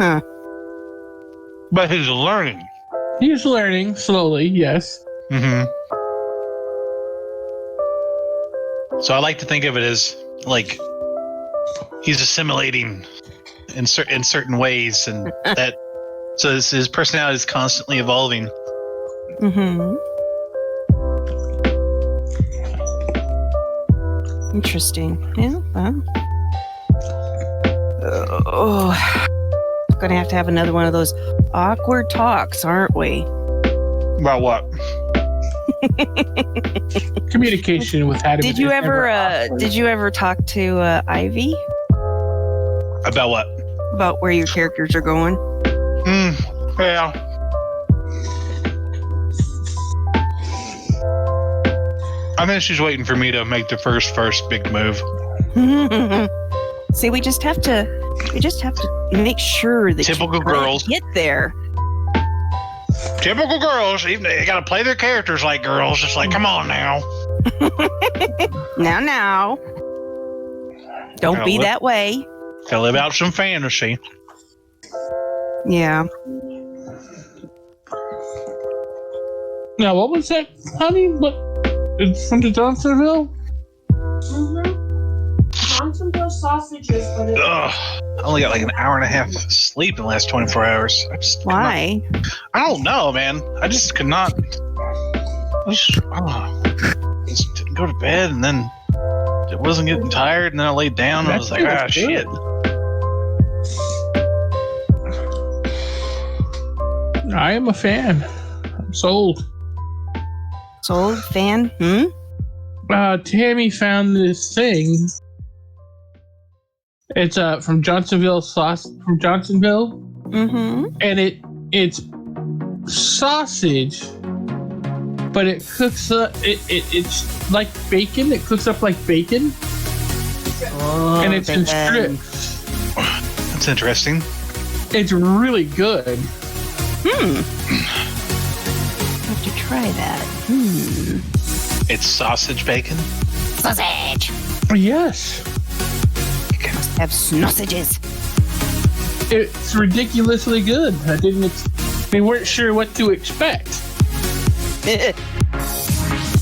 Huh. But he's learning. He's learning slowly, yes. Mm-hmm. So I like to think of it as like he's assimilating in certain ways, and that so his personality is constantly evolving. Mm-hmm. Interesting. Yeah. Well. Gonna have to have another one of those awkward talks, aren't we? About what? Communication with Adamant. Did you ever talk to Ivy About what? about where your characters are going? Yeah. I think she's waiting for me to make the first big move. See, we just have to make sure that Typical girls get there. Typical girls, even they gotta play their characters like girls. It's like, come on now. Now. Don't be that way. Gotta live out some fantasy. Yeah. Now, what was that, honey? What? It's from the Johnsonville? Johnsonville sausages, but it's... Ugh. I only got like an hour and a half of sleep in the last 24 hours. Why? I don't know, man. I just could not. Just didn't go to bed, and then I wasn't getting tired, and then I laid down, and I was like, shit. I am a fan. I'm sold. Sold fan? Tammy found this thing. It's from Johnsonville from Johnsonville. Mm-hmm. And it's sausage, but it cooks up. It's like bacon. It cooks up like bacon, and it's in strips. That's interesting. It's really good. Have to try that. It's sausage bacon. Sausage. Yes. Must have sausages. It's ridiculously good. We weren't sure what to expect.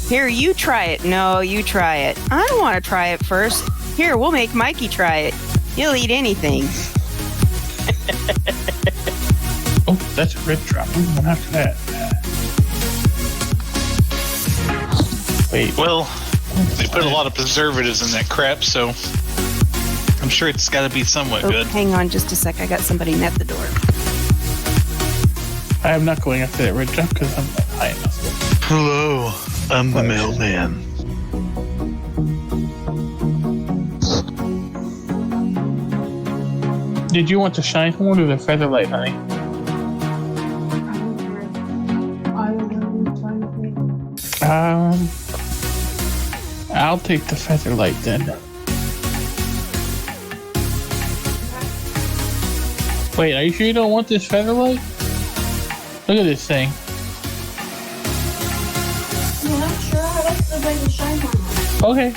Here, you try it. No, you try it. I don't want to try it first. Here, we'll make Mikey try it. He'll eat anything. Oh, that's a red drop. What after that? Wait. Well, they put a lot of preservatives in that crap, so I'm sure it's got to be somewhat good. Hang on just a sec. I got somebody at the door. I am not going after that red drop because I'm not high enough. Hello, I'm the mailman. Did you want the shine horn or the featherlight, honey? I'll take the featherlight then. Wait, are you sure you don't want this featherlight? Look at this thing. I'm not sure. I like the way the shine on. Okay.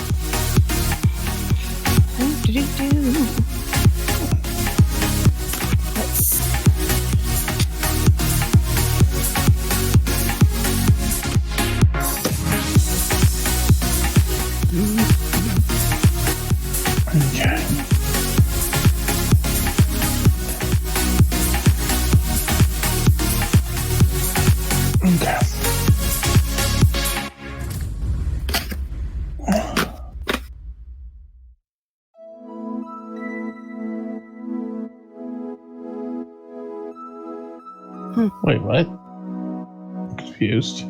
Wait, what? I'm confused.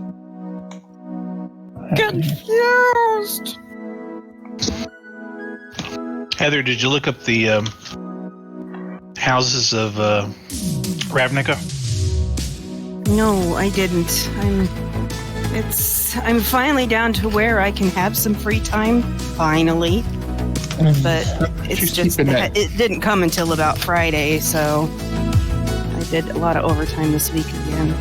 Confused. Heather, did you look up the houses of Ravnica? No, I didn't. I'm finally down to where I can have some free time. Finally. But it's just it didn't come until about Friday, so I did a lot of overtime this week again.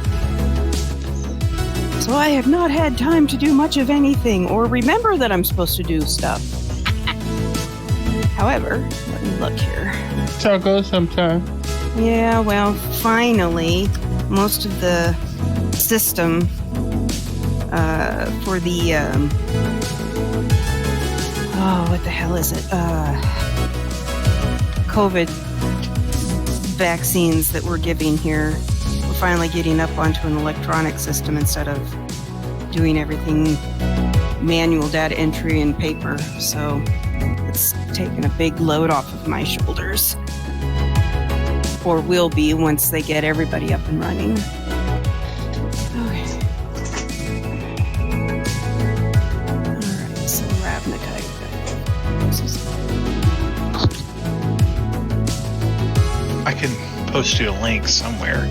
So I have not had time to do much of anything or remember that I'm supposed to do stuff. However, let me look here. That's how it goes sometimes. Yeah, well, finally, most of the system for the what the hell is it? COVID vaccines that we're giving here, we're finally getting up onto an electronic system instead of doing everything manual data entry and paper. So it's taken a big load off of my shoulders. Or will be once they get everybody up and running. Okay. Alright, so Ravnica. I can post you a link somewhere.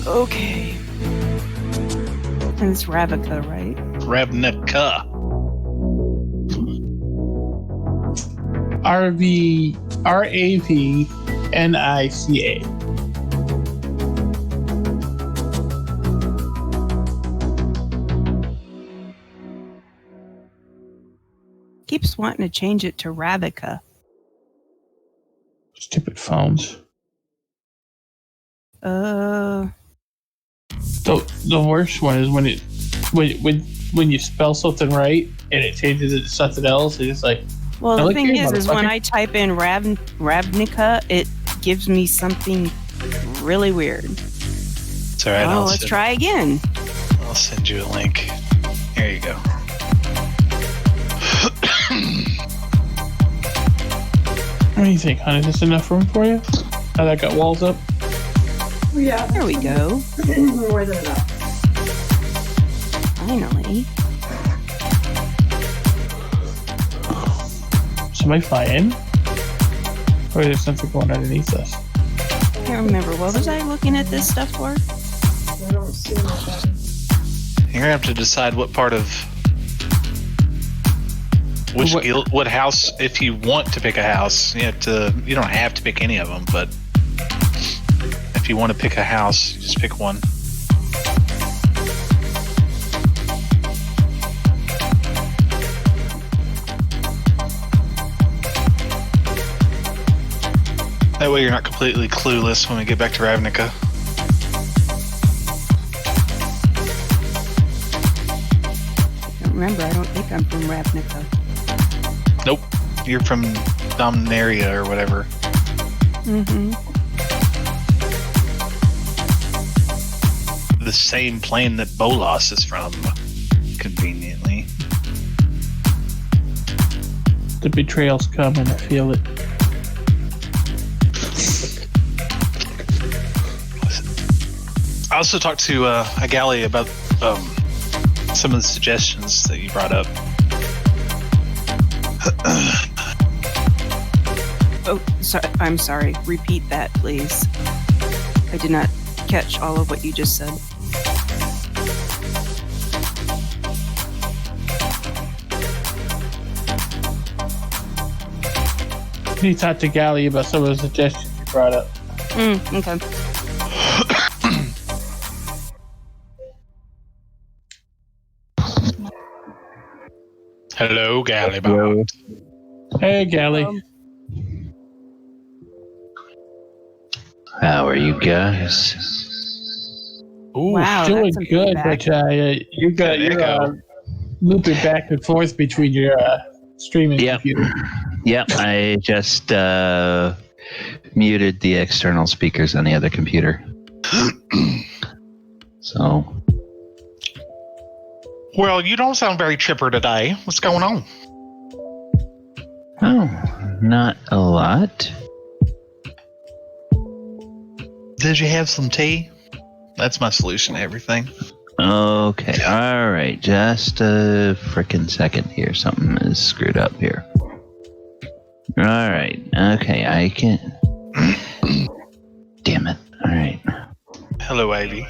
Okay. And it's Ravnica, right? Ravnica. RAVNICA. Keeps wanting to change it to Ravnica. Stupid phones. Uh, The worst one is when you spell something right and it changes it to something else. It's like, well, now the look thing here, is when motherfucker. I type in Ravnica, it gives me something really weird. It's all right. Oh, let's try again. I'll send you a link. Here you go. What do you think, hon? Is this enough room for you? Now that got walls up? Yeah. There we go. More than enough. Finally. Somebody fly in? Or is there something going underneath us? I can't remember. What was I looking at this stuff for? I don't see anything. You're gonna have to decide what part of which What- guild, what house. If you want to pick a house, you have to. You don't have to pick any of them, but if you want to pick a house, you just pick one. That way, you're not completely clueless when we get back to Ravnica. Remember, I don't think I'm from Ravnica. Nope, you're from Dominaria or whatever. Mm-hmm. The same plane that Bolas is from, conveniently. The betrayal's coming, I feel it. I also talked to Agali about some of the suggestions that you brought up. Oh, I'm sorry. Repeat that, please. I did not catch all of what you just said. You talked to Gally about some of the suggestions you brought up. Okay. Hello, Gallibond. Hey, Gally. How are you guys? Ooh, Wow, Doing that's some good, feedback. but you're looping back and forth between your streaming Yep. computer. Yep, I just muted the external speakers on the other computer. So, well, you don't sound very chipper today. What's going on? oh, not a lot. Did you have some tea? That's my solution to everything. Okay, all right, just a frickin' second here. Something is screwed up here. All right, okay, I can. Damn it! All right. Hello, Ivy.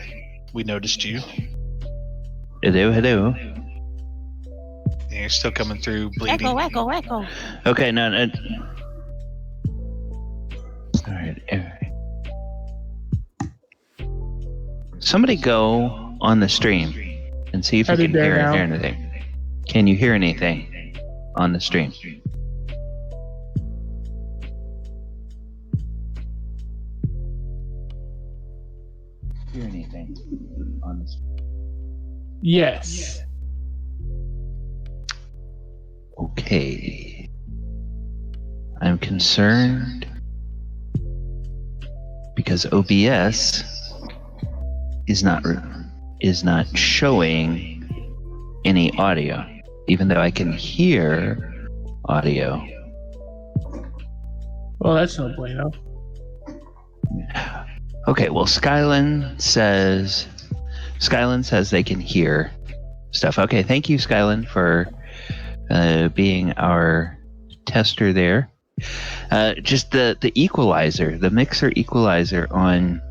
We noticed you. Hello. Yeah, you're still coming through bleeding. Echo. Okay, no. All right. Somebody go on the stream and see if you Are they can there hear now? anything. Can you hear anything on the stream? hear anything on this? Yes. Okay. I'm concerned because OBS is not showing any audio, even though I can hear audio. Well, that's no bueno. Okay, well, Skyline says they can hear stuff. Okay, thank you, Skyline, for being our tester there. Just the equalizer, the mixer equalizer on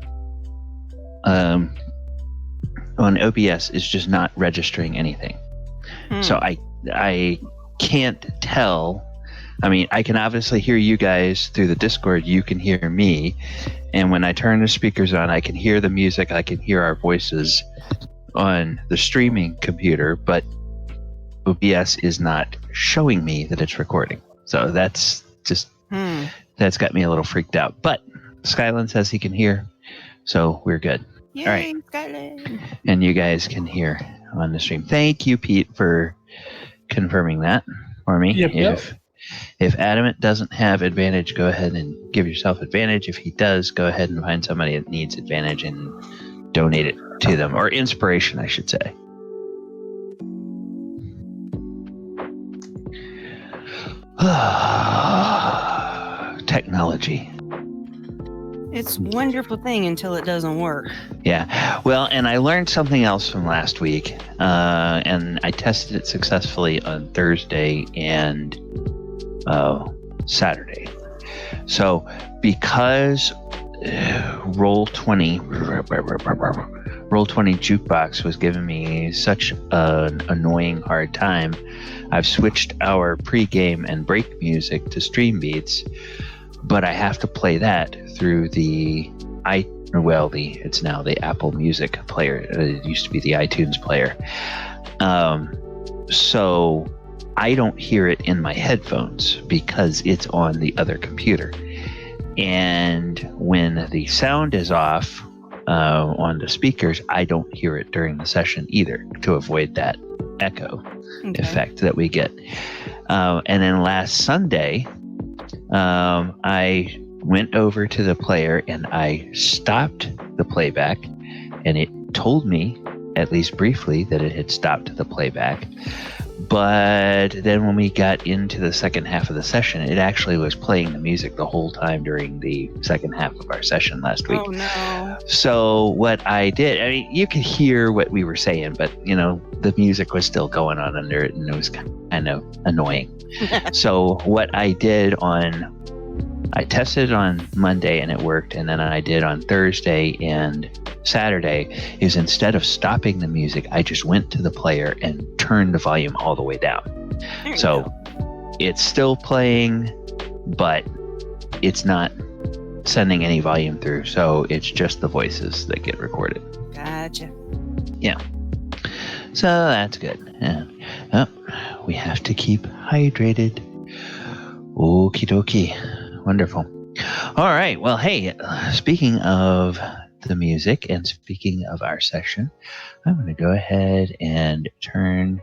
OBS is just not registering anything. So I can't tell. I mean, I can obviously hear you guys through the Discord. You can hear me. And when I turn the speakers on, I can hear the music. I can hear our voices on the streaming computer, but OBS is not showing me that it's recording. So that's just, that's got me a little freaked out. But Skyland says he can hear, so we're good. Yay, all right. Skyland. And you guys can hear on the stream. Thank you, Pete, for confirming that for me. Yep. If Adamant doesn't have advantage, go ahead and give yourself advantage. If he does, go ahead and find somebody that needs advantage and donate it to them. Or inspiration, I should say. Technology. It's a wonderful thing until it doesn't work. Yeah. Well, and I learned something else from last week. And I tested it successfully on Thursday and Saturday. So because Roll20 Jukebox was giving me such an annoying hard time, I've switched our pregame and break music to Stream Beats, but I have to play that through it's now the Apple Music player. It used to be the iTunes player. So I don't hear it in my headphones because it's on the other computer. And when the sound is off on the speakers, I don't hear it during the session either, to avoid that echo effect that we get. And then last Sunday, I went over to the player and I stopped the playback, and it told me, at least briefly, that it had stopped the playback. But then when we got into the second half of the session, it actually was playing the music the whole time during the second half of our session last week. Oh, no. So what I did, I mean, you could hear what we were saying, but, the music was still going on under it, and it was kind of annoying. So what I did I tested on Monday and it worked, and then I did on Thursday and Saturday is instead of stopping the music, I just went to the player and turned the volume all the way down. So it's still playing, but it's not sending any volume through. So it's just the voices that get recorded. Gotcha. Yeah. So that's good. Yeah. We have to keep hydrated. Okie dokie. Wonderful. All right. Well, hey, speaking of the music and speaking of our session, I'm going to go ahead and turn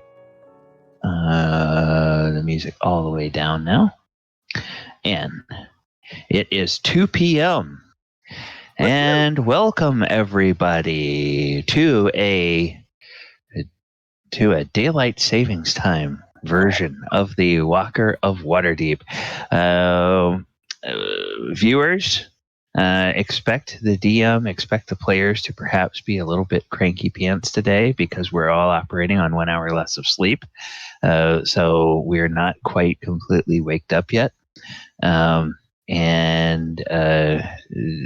the music all the way down now. And it is 2 p.m. And welcome everybody to a daylight savings time version of the Walker of Waterdeep. Viewers, expect the players to perhaps be a little bit cranky pants today because we're all operating on 1 hour less of sleep. So we're not quite completely waked up yet. And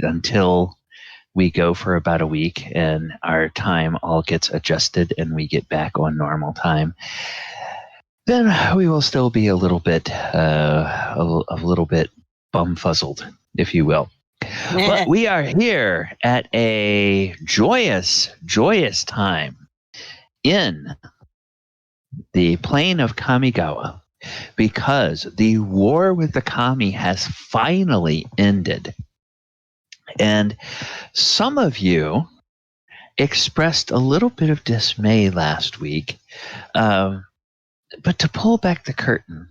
until we go for about a week and our time all gets adjusted and we get back on normal time, then we will still be a little bit bumfuzzled, if you will. But we are here at a joyous time in the plane of Kamigawa because the war with the Kami has finally ended. And some of you expressed a little bit of dismay last week. But to pull back the curtain,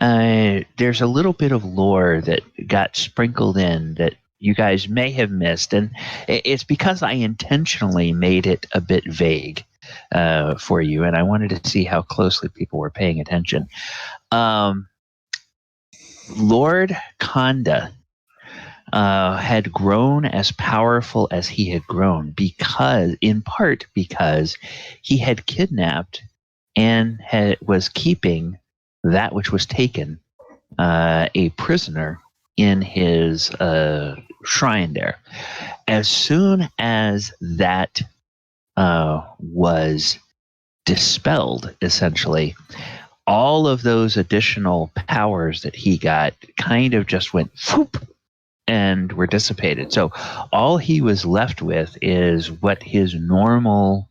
there's a little bit of lore that got sprinkled in that you guys may have missed, and it's because I intentionally made it a bit vague for you, and I wanted to see how closely people were paying attention. Lord Khanda had grown as powerful as he had grown in part because he had kidnapped and was keeping that which was taken a prisoner in his shrine there. As soon as that was dispelled, essentially, all of those additional powers that he got kind of just went whoop and were dissipated. So all he was left with is what his normal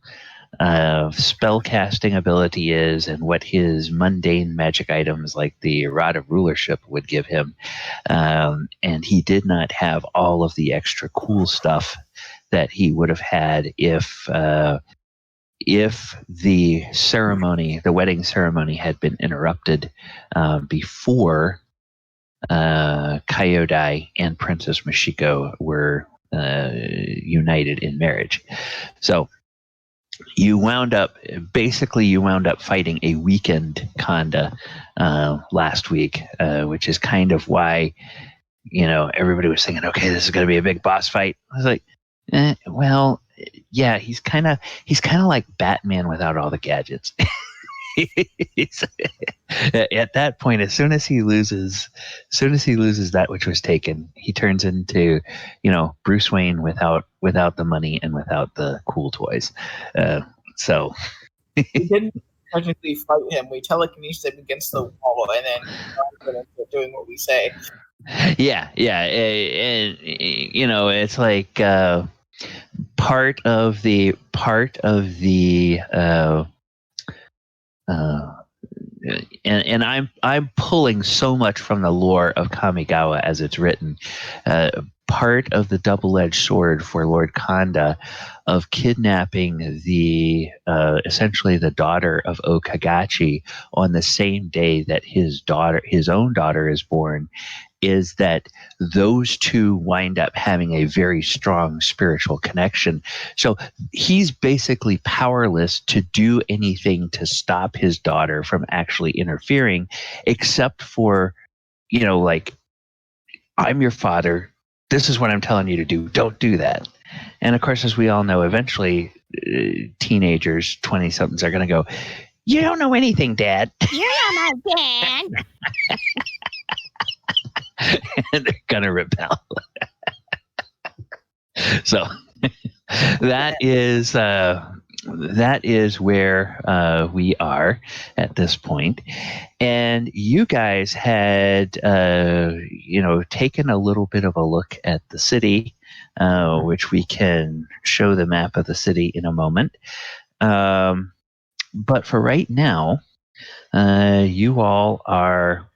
spell casting ability is and what his mundane magic items like the Rod of Rulership would give him. And he did not have all of the extra cool stuff that he would have had if the ceremony, the wedding ceremony, had been interrupted before Kyodai and Princess Mashiko were united in marriage. So you wound up fighting a weakened Khanda last week, which is kind of why everybody was thinking, okay, this is going to be a big boss fight. I was like, well, yeah, he's kind of like Batman without all the gadgets. At that point, as soon as he loses that which was taken, he turns into Bruce Wayne without the money and without the cool toys. So we didn't technically fight him. We telekinesed him against the wall, and then doing what we say. Yeah, and it's like part of the and I'm pulling so much from the lore of Kamigawa as it's written. Part of the double-edged sword for Lord Khanda of kidnapping the essentially the daughter of Okagachi on the same day that his own daughter is born, is that those two wind up having a very strong spiritual connection. So he's basically powerless to do anything to stop his daughter from actually interfering, except for, like, I'm your father. This is what I'm telling you to do. Don't do that. And of course, as we all know, eventually teenagers, 20-somethings, are going to go, you don't know anything, Dad. You don't know, Dad. And they're gonna rebel. So that is where we are at this point. And you guys had taken a little bit of a look at the city, which we can show the map of the city in a moment. But for right now, you all are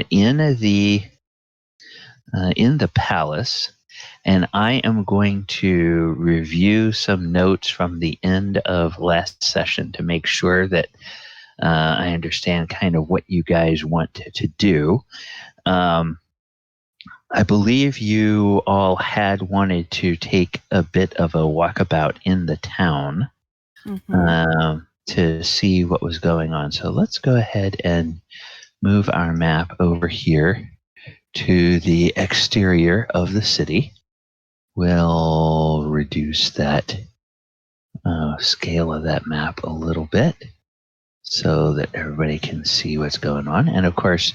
in the palace, and I am going to review some notes from the end of last session to make sure that I understand kind of what you guys want to do. I believe you all had wanted to take a bit of a walkabout in the town to see what was going on. So let's go ahead and move our map over here to the exterior of the city. We'll reduce that scale of that map a little bit so that everybody can see what's going on. And of course,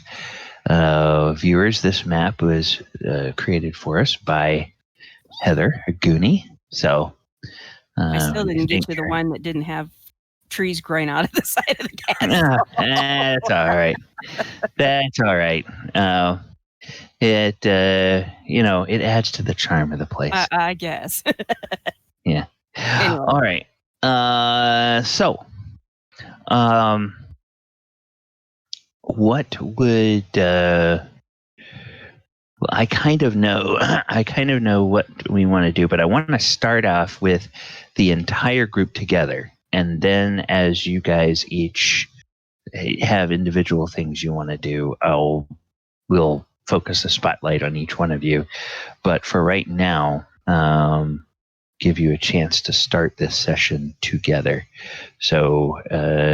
viewers, this map was created for us by Heather Gooney. So I still didn't get to the one that didn't have trees growing out of the side of the castle. That's all right. That's all right. It adds to the charm of the place. I guess. Yeah. Anyway. All right. So, what would Well, I kind of know. I kind of know what we want to do, but I want to start off with the entire group together, and then as you guys each have individual things you want to do, we'll focus the spotlight on each one of you. But for right now, give you a chance to start this session together. So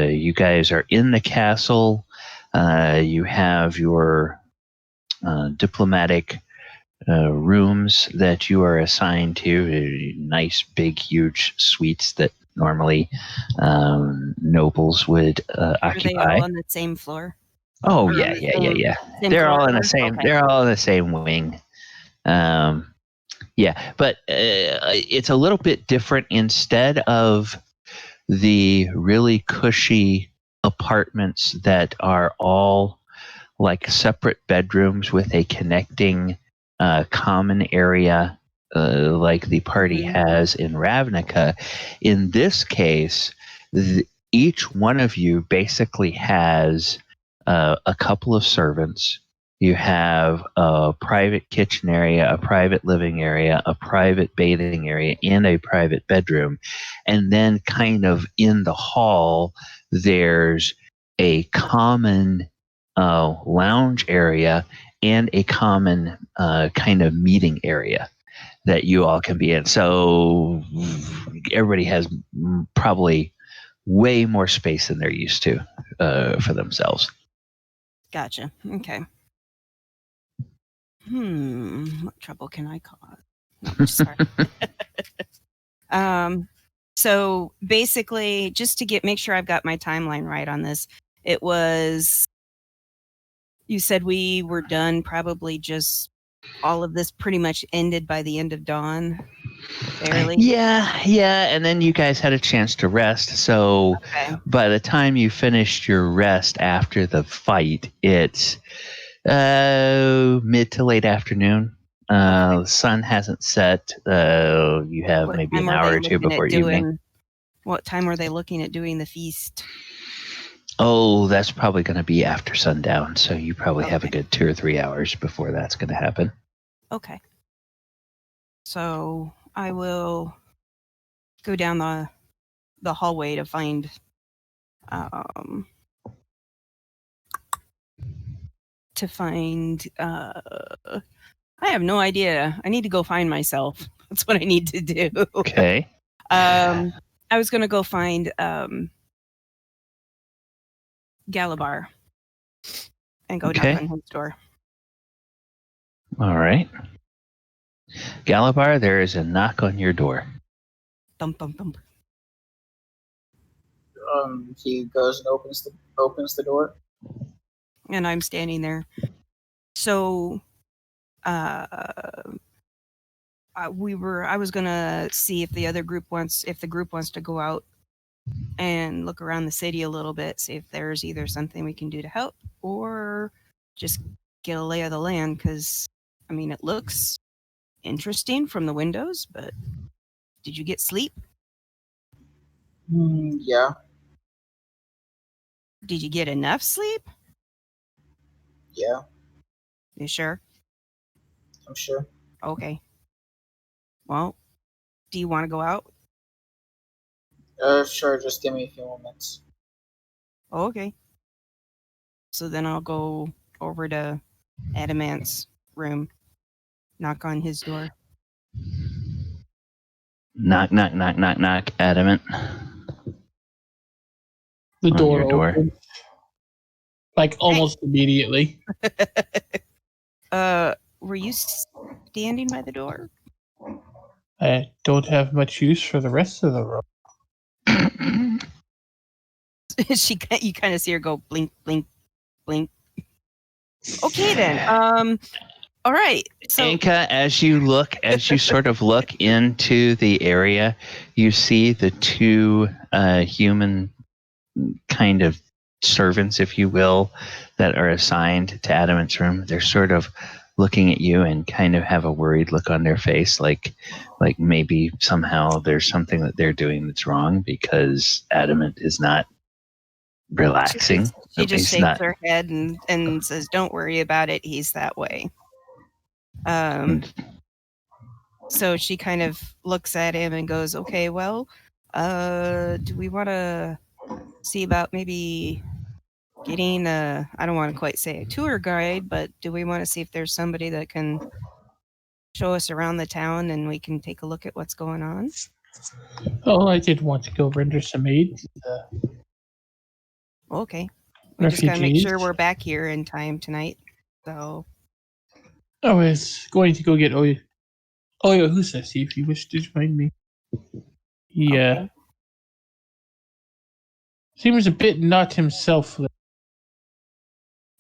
you guys are in the castle. You have your diplomatic rooms that you are assigned to, nice, big, huge suites that normally nobles would Are they occupy. all on the same floor? Oh Or yeah. same They're all in the corridor? same. Okay. They're all in the same wing. Yeah, but it's a little bit different. Instead of the really cushy apartments that are all like separate bedrooms with a connecting common area like the party has in Ravnica. In this case, each one of you basically has a couple of servants. You have a private kitchen area, a private living area, a private bathing area, and a private bedroom. And then kind of in the hall, there's a common lounge area and a common kind of meeting area that you all can be in. So everybody has probably way more space than they're used to for themselves. Gotcha. Okay. What trouble can I cause? No, sorry. So basically, just to make sure I've got my timeline right on this, it was, you said we were done probably just all of this pretty much ended by the end of dawn, barely? Yeah, and then you guys had a chance to rest. So by the time you finished your rest after the fight, it's mid to late afternoon. The sun hasn't set. You have maybe an hour or two before evening. What time were they looking at doing the feast? Oh, that's probably going to be after sundown. So you probably have a good 2 or 3 hours before that's going to happen. Okay. So I will go down the hallway to find I have no idea. I need to go find myself. That's what I need to do. Okay. I was going to go find Galibar and go knock on his door. All right. Galibar, there is a knock on your door. Thump, thump, thump. He goes and opens the door. And I'm standing there. So I was gonna see if the group wants to go out and look around the city a little bit, see if there's either something we can do to help or just get a lay of the land, because I mean it looks interesting from the windows, but did you get sleep? Yeah. Did you get enough sleep? Yeah. You sure? I'm sure. Okay. Well, do you want to go out? Sure, just give me a few moments. Okay. So then I'll go over to Adamant's room, knock on his door. Knock, knock, knock, knock, knock, Adamant. The on door your door. opened. Like almost immediately. Were you standing by the door? I don't have much use for the rest of the room. You kind of see her go blink, blink, blink. Okay then. All right. So Enka, as you sort of look into the area, you see the two human kind of servants, if you will, that are assigned to Adamant's room. They're sort of looking at you and kind of have a worried look on their face, like maybe somehow there's something that they're doing that's wrong because Adamant is not relaxing. She just shakes her head and says, "Don't worry about it. He's that way." So she kind of looks at him and goes, okay, well, do we want to see about maybe getting I don't want to quite say a tour guide, but do we want to see if there's somebody that can show us around the town and we can take a look at what's going on? Oh, I did want to go render some aid to the Okay. We just got to make refugees. sure we're back here in time tonight. So, I was going to go get Oyohusa, see if you wish to join me. He okay. seems a bit not himself.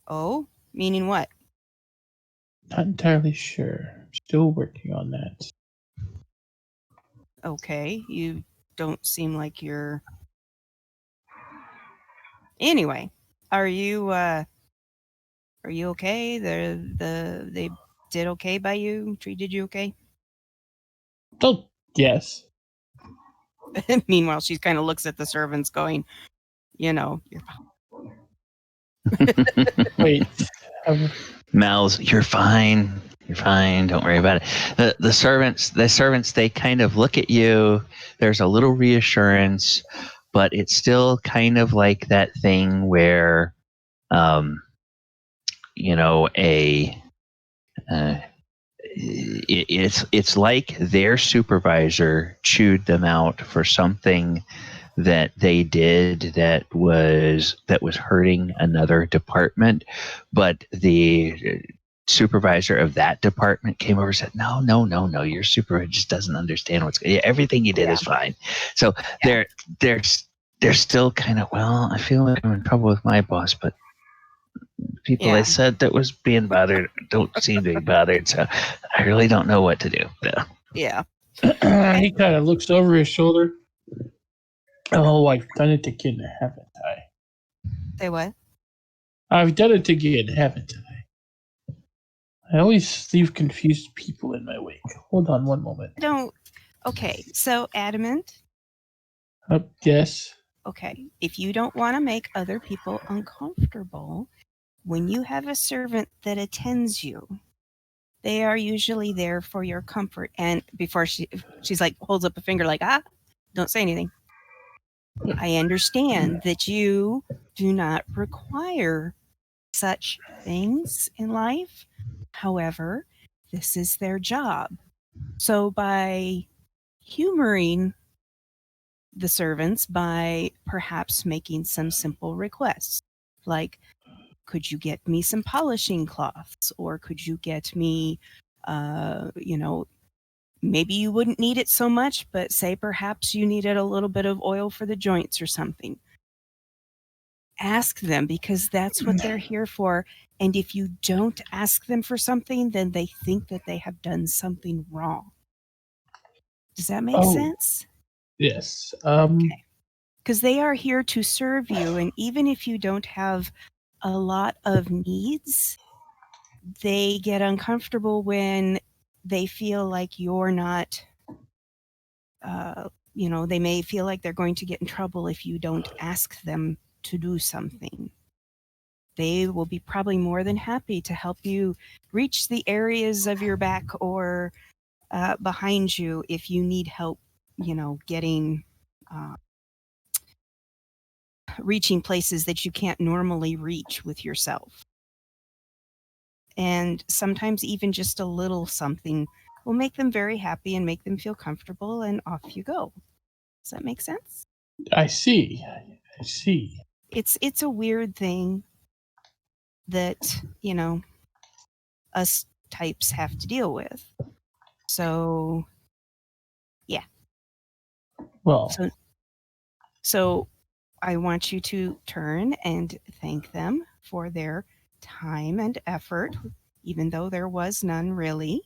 Oh, meaning what? Not entirely sure. Still working on that. Okay, you don't seem like you're... Anyway, are you okay? They did okay by you? Treated you okay? Oh, yes. Meanwhile, she kind of looks at the servants going, you're Wait. Mal's, you're fine. You're fine. Don't worry about it. The servants, they kind of look at you. There's a little reassurance, but it's still kind of like that thing where, it's like their supervisor chewed them out for something that they did that was hurting another department, but the supervisor of that department came over and said, no, your supervisor just doesn't understand everything you did is fine. So they're still kind of, well, I feel like I'm in trouble with my boss, but people I said that was being bothered don't seem to be bothered, so I really don't know what to do. Yeah. He kind of looks over his shoulder. Oh, I've done it again, haven't I? Say what? I've done it again, haven't I? I always leave confused people in my wake. Hold on one moment. Okay, so Adamant? Yes? Okay, if you don't want to make other people uncomfortable, when you have a servant that attends you, they are usually there for your comfort. And before she's like, holds up a finger like, don't say anything. I understand that you do not require such things in life. However, this is their job. So by humoring the servants, by perhaps making some simple requests, like, could you get me some polishing cloths? Or could you get me, maybe you wouldn't need it so much, but say perhaps you needed a little bit of oil for the joints or something. Ask them, because that's what they're here for. And if you don't ask them for something, then they think that they have done something wrong. Does that make sense? Yes. Okay. Because they are here to serve you, and even if you don't have a lot of needs, they get uncomfortable when they feel like you're not, they may feel like they're going to get in trouble if you don't ask them to do something. They will be probably more than happy to help you reach the areas of your back or behind you if you need help, getting, reaching places that you can't normally reach with yourself. And sometimes even just a little something will make them very happy and make them feel comfortable, and off you go. Does that make sense? I see. It's a weird thing that, us types have to deal with. So, yeah. Well. So I want you to turn and thank them for their time and effort, even though there was none really,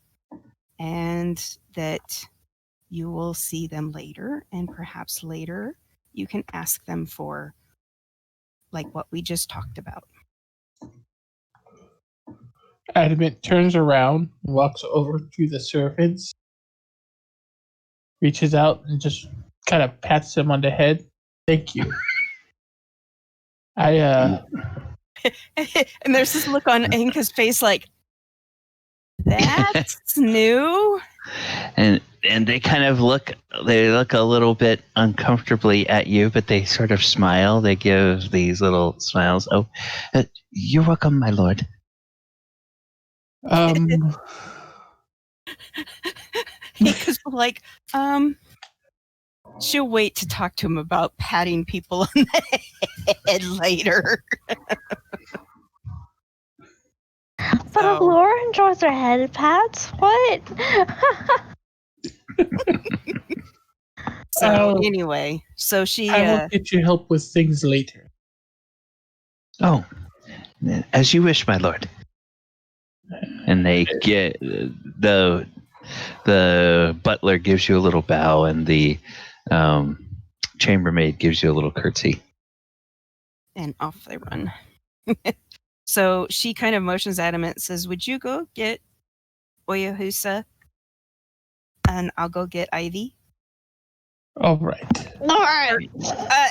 and that you will see them later, and perhaps later you can ask them for like what we just talked about. Adamant turns around, walks over to the servants, reaches out and just kind of pats them on the head. Thank you. And there's this look on Enka's face like, That's new. And they kind of look a little bit uncomfortably at you, but they sort of smile. They give these little smiles. Oh, you're welcome, my lord. Because like, she'll wait to talk to him about patting people on the head later. But Elora enjoys her head pats. What? So anyway, so she. I will get you help with things later. Oh, as you wish, my lord. And they get the butler gives you a little bow, and the chambermaid gives you a little curtsy. And off they run. So she kind of motions Adamant and says, "Would you go get Oyohusa? And I'll go get Ivy." All right.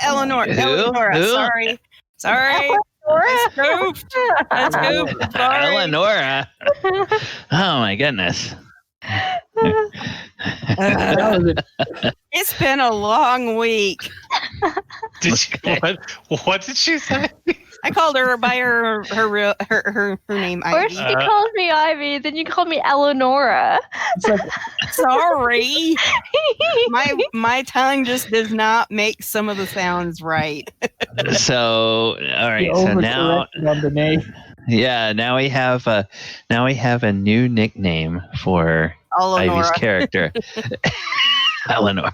Eleanor. Eleonora. Who? Sorry. I scooped. Sorry. Eleonora. Oh my goodness. It's been a long week. What did she say? I called her by her name, Ivy. First you called me Ivy, then you called me Eleonora. Sorry. My tongue just does not make some of the sounds right. So all right. So now, now we have a new nickname for Eleanor. Ivy's character, Eleanor.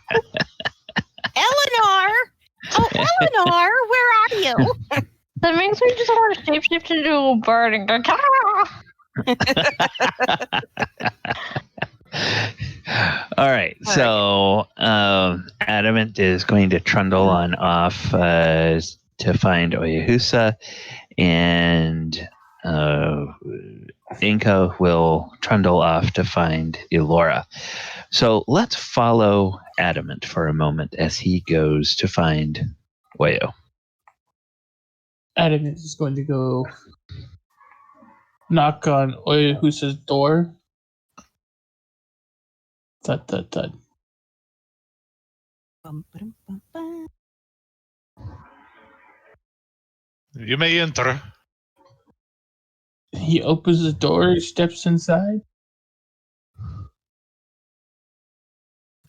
Eleanor. Oh, Eleanor, where are you? That means we just want to shapeshift into a bird and go. All right. So Adamant is going to trundle on off to find Oyohusa, and Enka will trundle off to find Elora. So let's follow Adamant for a moment as he goes to find Oyo. Adamant is going to go knock on Oyohusa's door. Thud, thud, thud. You may enter. He opens the door, steps inside.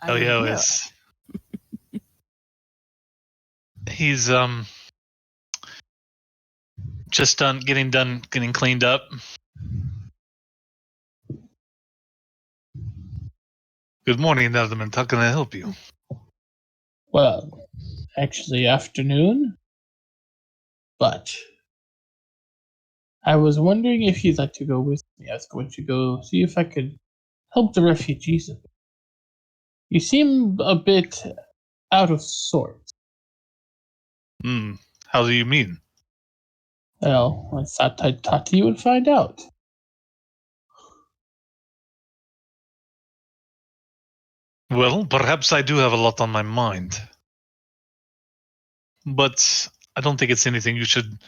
Elio is. He's just getting cleaned up. Good morning, Adamant. How can I help you? Well, actually afternoon. But I was wondering if you'd like to go with me. I was going to go see if I could help the refugees a bit. You seem a bit out of sorts. How do you mean? Well, I thought I'd talk to you and find out. Well, perhaps I do have a lot on my mind. But I don't think it's anything you should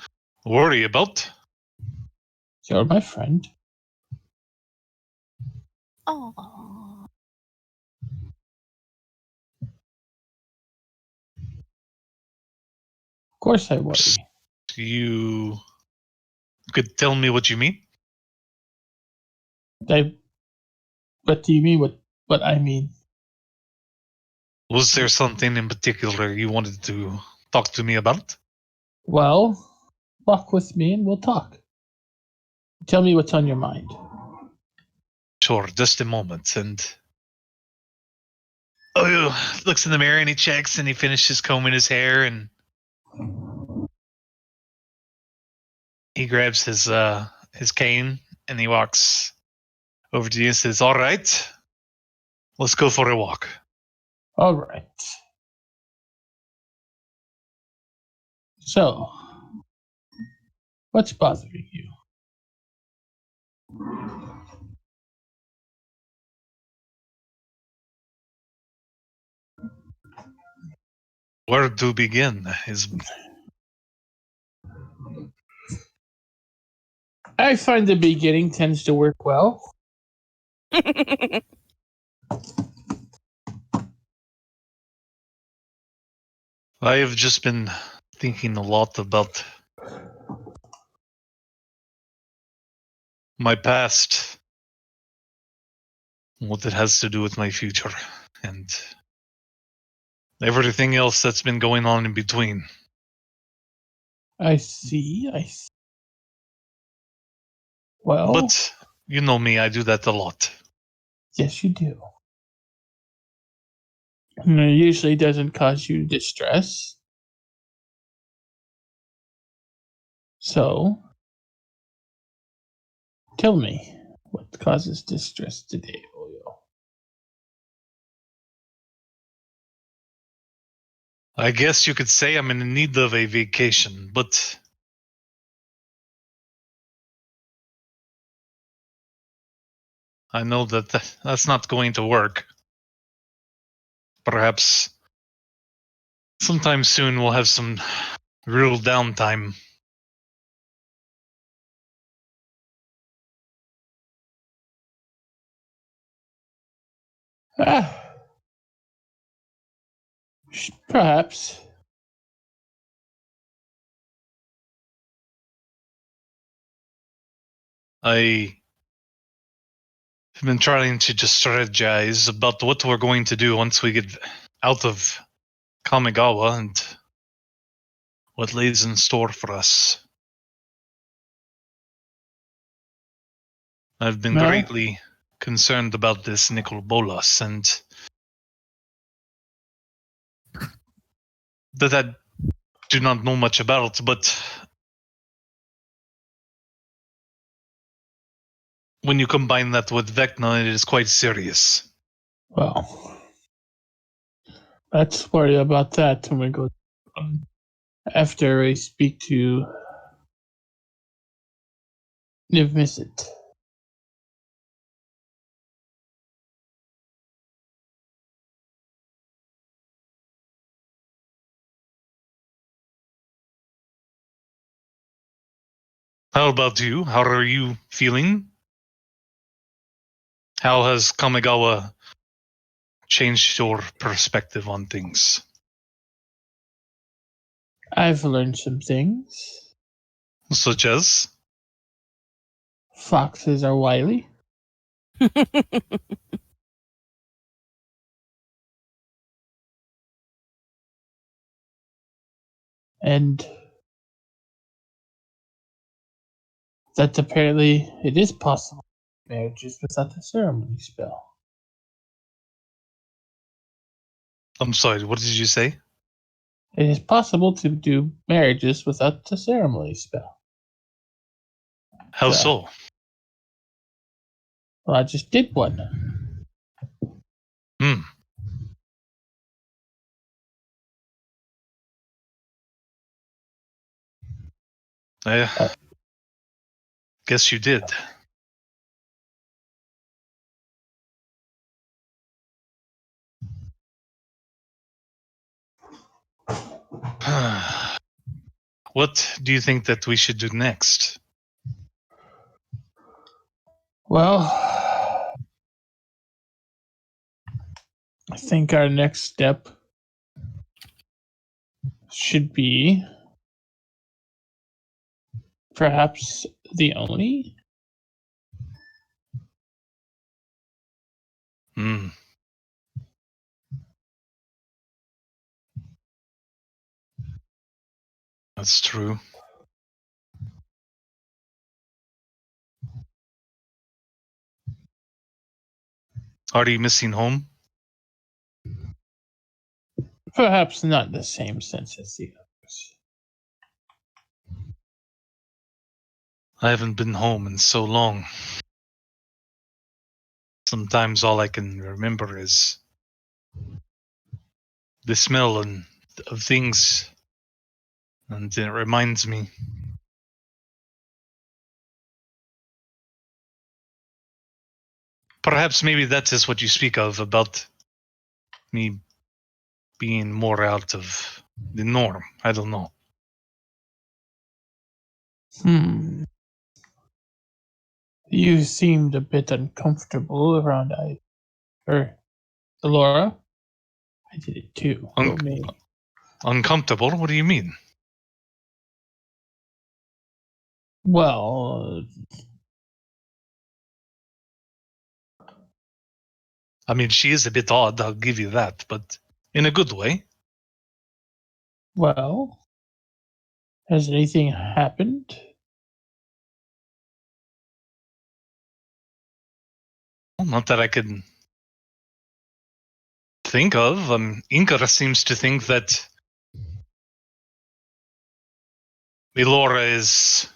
worry about. You're my friend. Oh. Of course I worry. You could tell me what you mean? What do you mean what I mean? Was there something in particular you wanted to talk to me about? Well, walk with me and we'll talk. Tell me what's on your mind. Sure, just a moment. And looks in the mirror and he checks and he finishes combing his hair and he grabs his cane and he walks over to you and says, "All right, let's go for a walk." All right. So, what's bothering you? Where to begin is I find the beginning tends to work well. I have just been thinking a lot about my past, what it has to do with my future, and everything else that's been going on in between. I see. Well, But you know me, I do that a lot. yes, you do. And it usually doesn't cause you distress. So, tell me, what causes distress today, Oyo? I guess you could say I'm in need of a vacation, but I know that that's not going to work. Perhaps sometime soon we'll have some real downtime. Perhaps. I have been trying to just strategize about what we're going to do once we get out of Kamigawa and what lays in store for us. I've been Well, greatly concerned about this Nicol Bolas, and that I do not know much about, but when you combine that with Vecna, it is quite serious. well, let's worry about that when we go after I speak to Niv-Mizzet. How about you? How are you feeling? How has Kamigawa changed your perspective on things? I've learned some things. Such as? Foxes are wily. And that apparently it is possible marriages without the ceremony spell. I'm sorry, what did you say? It is possible to do marriages without the ceremony spell. How so? Well, I just did one. Hmm. I guess you did. What do you think that we should do next? Well, I think our next step should be perhaps the only. Hmm. That's true. Are you missing home? Perhaps not in the same sense as the others. I haven't been home in so long. Sometimes all I can remember is the smell of things, and it reminds me. Perhaps maybe that is what you speak of about me being more out of the norm. I don't know. You seemed a bit uncomfortable around Elora. I did it too. Go me. Uncomfortable? What do you mean? Well, I mean, she is a bit odd, I'll give you that, but in a good way. well, has anything happened? Well, not that I can think of. Enka seems to think that Elora is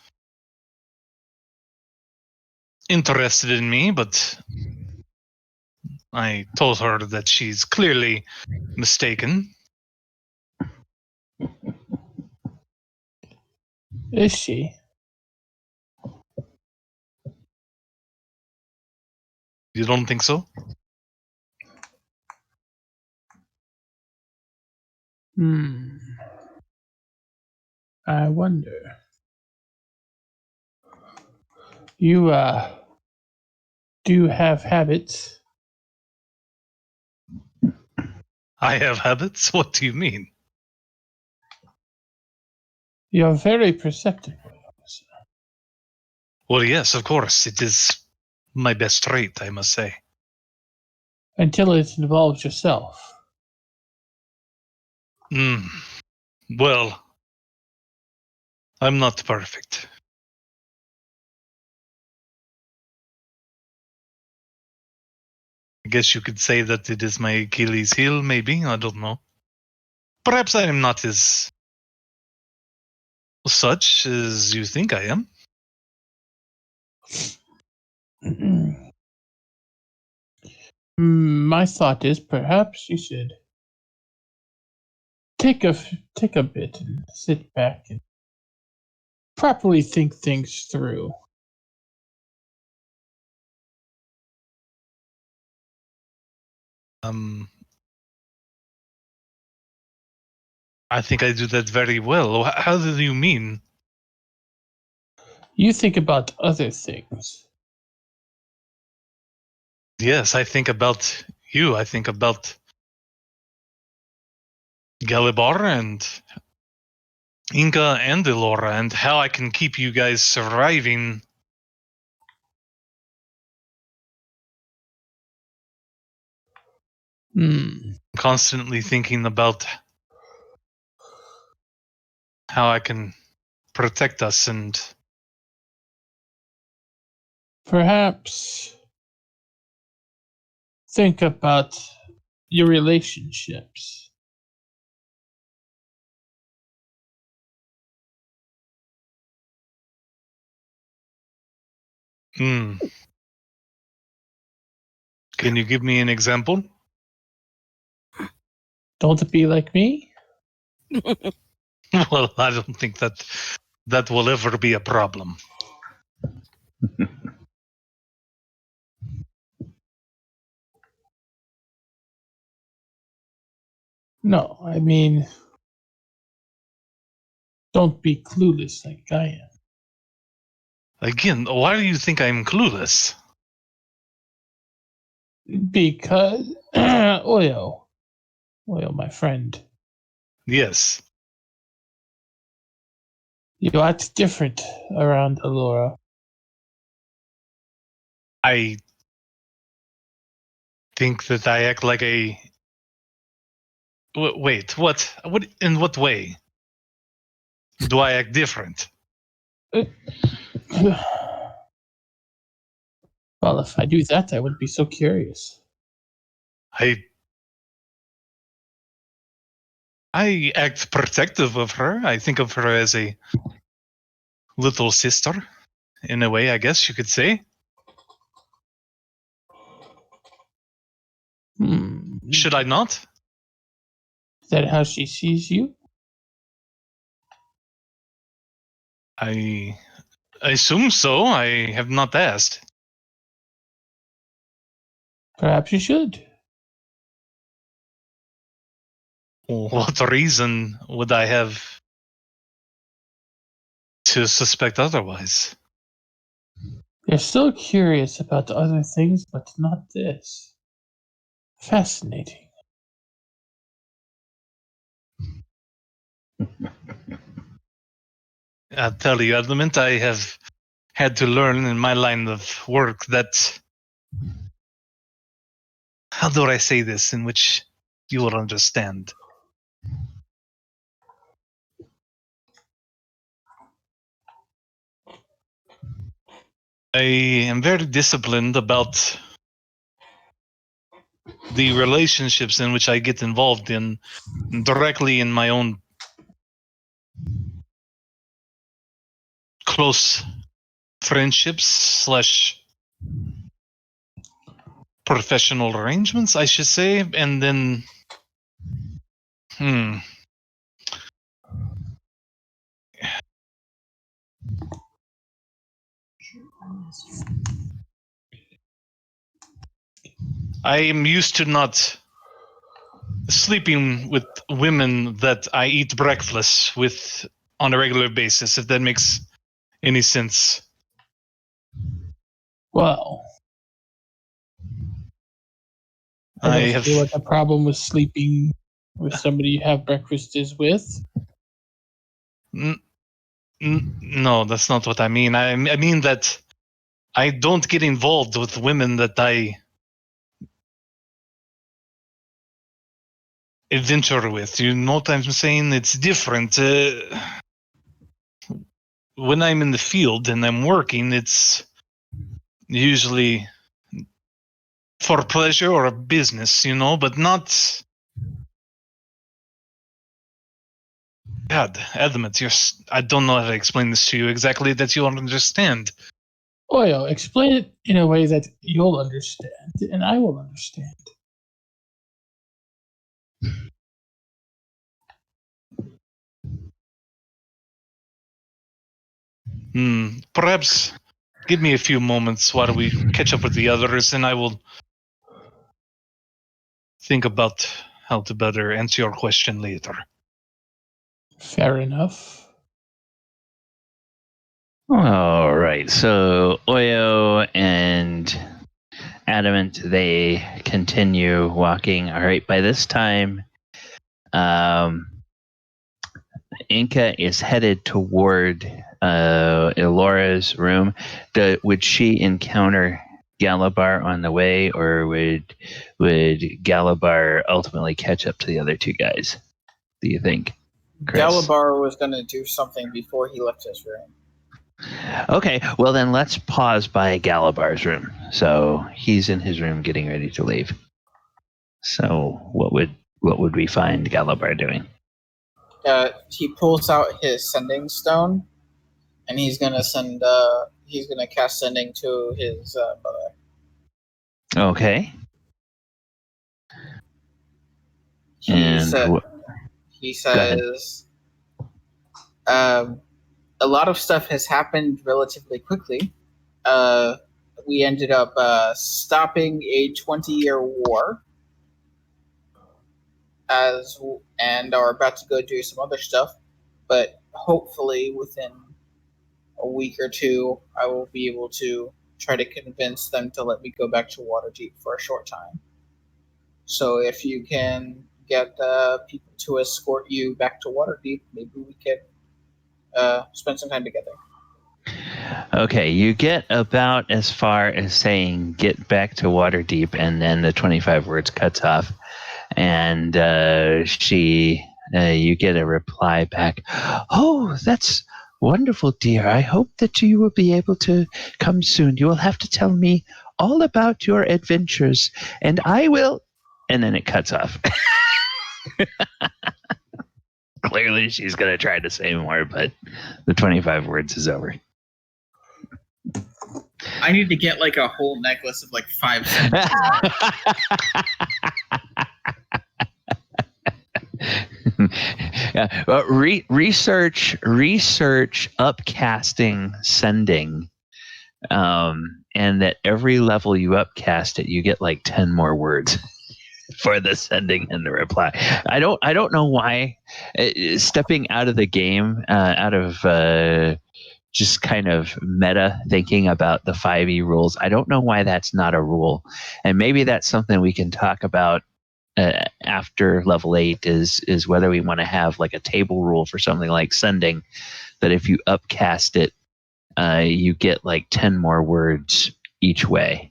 interested in me, but I told her that she's clearly mistaken. Is she? You don't think so? I wonder. You, do have habits. I have habits? What do you mean? You're very perceptive. Well, yes, of course. It is my best trait, I must say. Until it involves yourself. Well, I'm not perfect. I guess you could say that it is my Achilles heel, maybe. I don't know. Perhaps I am not as such as you think I am. My thought is perhaps you should take a bit and sit back and properly think things through. I think I do that very well. How do you mean? You think about other things. Yes, I think about you. I think about Galibar and Enka and Elora and how I can keep you guys surviving. Constantly thinking about how I can protect us and Perhaps think about your relationships. Can you give me an example? Don't be like me. Well, I don't think that will ever be a problem. No, I mean, don't be clueless like I am. Again, why do you think I'm clueless? Because Oyo, my friend, Yes. you act different around Elora. I think that I act like a... Wait, what? What? In what way do I act different? Well, if I do that, I would be so curious. I act protective of her. I think of her as a little sister, in a way, I guess you could say. Should I not? Is that how she sees you? I assume so. I have not asked. Perhaps you should. What reason would I have to suspect otherwise? You're so curious about the other things, but not this. Fascinating. I'll tell you, Adamant, I have had to learn in my line of work that, how do I say this in which you will understand? I am very disciplined about the relationships in which I get involved in directly in my own close friendships / professional arrangements, I should say. And then, I am used to not sleeping with women that I eat breakfast with on a regular basis, if that makes any sense. Well, I don't see what the problem with sleeping with somebody you have breakfast is with. No, that's not what I mean. I mean that I don't get involved with women that I adventure with. You know what I'm saying? It's different. When I'm in the field and I'm working, it's usually for pleasure or a business, but not... God, Adamant, I don't know how to explain this to you exactly that you'll understand. Oyo, explain it in a way that you'll understand, and I will understand. Perhaps give me a few moments while we catch up with the others, and I will think about how to better answer your question later. Fair enough. All right. So Oyo and Adamant, they continue walking. All right. By this time, Enka is headed toward Elora's room. Would she encounter Galibar on the way, or would Galibar ultimately catch up to the other two guys? Do you think, Chris? Galibar was going to do something before he left his room. Okay, well then let's pause by Galibar's room. So he's in his room getting ready to leave. So what would we find Galibar doing? He pulls out his sending stone, and he's gonna cast sending to his brother. Okay. He says, a lot of stuff has happened relatively quickly. We ended up stopping a 20-year war, and are about to go do some other stuff. But hopefully, within a week or two, I will be able to try to convince them to let me go back to Waterdeep for a short time. So if you can get people to escort you back to Waterdeep, maybe we could spend some time together. Okay, you get about as far as saying get back to Waterdeep, and then the 25 words cuts off, and you get a reply back. Oh, that's wonderful, dear. I hope that you will be able to come soon. You will have to tell me all about your adventures, and I will... And then it cuts off. Clearly, she's going to try to say more, but the 25 words is over. I need to get like a whole necklace of like 5 cents. Yeah, well, research upcasting sending, and that every level you upcast it, you get like 10 more words for the sending and the reply. I don't know why stepping out of the game, out of just kind of meta thinking about the 5e rules. I don't know why that's not a rule. And maybe that's something we can talk about after level 8 is whether we want to have like a table rule for something like sending, that if you upcast it, you get like 10 more words each way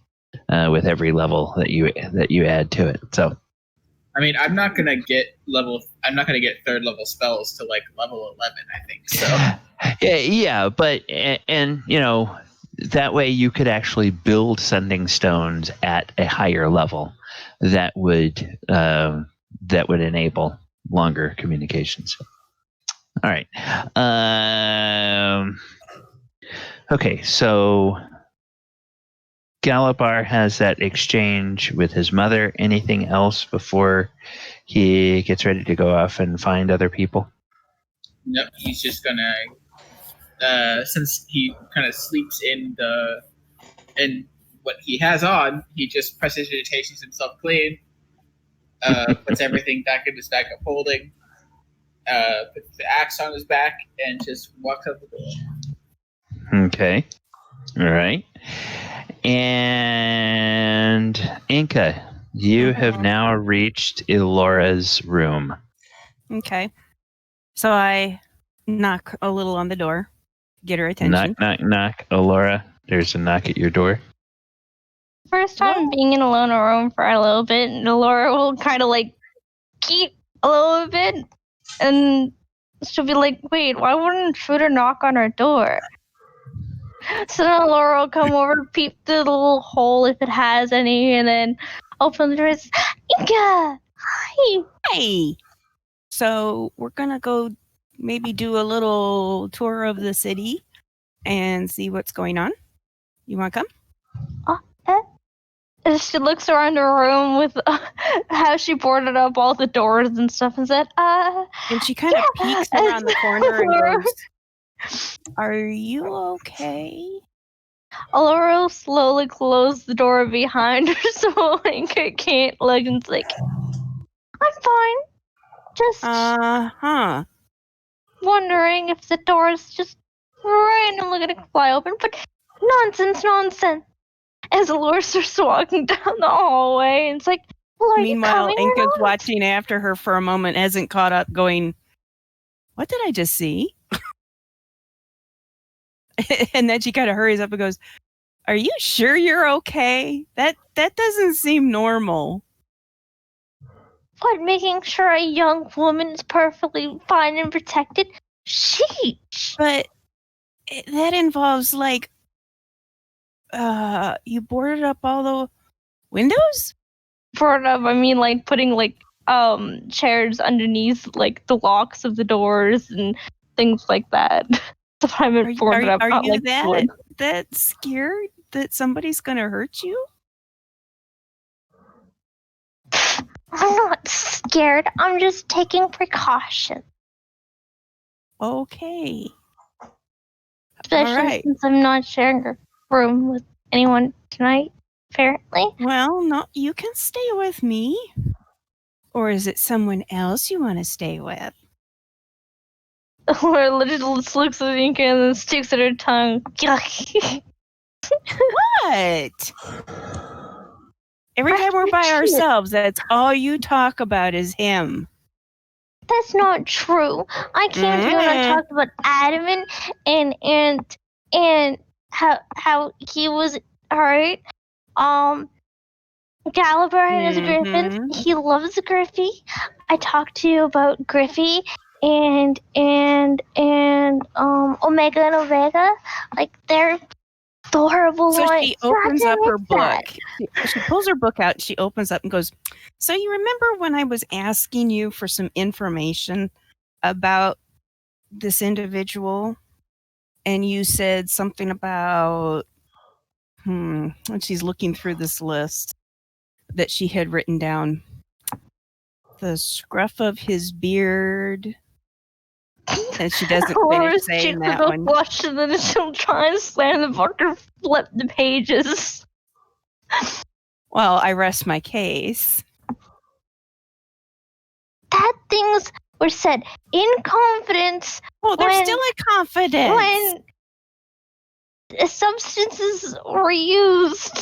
with every level that you add to it. So I mean, I'm not gonna get third level spells to like level 11. I think so. Yeah, but and you know, that way you could actually build sending stones at a higher level that would enable longer communications. All right. Okay, so Galibar has that exchange with his mother. Anything else before he gets ready to go off and find other people? Nope, he's just gonna, since he kind of sleeps in what he has on, he just prestidigitations himself clean, puts everything back in his bag of holding, puts the axe on his back, and just walks out the door. Okay. All right. And Enka, you have now reached Elora's room. Okay. So I knock a little on the door, get her attention. Knock, knock, knock. Elora, there's a knock at your door. First time being in a lone room for a little bit, and Elora will kind of like keep a little bit, and she'll be like, "Wait, why wouldn't an intruder knock on our door?" So then Elora will come over, peep through the little hole if it has any, and then open the door. Enka, hi. Hey. So we're gonna go maybe do a little tour of the city and see what's going on. You want to come? And she looks around her room with how she boarded up all the doors and stuff and said, And she kind of peeks around the corner and goes, "Are you okay?" Elora will slowly close the door behind her so Enka can't look, and it's like, "I'm fine. Just wondering if the door is just randomly gonna fly open, but nonsense. As Elora starts walking down the hallway, and it's like, well, meanwhile, Enka's watching after her for a moment, hasn't caught up, going, "What did I just see?" And then she kind of hurries up and goes, "Are you sure you're okay? That doesn't seem normal." What, making sure a young woman is perfectly fine and protected? But that involves, like, you boarded up all the windows? Boarded up, I mean, like, putting, like, chairs underneath, like, the locks of the doors and things like that. I haven't boarded up. Are you that scared that somebody's gonna hurt you? I'm not scared. I'm just taking precautions. Okay. Especially since I'm not sharing a room with anyone tonight, apparently. Well, no, you can stay with me. Or is it someone else you want to stay with? Or literally just looks at Enka and then sticks at her tongue. What? Every time we're by ourselves, that's all you talk about is him. That's not true. I came to you and I talked about Adamant and how he was hurt. Galibar and his griffin. He loves Griffy. I talked to you about Griffy and Omega and Ovega. Like, they're adorable. So she opens up her book. She pulls her book out. She opens up and goes, "So you remember when I was asking you for some information about this individual, and you said something about and she's looking through this list that she had written down. The scruff of his beard." And she doesn't finish saying that one. Blush, and then she'll try and slam the book and flip the pages. Well, I rest my case. That things were said in confidence. Oh, they're still in confidence. substances were used.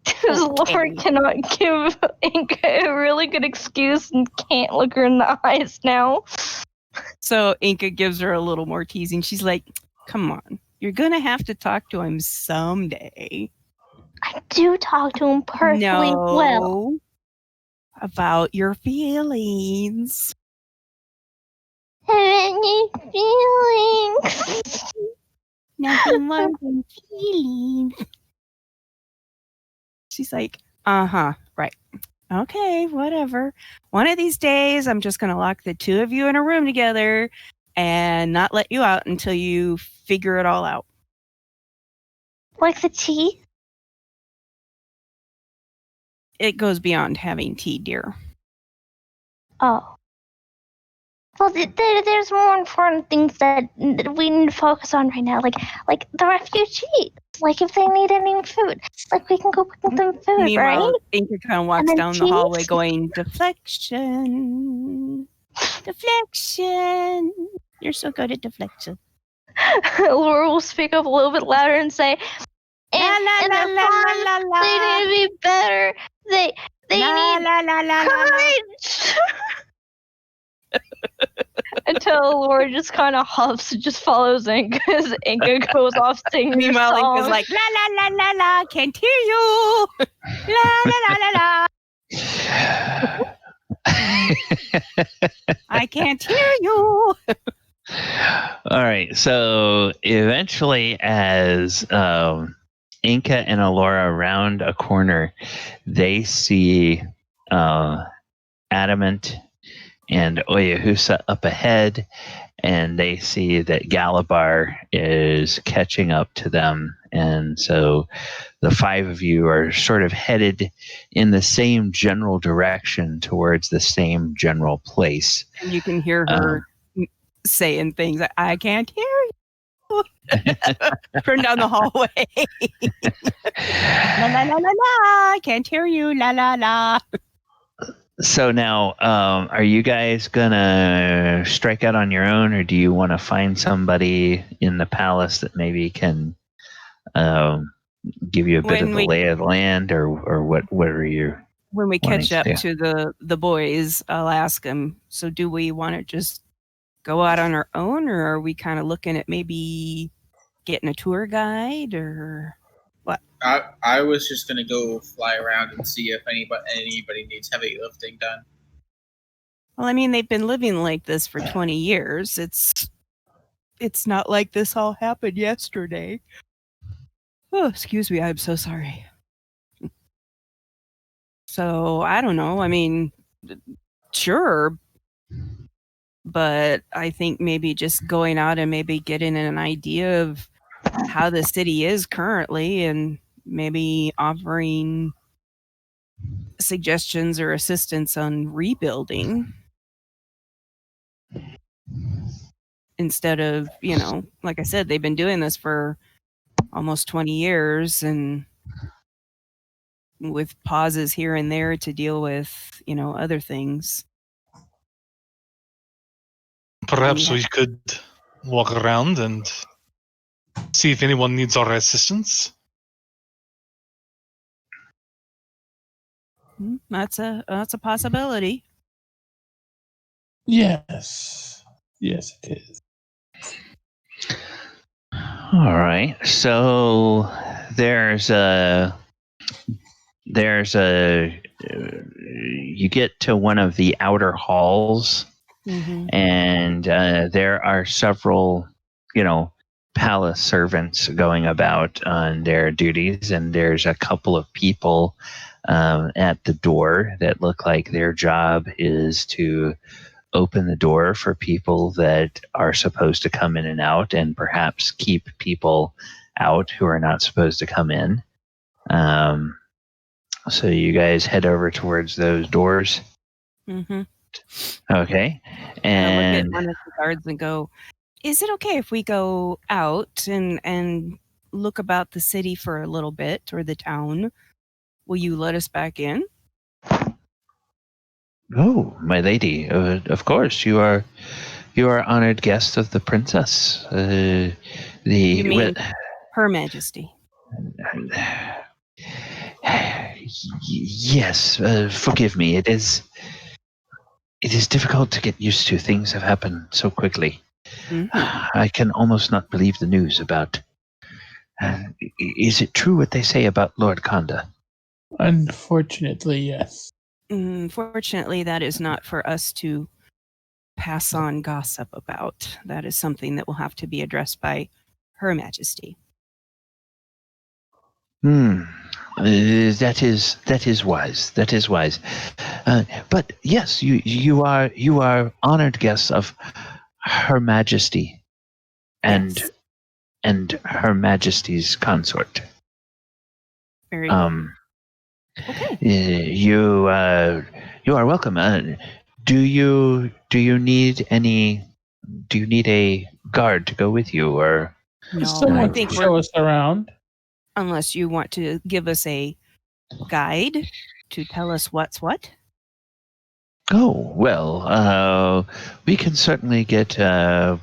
Because Laura cannot give Enka a really good excuse and can't look her in the eyes now. So Enka gives her a little more teasing. She's like, come on, you're going to have to talk to him someday. I do talk to him perfectly well. About your feelings. Any feelings? Nothing more than feelings. She's like, right. Okay, whatever. One of these days, I'm just going to lock the two of you in a room together and not let you out until you figure it all out. Like the tea? It goes beyond having tea, dear. Oh. Well, there's more important things that we need to focus on right now, like the refugees. Like if they need any food, like we can go pick them food, Meanwhile, right? Inka kind of walks down the hallway going, deflection. Deflection. You're so good at deflection. Laura will speak up a little bit louder and say, and their farms, they need to be better. They need courage. Until Laura just kind of huffs and just follows Inka as Inka goes off singing. Meanwhile, Inka's like, la la la la la, can't hear you. La la la la la. I can't hear you. All right. So eventually, as Enka and Elora round a corner, they see Adamant and Oyohusa up ahead, and they see that Galibar is catching up to them. And so the five of you are sort of headed in the same general direction towards the same general place. And you can hear her saying things like, I can't hear you. Turn down the hallway. La la la la la, I can't hear you. La la la. So now, are you guys gonna strike out on your own, or do you want to find somebody in the palace that maybe can give you a bit of the lay of the land, or what? What are your when we catch up to the boys? I'll ask them. So, do we want to just go out on our own, or are we kind of looking at maybe getting a tour guide, or what? I was just gonna go fly around and see if anybody needs heavy lifting done. Well, I mean, they've been living like this for 20 years. It's not like this all happened yesterday. Oh, excuse me. I'm so sorry. So, I don't know. I mean, sure. But I think maybe just going out and maybe getting an idea of how the city is currently and maybe offering suggestions or assistance on rebuilding instead of, like I said, they've been doing this for almost 20 years and with pauses here and there to deal with, other things. Perhaps we could walk around and see if anyone needs our assistance. That's a possibility. Yes, it is. All right. So there's a you get to one of the outer halls, and there are several, palace servants going about on their duties, and there's a couple of people at the door that look like their job is to open the door for people that are supposed to come in and out, and perhaps keep people out who are not supposed to come in. So you guys head over towards those doors. Mm-hmm. Okay. And look at one of the guards and go, is it okay if we go out and look about the city for a little bit, or the town? Will you let us back in? Oh, my lady, of course, you are You are honored guest of the princess. You mean Her Majesty? Yes. Forgive me. It is difficult to get used to. Things have happened so quickly. Mm-hmm. I can almost not believe the news about. Is it true what they say about Lord Khanda? Unfortunately, yes. Fortunately, that is not for us to pass on gossip about. That is something that will have to be addressed by Her Majesty. That is wise. That is wise. But yes, you are honored guests of Her Majesty, Yes. and Her Majesty's consort. Very good. Okay. You are welcome. Do you need any? Do you need a guard to go with you, or No, Someone I think to show us around. unless you want to give us a guide to tell us what's what. Oh, well, we can certainly get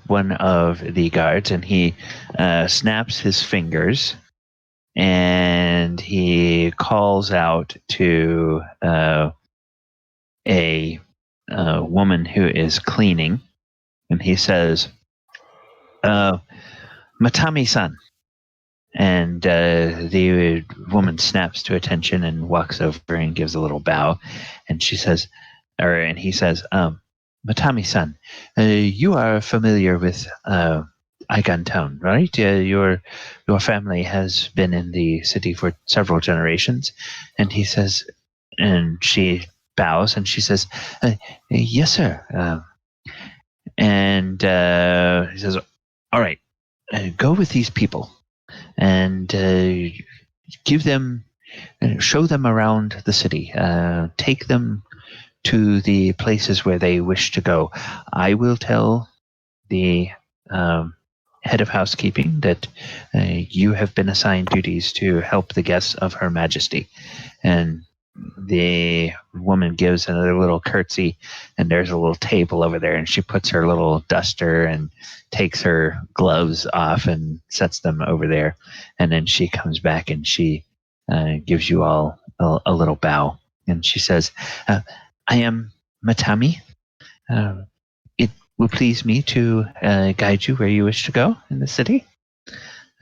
one of the guards, and he snaps his fingers, and he calls out to a woman who is cleaning, and he says, Matami-san. And the woman snaps to attention and walks over and gives a little bow, and she says, and he says, Matami-san, you are familiar with Eigan town, right? Your family has been in the city for several generations. And he says, and she bows and she says, yes, sir. And he says, all right, go with these people and show them around the city. Take them to the places where they wish to go. I will tell the head of housekeeping that you have been assigned duties to help the guests of Her Majesty. And the woman gives another little curtsy, and there's a little table over there, and she puts her little duster and takes her gloves off and sets them over there. And then she comes back and she gives you all a little bow. And she says, I am Matami. It will please me to guide you where you wish to go in the city.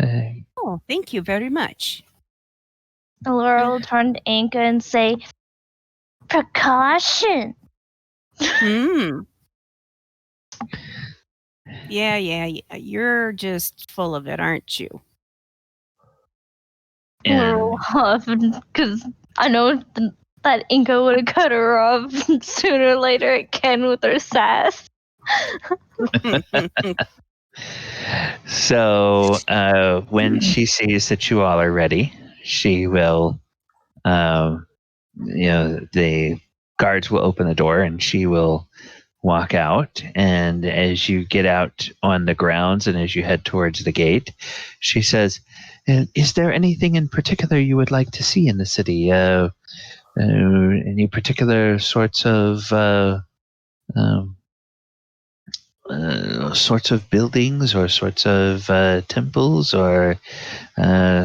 Oh, thank you very much. Elora will turn to Enka and say, precaution. Yeah. You're just full of it, aren't you? Because I know that Enka would have cut her off sooner or later again with her sass. So when she sees that you all are ready, she will, the guards will open the door and she will walk out. And as you get out on the grounds and as you head towards the gate, she says, is there anything in particular you would like to see in the city? Any particular sorts of buildings or sorts of temples or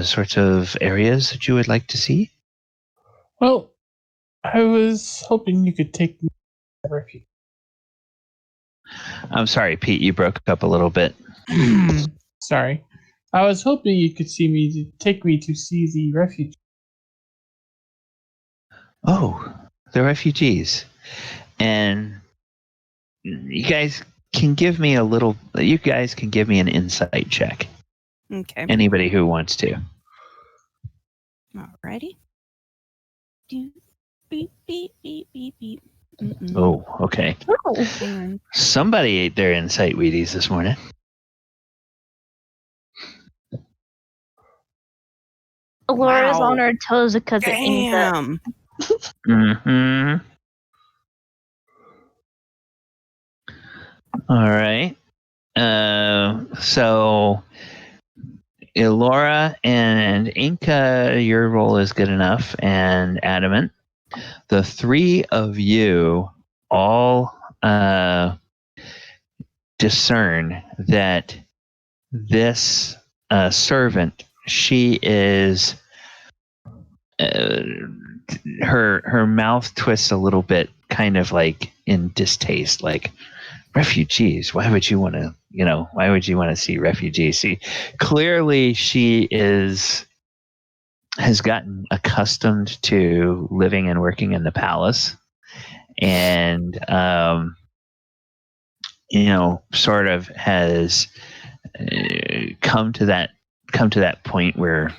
sorts of areas that you would like to see? Well, I was hoping you could take me to the refuge. I'm sorry, Pete, you broke up a little bit. Sorry. I was hoping you could take me to see the refuge. Oh, the refugees. And you guys can give me an insight check. Okay. Anybody who wants to. Alrighty. Beep, beep, beep, beep, beep. Oh, okay. Hang on. Somebody ate their insight Wheaties this morning. Elora's Wow. on her toes because of Enka. Damn. Mm-hmm. All right. So Elora and Enka, your role is good enough, and Adamant. The three of you all discern that this servant, she is her mouth twists a little bit, kind of like in distaste, like refugees. Why would you want to? Why would you want to see refugees? See, clearly she has gotten accustomed to living and working in the palace, and sort of has come to that point where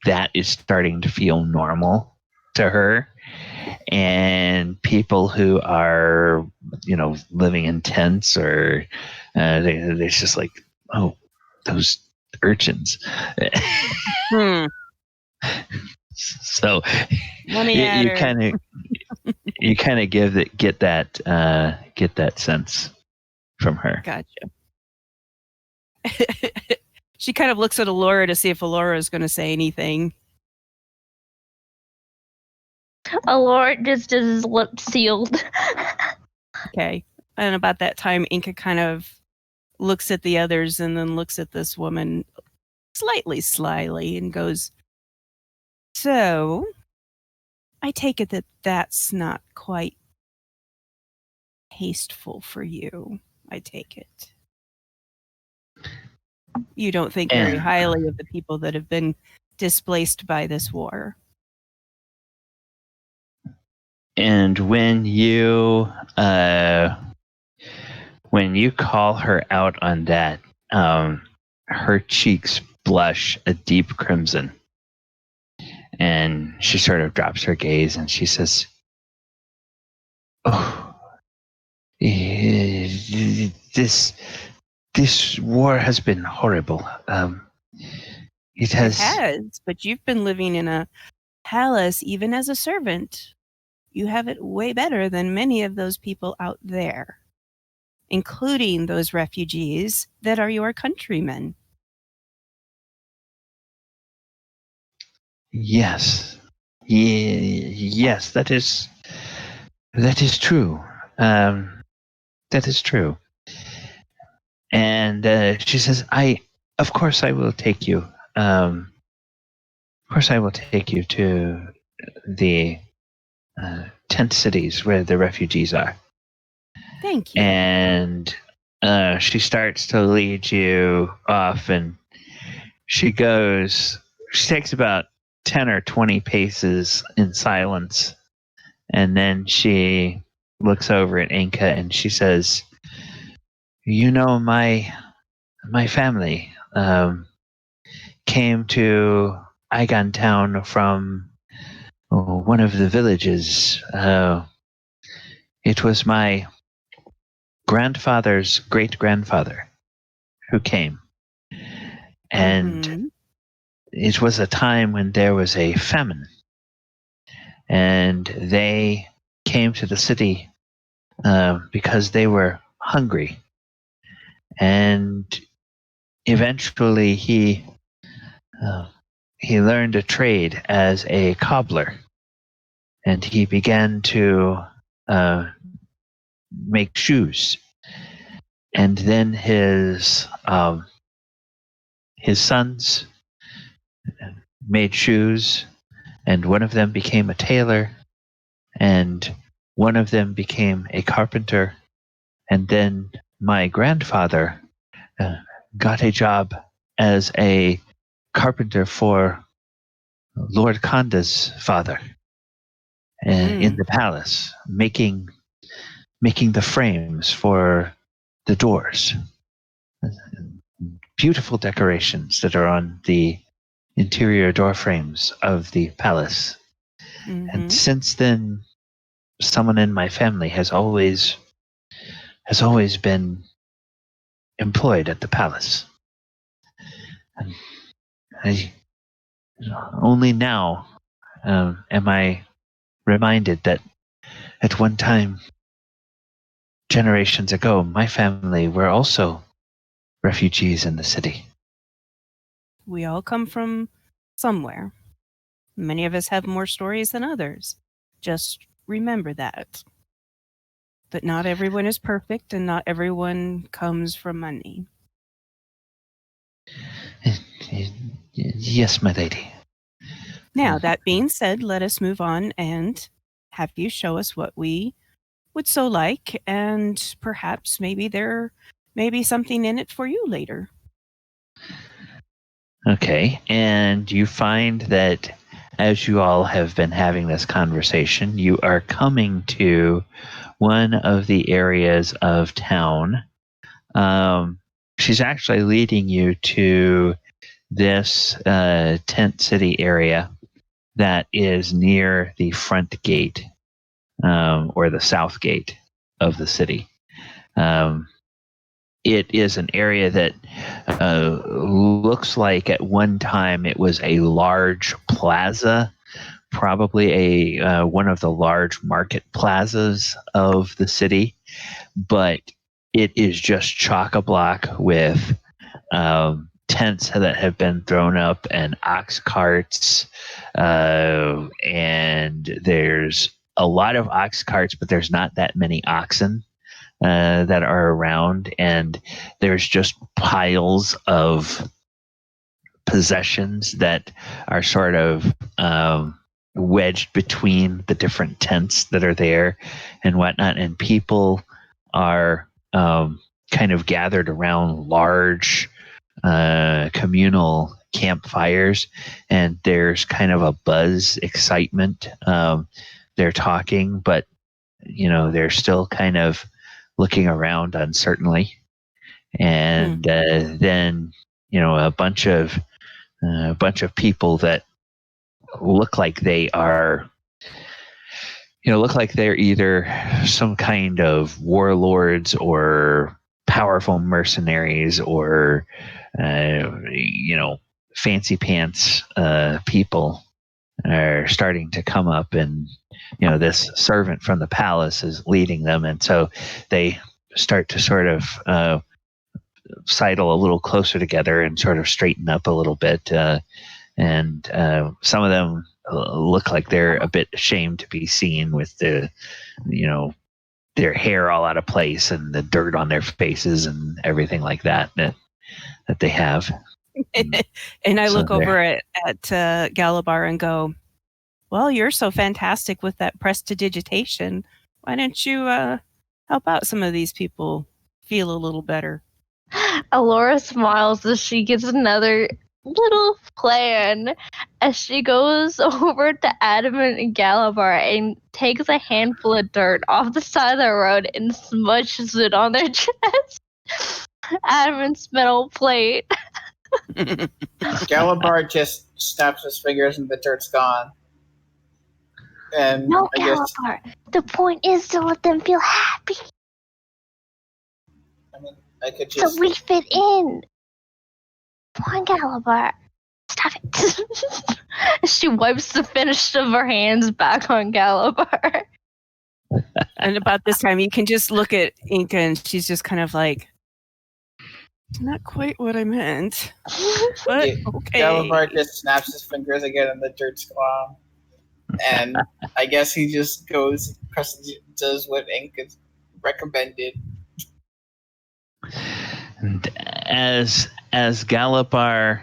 that is starting to feel normal to her. And people who are living in tents, or they're just like, oh, those urchins. So you kind of get that sense from her. Gotcha. She kind of looks at Elora to see if Elora is going to say anything. Elora just has his lips sealed. Okay. And about that time, Enka kind of looks at the others and then looks at this woman slightly slyly and goes, "So, I take it that that's not quite tasteful for you. I take it. You don't think very highly of the people that have been displaced by this war." And when you call her out on that, her cheeks blush a deep crimson, and she sort of drops her gaze and she says, "Oh, this war has been horrible. It has, but you've been living in a palace even as a servant. You have it way better than many of those people out there, including those refugees that are your countrymen." Yes. Yes, that is true. That is true. And she says, of course I will take you. Of course I will take you to the tent cities where the refugees are. Thank you. And she starts to lead you off, and she takes about 10 or 20 paces in silence, and then she looks over at Enka and she says, my family came to Eigan town from one of the villages. It was my grandfather's great-grandfather who came. And it was a time when there was a famine. And they came to the city because they were hungry. And eventually he learned a trade as a cobbler. And he began to make shoes. And then his sons made shoes, and one of them became a tailor, and one of them became a carpenter, and then my grandfather got a job as a carpenter for Lord Kanda's father in the palace, making the frames for the doors. Beautiful decorations that are on the interior door frames of the palace. And since then, someone in my family has always been employed at the palace. And only now am I reminded that at one time, generations ago, my family were also refugees in the city. We all come from somewhere. Many of us have more stories than others. Just remember that. But not everyone is perfect, and not everyone comes from money. Yes, my lady. Now, that being said, let us move on and have you show us what we would so like, and perhaps maybe there may be something in it for you later. Okay, and you find that as you all have been having this conversation, you are coming to one of the areas of town. She's actually leading you to this tent city area that is near the front gate, or the south gate of the city. It is an area that looks like at one time it was a large plaza, probably a one of the large market plazas of the city, but it is just chock-a-block with tents that have been thrown up and ox carts, and there's a lot of ox carts, but there's not that many oxen that are around, and there's just piles of possessions that are sort of wedged between the different tents that are there and whatnot, and people are kind of gathered around large communal campfires, and there's kind of a buzz, excitement. They're talking, but they're still kind of looking around uncertainly, and then a bunch of people that look like they are look like they're either some kind of warlords or powerful mercenaries or fancy pants people are starting to come up, and this servant from the palace is leading them, and so they start to sort of sidle a little closer together and sort of straighten up a little bit, and some of them look like they're a bit ashamed to be seen with the their hair all out of place and the dirt on their faces and everything like that they have. And I look over at Galibar and go, well, you're so fantastic with that prestidigitation. Why don't you help out some of these people feel a little better? Elora smiles as she gets another little plan as she goes over to Adamant and Galibar and takes a handful of dirt off the side of the road and smudges it on their chest. Adamant's metal plate. Galibar just snaps his fingers and the dirt's gone. And no, I guess, Galibar. The point is to let them feel happy. I mean, I could just... So we fit in. Come on, Galibar. Stop it. She wipes the finish of her hands back on Galibar. And about this time, you can just look at Enka, and she's just kind of like, not quite what I meant. But okay. Galibar just snaps his fingers again and the dirt's gone. And I guess he just goes, does what Enka recommended. And as Galibar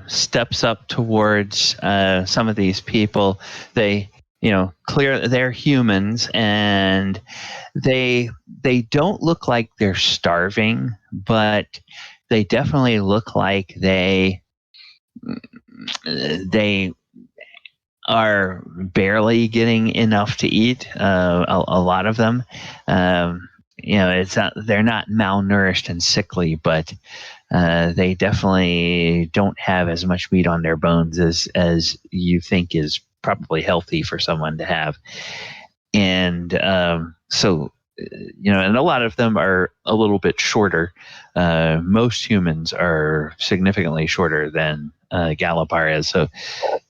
steps up towards some of these people, they they're humans, and they don't look like they're starving, but they definitely look like they are barely getting enough to eat. A lot of them, it's not, they're not malnourished and sickly, but they definitely don't have as much meat on their bones as you think is probably healthy for someone to have. And so, and a lot of them are a little bit shorter. Most humans are significantly shorter than Galibar is, so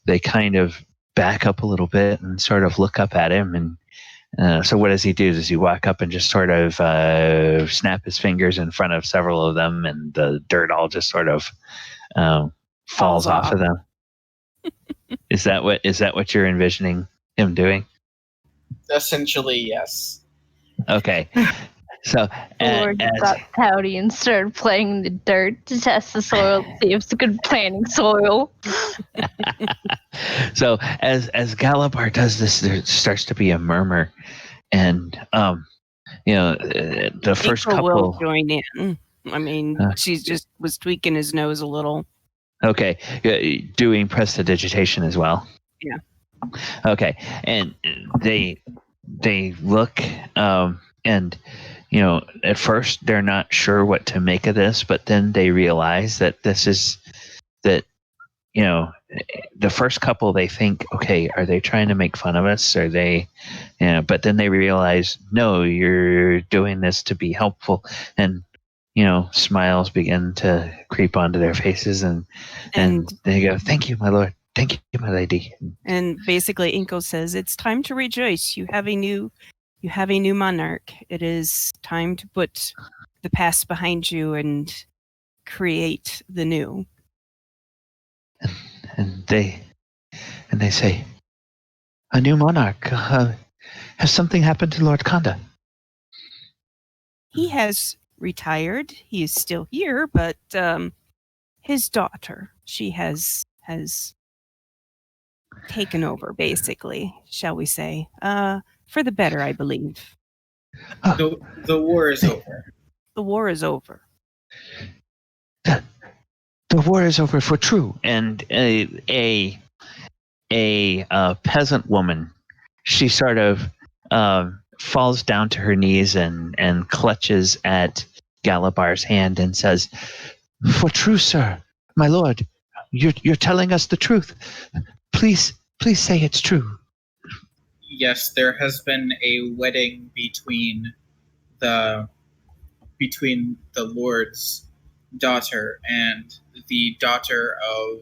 they kind of back up a little bit and sort of look up at him. And so what does he do? Does he walk up and just sort of snap his fingers in front of several of them, and the dirt all just sort of falls off of them? Is that what you're envisioning him doing? Essentially, yes. Okay. So Lord got pouty and started playing in the dirt to test the soil to see if it's good planting soil. so as Galibar does this, there starts to be a murmur, and the first Enka will couple. join in. I mean, she just was tweaking his nose a little. Okay, doing prestidigitation as well. Yeah. Okay, and they look, and at first they're not sure what to make of this, but then they realize that the first couple, they think, okay, are they trying to make fun of us? Are they, but then they realize, no, you're doing this to be helpful, and smiles begin to creep onto their faces, and they go, thank you, my lord. Thank you, my lady. And basically, Inko says, it's time to rejoice. You have a new monarch. It is time to put the past behind you and create the new. And they say, a new monarch. Has something happened to Lord Kanda? He has retired. He is still here, but his daughter, she has taken over, basically, shall we say, for the better, I believe. The war is over. The war is over. The war is over for true. And a peasant woman, she sort of falls down to her knees and clutches at Galibar's hand and says, "For true, sir, my lord, you're telling us the truth. Please say it's true." Yes, there has been a wedding between the Lord's daughter and the daughter of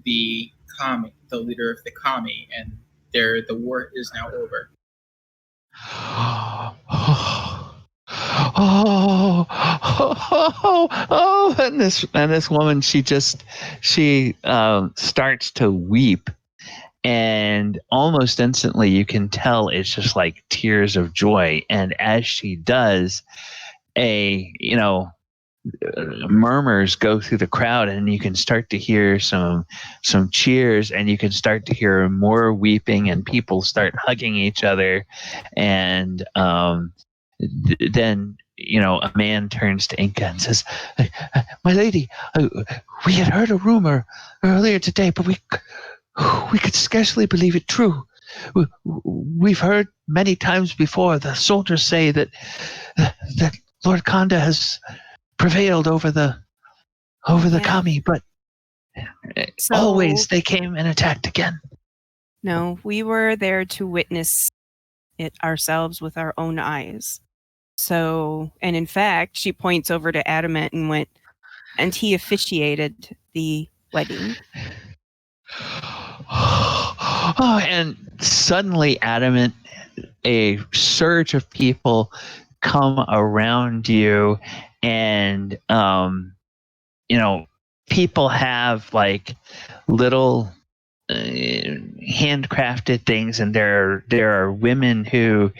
the kami, the leader of the kami, and the war is now over. And this woman, she starts to weep, and almost instantly you can tell it's just like tears of joy. And as she does, murmurs go through the crowd, and you can start to hear some cheers, and you can start to hear more weeping, and people start hugging each other. And then a man turns to Enka and says, "My lady, we had heard a rumor earlier today, but we could scarcely believe it true. We've heard many times before the soldiers say that Lord Kanda has prevailed over the kami, but always they came and attacked again." No, we were there to witness it ourselves with our own eyes. So, and in fact, she points over to Adamant and went, and he officiated the wedding. Oh, and suddenly, Adamant, a surge of people come around you, and people have like little handcrafted things, and there are women who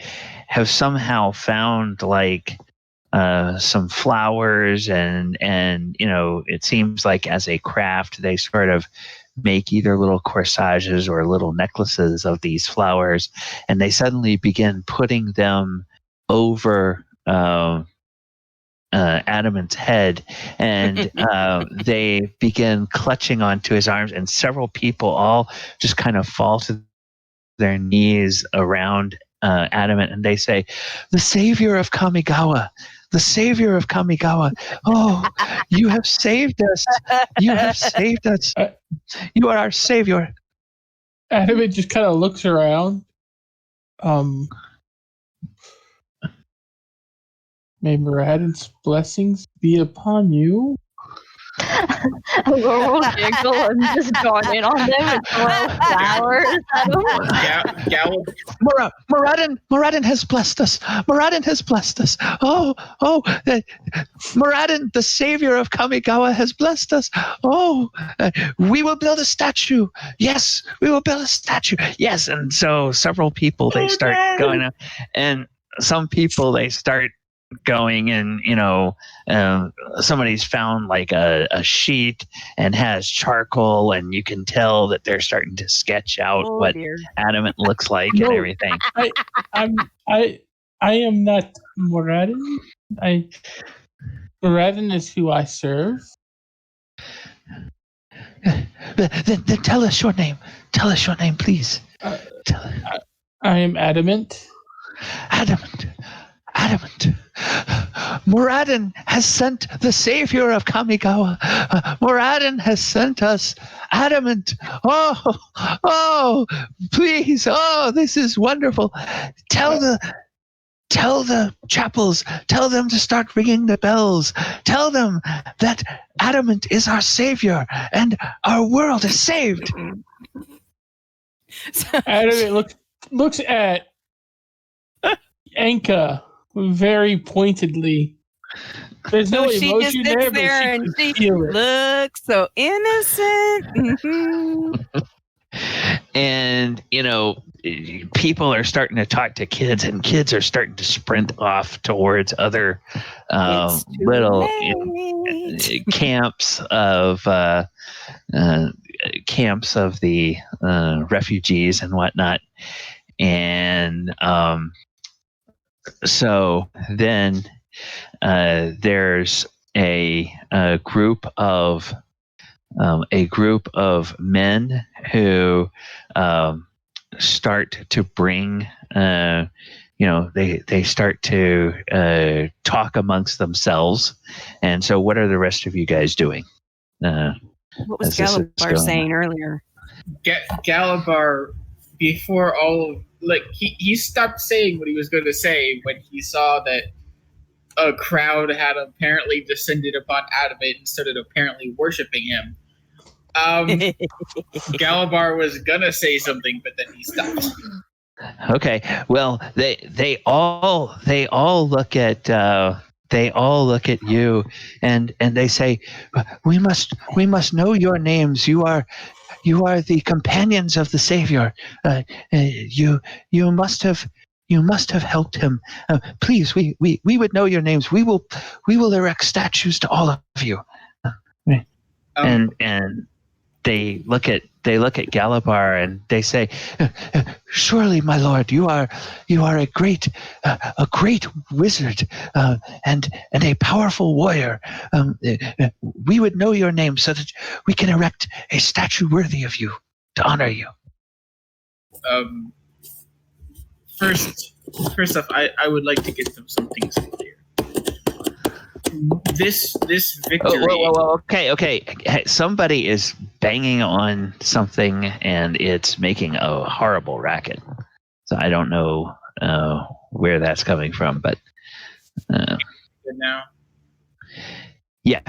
have somehow found like some flowers, and it seems like as a craft they sort of make either little corsages or little necklaces of these flowers, and they suddenly begin putting them over Adamant's head, and they begin clutching onto his arms, and several people all just kind of fall to their knees around Adamant, and they say, "The savior of Kamigawa, the savior of Kamigawa, oh, you have saved us, you have saved us, you are our savior." Adamant just kind of looks around. May Muradin's blessings be upon you. We'll giggle and just go in on them and throw flowers at them. Muradin has blessed us. Muradin has blessed us. Oh, Muradin, the savior of Kamigawa, has blessed us. Oh, we will build a statue. Yes, we will build a statue. Yes, and so several people, they start going up, and some people, they start going and, somebody's found like a sheet and has charcoal, and you can tell that they're starting to sketch out what dear. Adamant looks like and No. everything. I am not Moradin. Moradin is who I serve. Then tell us your name. Tell us your name, please. I am Adamant. Adamant. Moradin has sent the savior of Kamigawa. Moradin has sent us Adamant. Oh, please. Oh, this is wonderful. Tell the chapels, tell them to start ringing the bells. Tell them that Adamant is our savior and our world is saved. Adamant looks at Enka very pointedly. There's no she just emotion sits there, and but she she looks so innocent. And, people are starting to talk to kids, and kids are starting to sprint off towards other little camps of the refugees and whatnot. And so then there's a group of men who start to bring, they start to talk amongst themselves. And so, what are the rest of you guys doing? What was Galibar saying earlier? Galibar, before all, he stopped saying what he was going to say when he saw that a crowd had apparently descended upon Adamant and started apparently worshiping him. Galibar was gonna say something, but then he stopped. Okay. Well, they all look at you and they say, we must know your names. You are the companions of the Savior. You must have helped him. Please, we would know your names. We will erect statues to all of you. And they look at Galibar and they say, surely, my lord, you are a great wizard and a powerful warrior. We would know your name so that we can erect a statue worthy of you to honor you. First off, I would like to get some things clear. This victory. Okay. Hey, somebody is banging on something and it's making a horrible racket. So I don't know where that's coming from, but Good now. Yeah.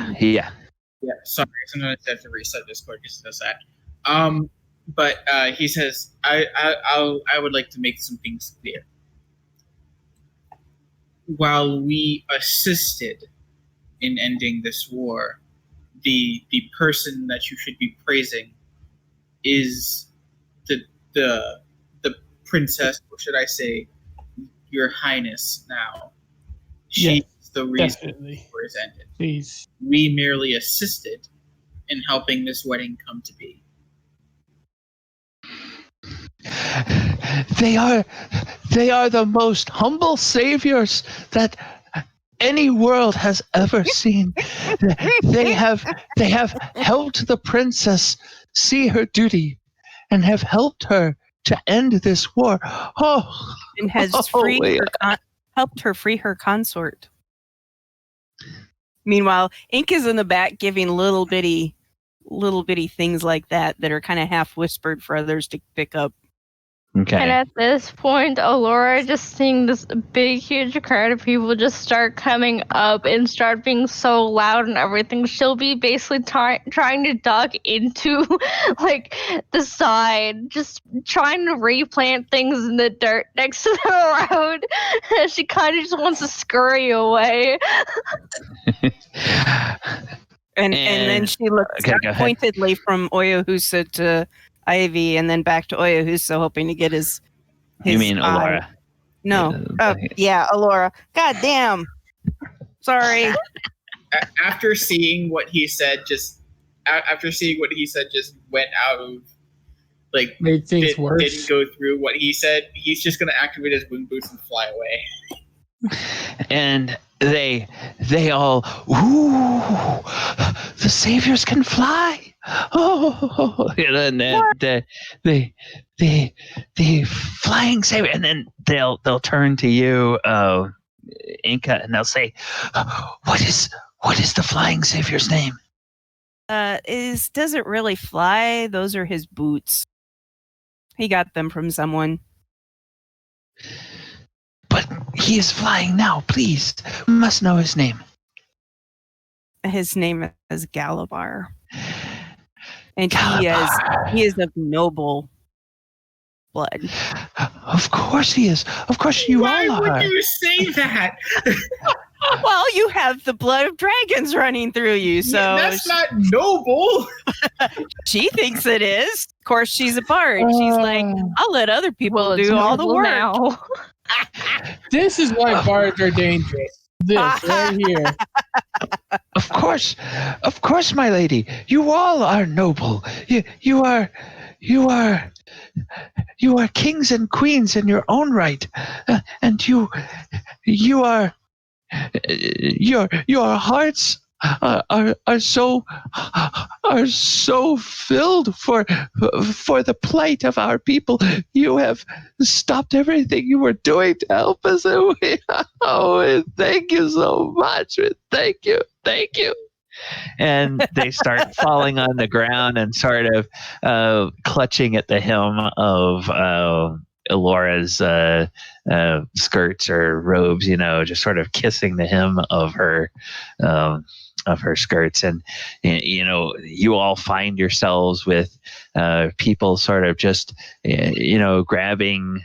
Sorry, sometimes I have to reset Discord because it does that. But he says, I would like to make some things clear. While we assisted in ending this war, the person that you should be praising is the princess, or should I say, Your Highness now. She's the reason the war is ended. Please. We merely assisted in helping this wedding come to be. They are the most humble saviors that any world has ever seen. They have helped the princess see her duty and have helped her to end this war. And has helped her free her consort. Meanwhile, Enka's in the back giving little bitty things like that are kind of half whispered for others to pick up. Okay. And at this point, Elora just seeing this big, huge crowd of people just start coming up and start being so loud and everything. She'll be basically trying to duck into like the side, just trying to replant things in the dirt next to the road. She kind of just wants to scurry away. And then she looks pointedly from Oyohusa to Ivy, and then back to Oyohusa, hoping to get his. You mean Elora? No. Yeah, Elora. God damn. Sorry. After seeing what he said, just went out of Made things worse. Didn't go through what he said. He's just gonna activate his wing boots and fly away. And they all, ooh, the saviors can fly. Oh, and then the flying savior, and then they'll turn to you, Enka, and they'll say, what is the flying savior's name? Doesn't really fly. Those are his boots. He got them from someone. But he is flying now. Please, we must know his name. His name is Galibar, and he is of noble blood. Of course he is. Of course you all are. Why would you say that? Well, you have the blood of dragons running through you, so that's not noble. She thinks it is. Of course, she's a bard. She's like, I'll let other people do all the work. Now. This is why bards are dangerous. This right here. Of course, my lady. You all are noble. You are kings and queens in your own right, and you are. Your hearts are so filled for the plight of our people. You have stopped everything you were doing to help us, and thank you so much. Thank you. And they start falling on the ground and sort of clutching at the hem of Elora's skirts or robes, just sort of kissing the hem of her skirts, and you all find yourselves with people sort of just grabbing,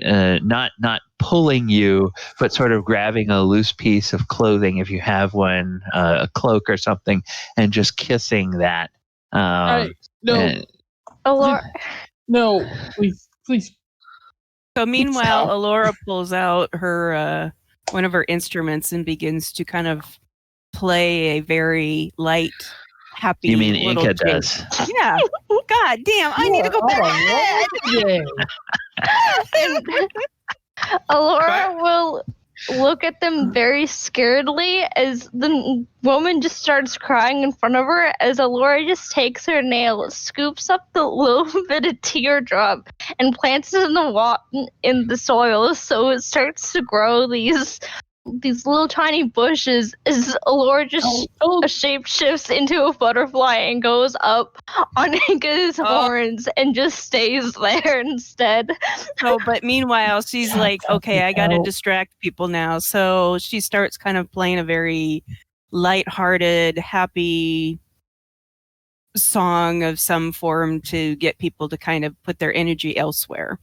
not pulling you, but sort of grabbing a loose piece of clothing if you have one, a cloak or something, and just kissing that. Elora. No, please. So meanwhile, Elora pulls out her one of her instruments and begins to kind of play a very light, happy. You mean little Enka jig. does? Yeah. God damn! I need to go back. Elora will look at them very scaredly as the woman just starts crying in front of her, as Elora just takes her nail, scoops up the little bit of teardrop, and plants it in the soil, so it starts to grow these little tiny bushes as Elora just shape shifts into a butterfly and goes up on Enka's horns and just stays there instead. So, but meanwhile, she's like, okay, I got to distract people now. So she starts kind of playing a very lighthearted, happy song of some form to get people to kind of put their energy elsewhere.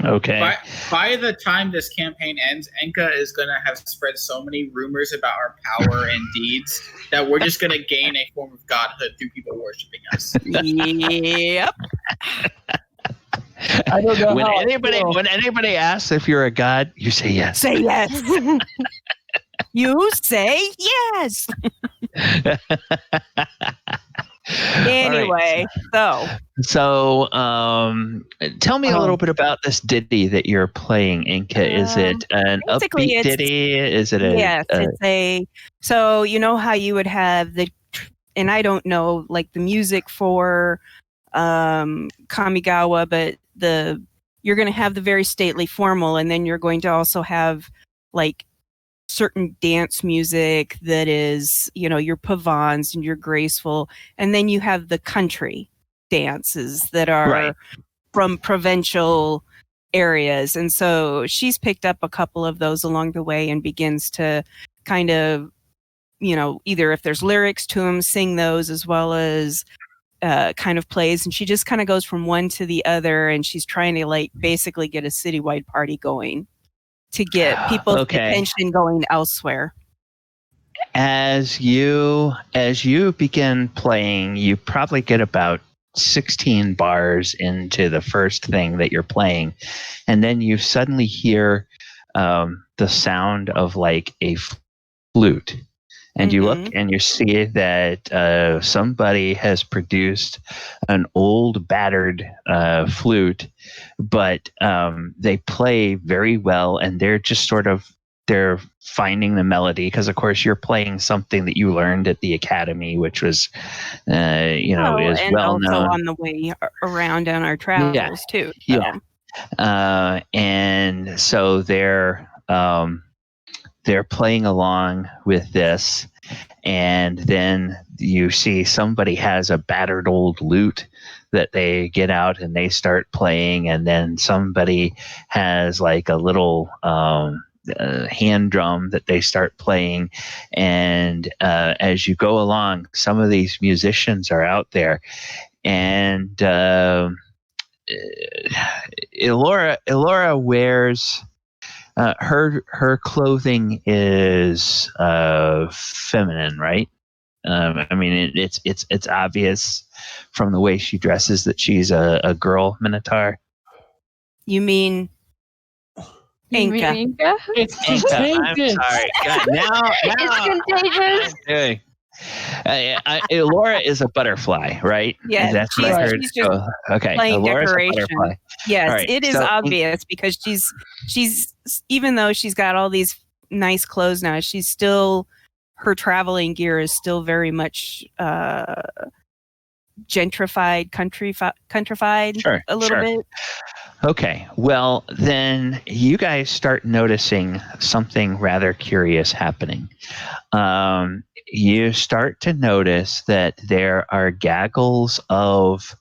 Okay. By the time this campaign ends, Enka is going to have spread so many rumors about our power and deeds that we're just going to gain a form of godhood through people worshiping us. Yep. I don't know when anybody asks if you're a god, you say yes. Say yes. You say yes. Anyway, so tell me a little bit about this ditty that you're playing, Enka. Is it an upbeat ditty? Is it a yes? So you know how you would have and I don't know like the music for Kamigawa, but you're going to have the very stately formal, and then you're going to also have like certain dance music that is, your pavans and your graceful, and then you have the country dances that are from provincial areas. And so she's picked up a couple of those along the way and begins to kind of, either if there's lyrics to them, sing those, as well as kind of plays. And she just kind of goes from one to the other, and she's trying to like basically get a citywide party going to get people's attention going elsewhere. As you begin playing, you probably get about 16 bars into the first thing that you're playing, and then you suddenly hear the sound of like a flute, and you look and you see that somebody has produced an old battered flute, but they play very well, and they're just sort of they're finding the melody, because of course you're playing something that you learned at the academy, which was is and well also known on the way around on our travels too. So. Yeah. And so they're playing along with this, and then you see somebody has a battered old lute that they get out and they start playing, and then somebody has like a little hand drum that they start playing, and as you go along, some of these musicians are out there, and Elora wears her clothing is feminine, right? I mean, it's obvious from the way she dresses that she's a girl minotaur. You mean Enka? It's Enka, I'm contagious. sorry. God, now It's contagious. okay. Elora is a butterfly, right? Yeah, That's what I heard. she's just okay, playing Elora's a decoration. butterfly. Yes, All right, it is so obvious because she's even though she's got all these nice clothes now, she's still her traveling gear is still very much gentrified, countrified a little bit. Okay, well, then you guys start noticing something rather curious happening. You start to notice that there are gaggles of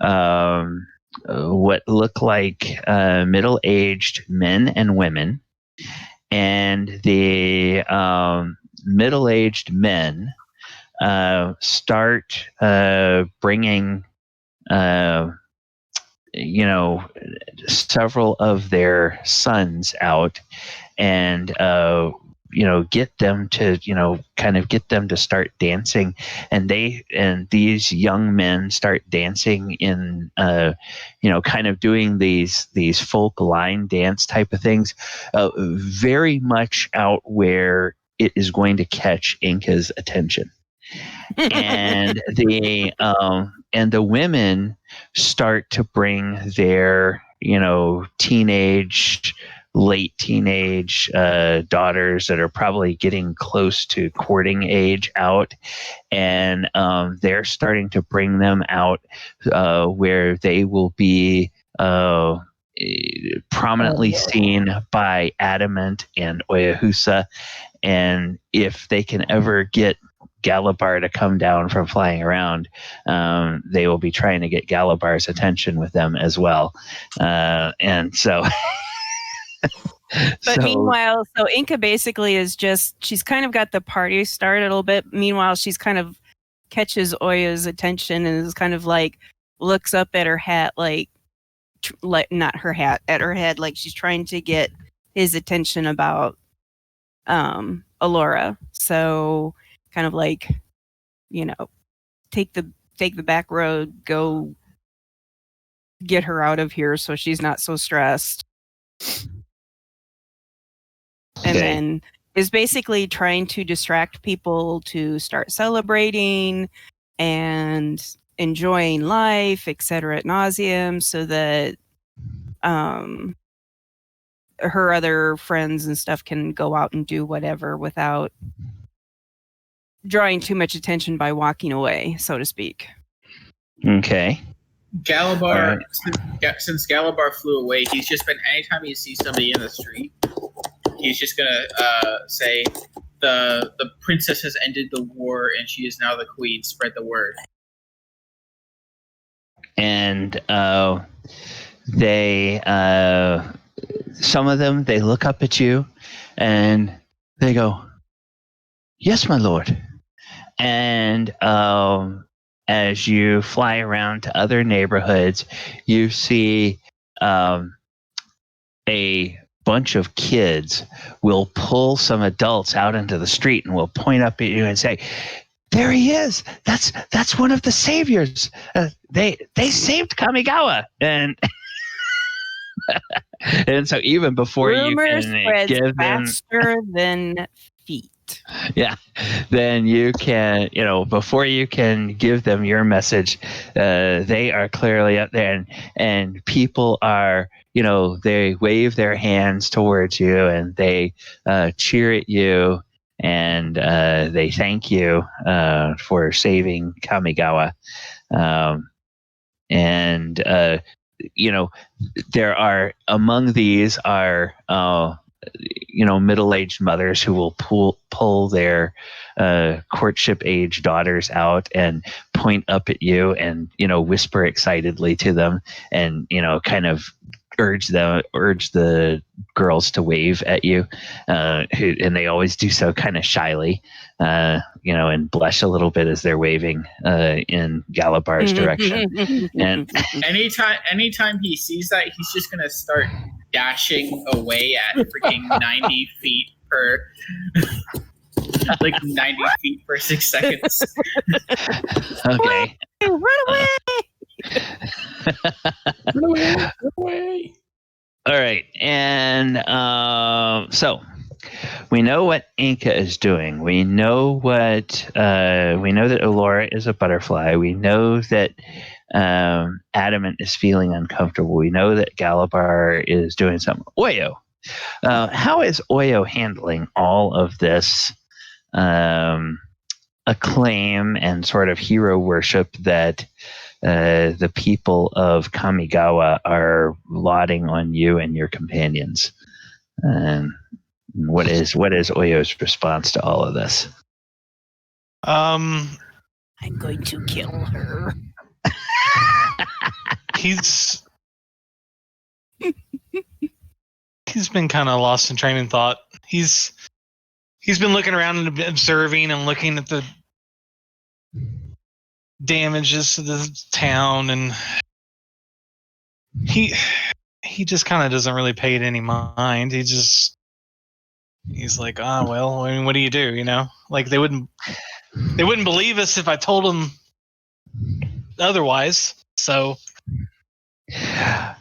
what look like middle-aged men and women, and the middle-aged men start bringing several of their sons out, and get them to get them to start dancing, and these young men start dancing in kind of doing these folk line dance type of things, very much out where it is going to catch Enka's attention. And the women start to bring their late teenage daughters that are probably getting close to courting age out, and they're starting to bring them out where they will be prominently seen by Adamant and Oyohusa, and if they can ever get Galibar to come down from flying around, they will be trying to get Galibar's attention with them as well. And so But meanwhile, so Enka basically is she's kind of got the party started a little bit. Meanwhile, she's kind of catches Oya's attention and is kind of like looks up at her hat, like not her hat, at her head, like she's trying to get his attention about Elora. So kind of like, take the back road, go get her out of here so she's not so stressed. And then is basically trying to distract people to start celebrating and enjoying life, etc. ad nauseum, so that her other friends and stuff can go out and do whatever without drawing too much attention by walking away, so to speak. Okay. Galibar, since Galibar flew away, he's just been, anytime he sees somebody in the street, he's just gonna say, the princess has ended the war and she is now the queen, spread the word. And they some of them, they look up at you and they go, "Yes, my lord." And as you fly around to other neighborhoods, you see a bunch of kids will pull some adults out into the street and will point up at you and say, there he is. That's one of the saviors. They saved Kamigawa, and and so even before Rumor you can spreads give them, faster than feet. yeah, then you can, before you can give them your message, they are clearly up there, and people are, they wave their hands towards you, and they cheer at you, and they thank you for saving Kamigawa. And there are, among these are middle-aged mothers who will pull their courtship age daughters out and point up at you and whisper excitedly to them, and kind of urge the girls to wave at you, and they always do so kind of shyly, and blush a little bit as they're waving in Galibar's direction. And anytime he sees that, he's just gonna start dashing away at freaking 90 feet per 90 feet per 6 seconds. Okay. Run away! Run away. All right, and so we know what Enka is doing. We know that Elora is a butterfly. We know that Adamant is feeling uncomfortable. We know that Galibar is doing something. Oyo, how is Oyo handling all of this acclaim and sort of hero worship that the people of Kamigawa are lauding on you and your companions? And what is Oyo's response to all of this? I'm going to kill her. He's been kind of lost in train of thought. He's been looking around and observing and looking at the damages to the town, and he just kind of doesn't really pay it any mind. He's like, well, I mean, what do you do? Like they wouldn't believe us if I told them otherwise. So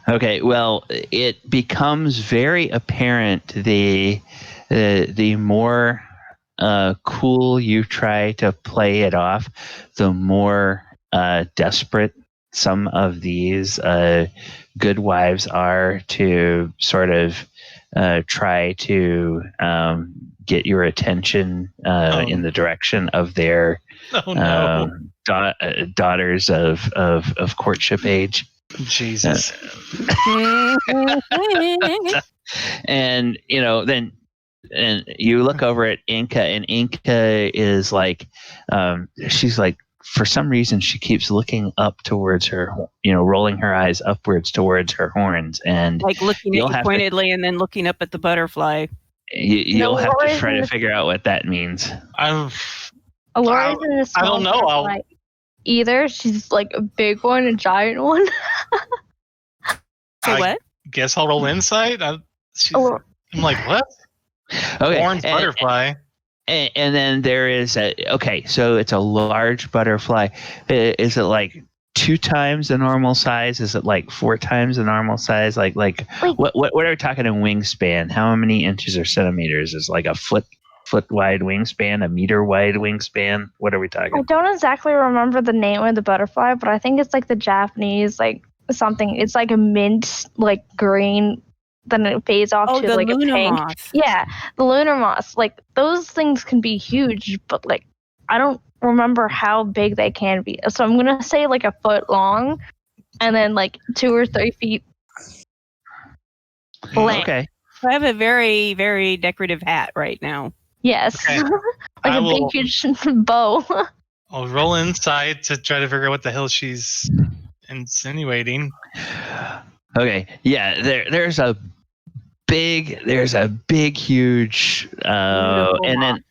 okay, well, it becomes very apparent the more cool you try to play it off, the more desperate some of these good wives are to sort of try to get your attention in the direction of their daughters of courtship age. Jesus. And then you look over at Enka, and Enka is like, she's like, for some reason she keeps looking up towards her, rolling her eyes upwards towards her horns, and like looking at you pointedly and then looking up at the butterfly. You'll have to try to figure out what that means. Elora's in a I don't know. Either she's like a big one, a giant one. Say what? Guess I'll roll insight. I'm like, what? Okay. Orange butterfly. And then there is so it's a large butterfly. Is it like 2 times the normal size? Is it like 4 times the normal size? Like what are we talking in wingspan? How many inches or centimeters? Is like a foot wide wingspan, a meter wide wingspan? What are we talking? I don't exactly remember the name of the butterfly, but I think it's like the Japanese something. It's like a mint green. Then it fades off to like a pink. Moth. Yeah, the lunar moth. Like those things can be huge, but I don't remember how big they can be. So I'm gonna say like a foot long, and then 2 or 3 feet length. Okay. I have a very, very decorative hat right now. Yes, Okay. like a big huge bow. I'll roll inside to try to figure out what the hell she's insinuating. Okay. Yeah. There's a big, huge, and then,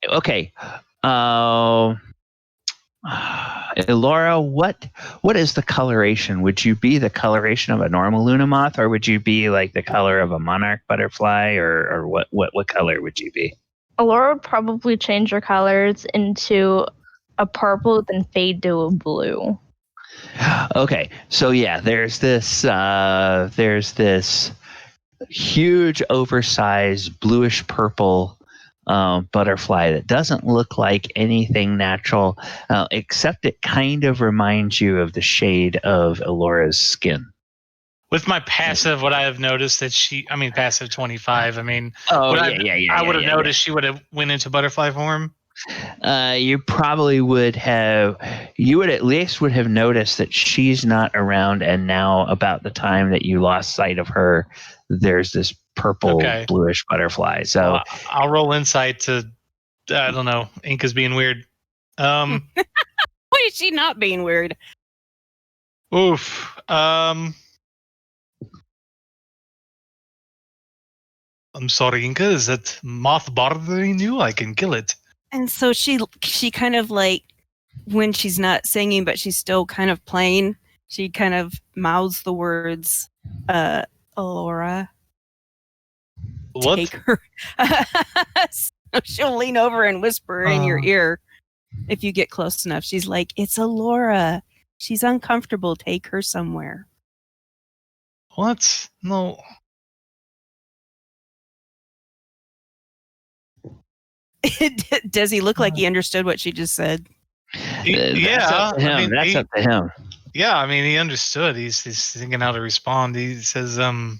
okay. Elora, what is the coloration? Would you be the coloration of a normal Lunamoth, or would you be like the color of a monarch butterfly, or what color would you be? Elora would probably change her colors into a purple, then fade to a blue. Okay, so yeah, there's this huge, oversized, bluish purple butterfly that doesn't look like anything natural, except it kind of reminds you of the shade of Elora's skin. With my passive, what I have noticed that passive 25. I would have noticed she would have went into butterfly form. You probably would have. You would at least would have noticed that she's not around, and now about the time that you lost sight of her, there's this purple bluish butterfly. So I'll roll insight to. I don't know. Enka's being weird. Why is she not being weird? Oof. I'm sorry, Enka. Is that moth bothering you? I can kill it. And so she kind of like, when she's not singing, but she's still kind of playing, she kind of mouths the words, Elora. What? Take her. So she'll lean over and whisper in your ear if you get close enough. She's like, it's Elora. She's uncomfortable. Take her somewhere. What? No. Does he look like he understood what she just said? Yeah, that's up to him. Yeah, he understood. He's thinking how to respond. He says, "Come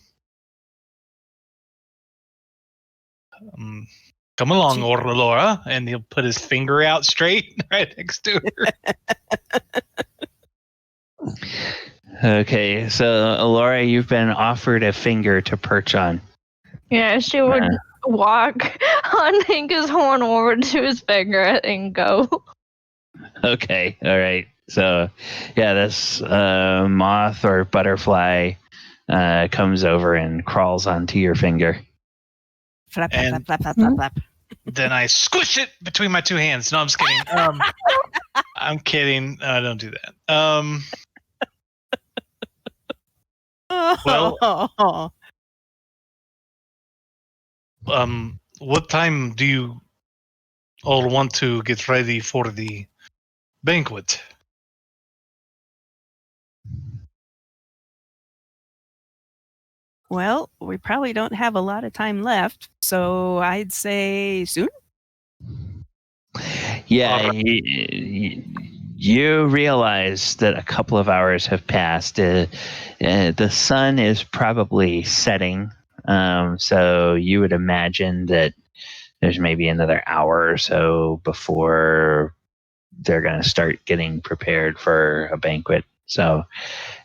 along, Elora," and he'll put his finger out straight right next to her. Okay, so Elora, you've been offered a finger to perch on. Yeah, she would walk on Enka's horn over to his finger and go. Okay, all right. So, yeah, this moth or butterfly comes over and crawls onto your finger. Flap, flap, flap, flap, flap, flap. Then I squish it between my two hands. No, I'm just kidding. I'm kidding. I don't do that. Well, what time do you all want to get ready for the banquet? Well, we probably don't have a lot of time left, so I'd say soon. Yeah, you realize that a couple of hours have passed. The sun is probably setting, so you would imagine that there's maybe another hour or so before they're going to start getting prepared for a banquet. So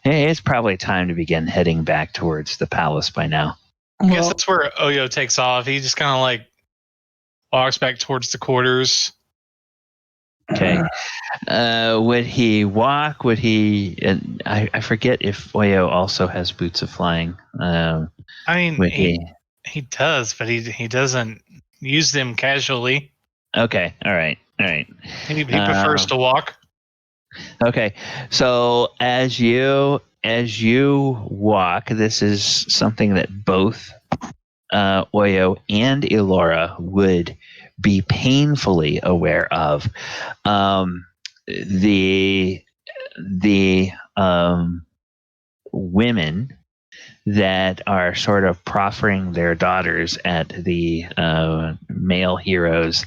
it's probably time to begin heading back towards the palace by now. I guess that's where Oyo takes off. He just kind of like walks back towards the quarters. Okay. Would he walk? Would he? I forget if Oyo also has boots of flying. He does, but he doesn't use them casually. Okay. All right. He prefers to walk. Okay. So as you walk, this is something that both Oyo and Elora would be painfully aware of. The women that are sort of proffering their daughters at the male heroes,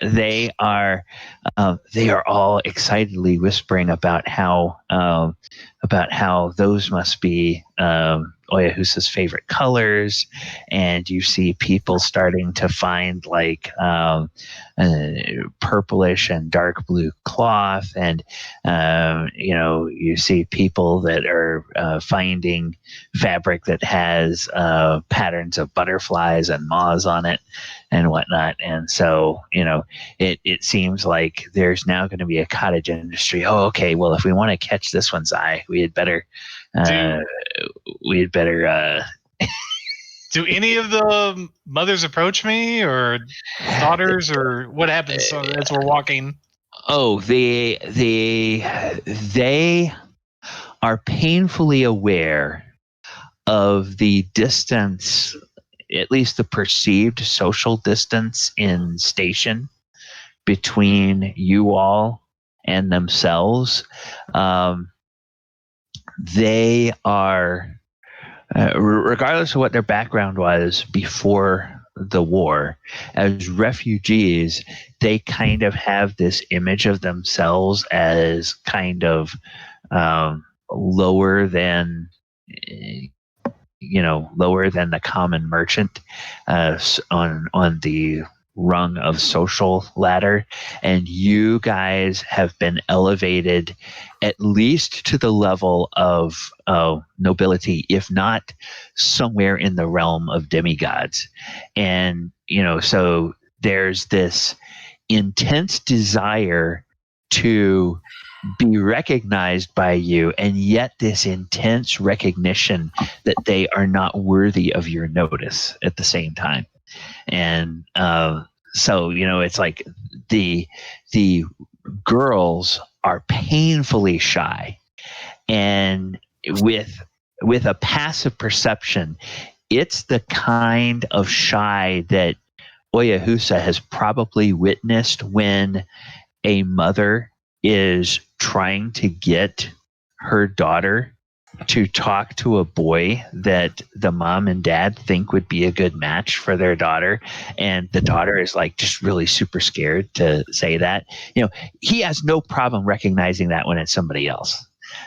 they are all excitedly whispering about how those must be Oyohusa's favorite colors, and you see people starting to find like purplish and dark blue cloth, and you see people that are finding fabric that has patterns of butterflies and moths on it and whatnot. And so it seems like there's now going to be a cottage industry. Oh, okay, well, if we want to catch this one's eye, we had better do any of the mothers approach me, or daughters, or what happens as we're walking? Oh, they are painfully aware of the distance at least the perceived social distance in station between you all and themselves. They are, regardless of what their background was before the war, as refugees, they kind of have this image of themselves as kind of lower than the common merchant on the rung of social ladder, and you guys have been elevated at least to the level of nobility, if not somewhere in the realm of demigods. And so there's this intense desire to be recognized by you, and yet this intense recognition that they are not worthy of your notice at the same time. And so it's like the girls are painfully shy, and with a passive perception, it's the kind of shy that Oyohusa has probably witnessed when a mother is trying to get her daughter to talk to a boy that the mom and dad think would be a good match for their daughter, and the daughter is like just really super scared to say that. He has no problem recognizing that when it's somebody else.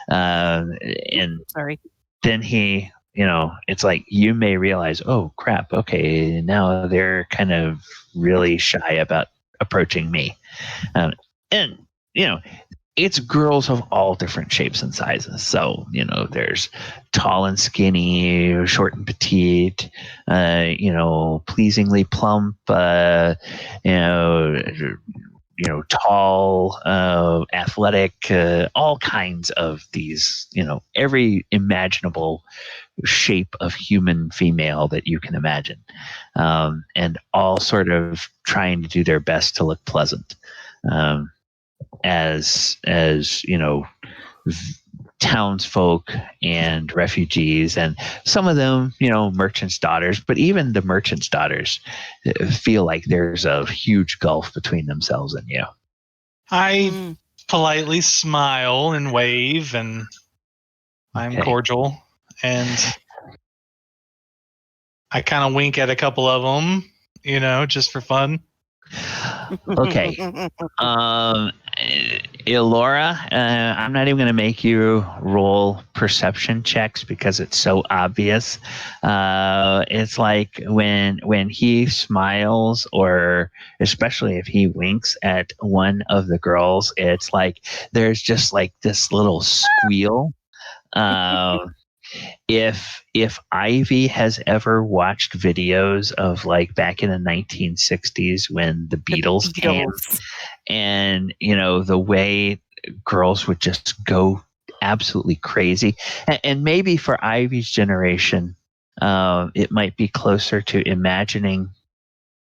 And Sorry. then he, it's like you may realize, oh crap, okay, now they're kind of really shy about approaching me. And it's girls of all different shapes and sizes. So, there's tall and skinny, short and petite, pleasingly plump, tall, athletic, all kinds of these, every imaginable shape of human female that you can imagine, and all sort of trying to do their best to look pleasant. As townsfolk and refugees, and some of them, merchants' daughters, but even the merchants' daughters feel like there's a huge gulf between themselves and you. I politely smile and wave, and I'm cordial, and I kind of wink at a couple of them, just for fun. Okay. Elora, I'm not even going to make you roll perception checks because it's so obvious. It's like when he smiles, or especially if he winks at one of the girls, it's like there's just like this little squeal. If Ivy has ever watched videos of like back in the 1960s when the Beatles came, and the way girls would just go absolutely crazy, and maybe for Ivy's generation, it might be closer to imagining.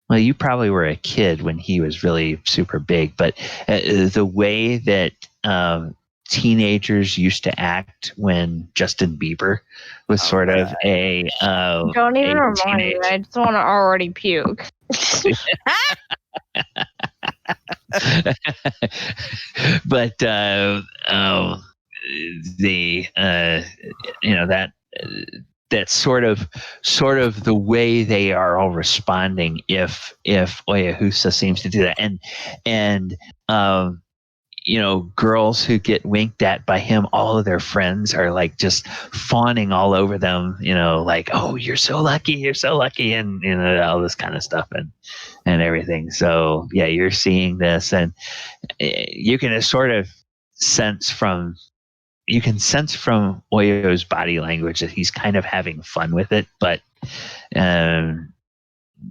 Well, you probably were a kid when he was really super big, but the way that teenagers used to act when Justin Bieber was sort of a don't even remind me. I just want to already puke. But that's sort of the way they are all responding if Oyohusa seems to do that, and girls who get winked at by him, all of their friends are like just fawning all over them, like, oh, you're so lucky, and all this kind of stuff and everything. So yeah, you're seeing this, and you can sort of sense from Oyo's body language that he's kind of having fun with it, but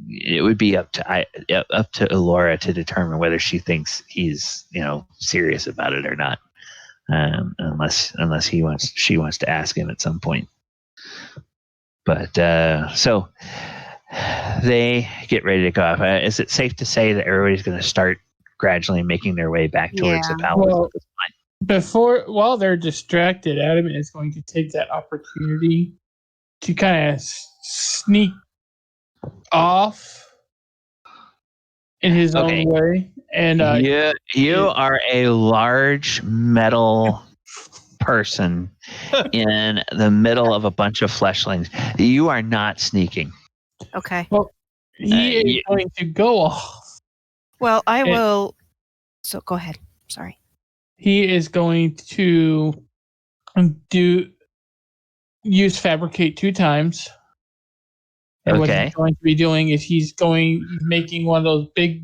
it would be up to Elora to determine whether she thinks he's serious about it or not, unless she wants to ask him at some point. But so they get ready to go off. Is it safe to say that everybody's going to start gradually making their way back towards the palace at this point? While they're distracted, Adamant is going to take that opportunity to kind of sneak off in his Okay. own way, and You are a large metal person in the middle of a bunch of fleshlings. You are not sneaking. Okay. he is going to go off. Well, I And will. So go ahead. Sorry. he is going to use fabricate 2 times. And what Okay. he's going to be doing is he's making one of those big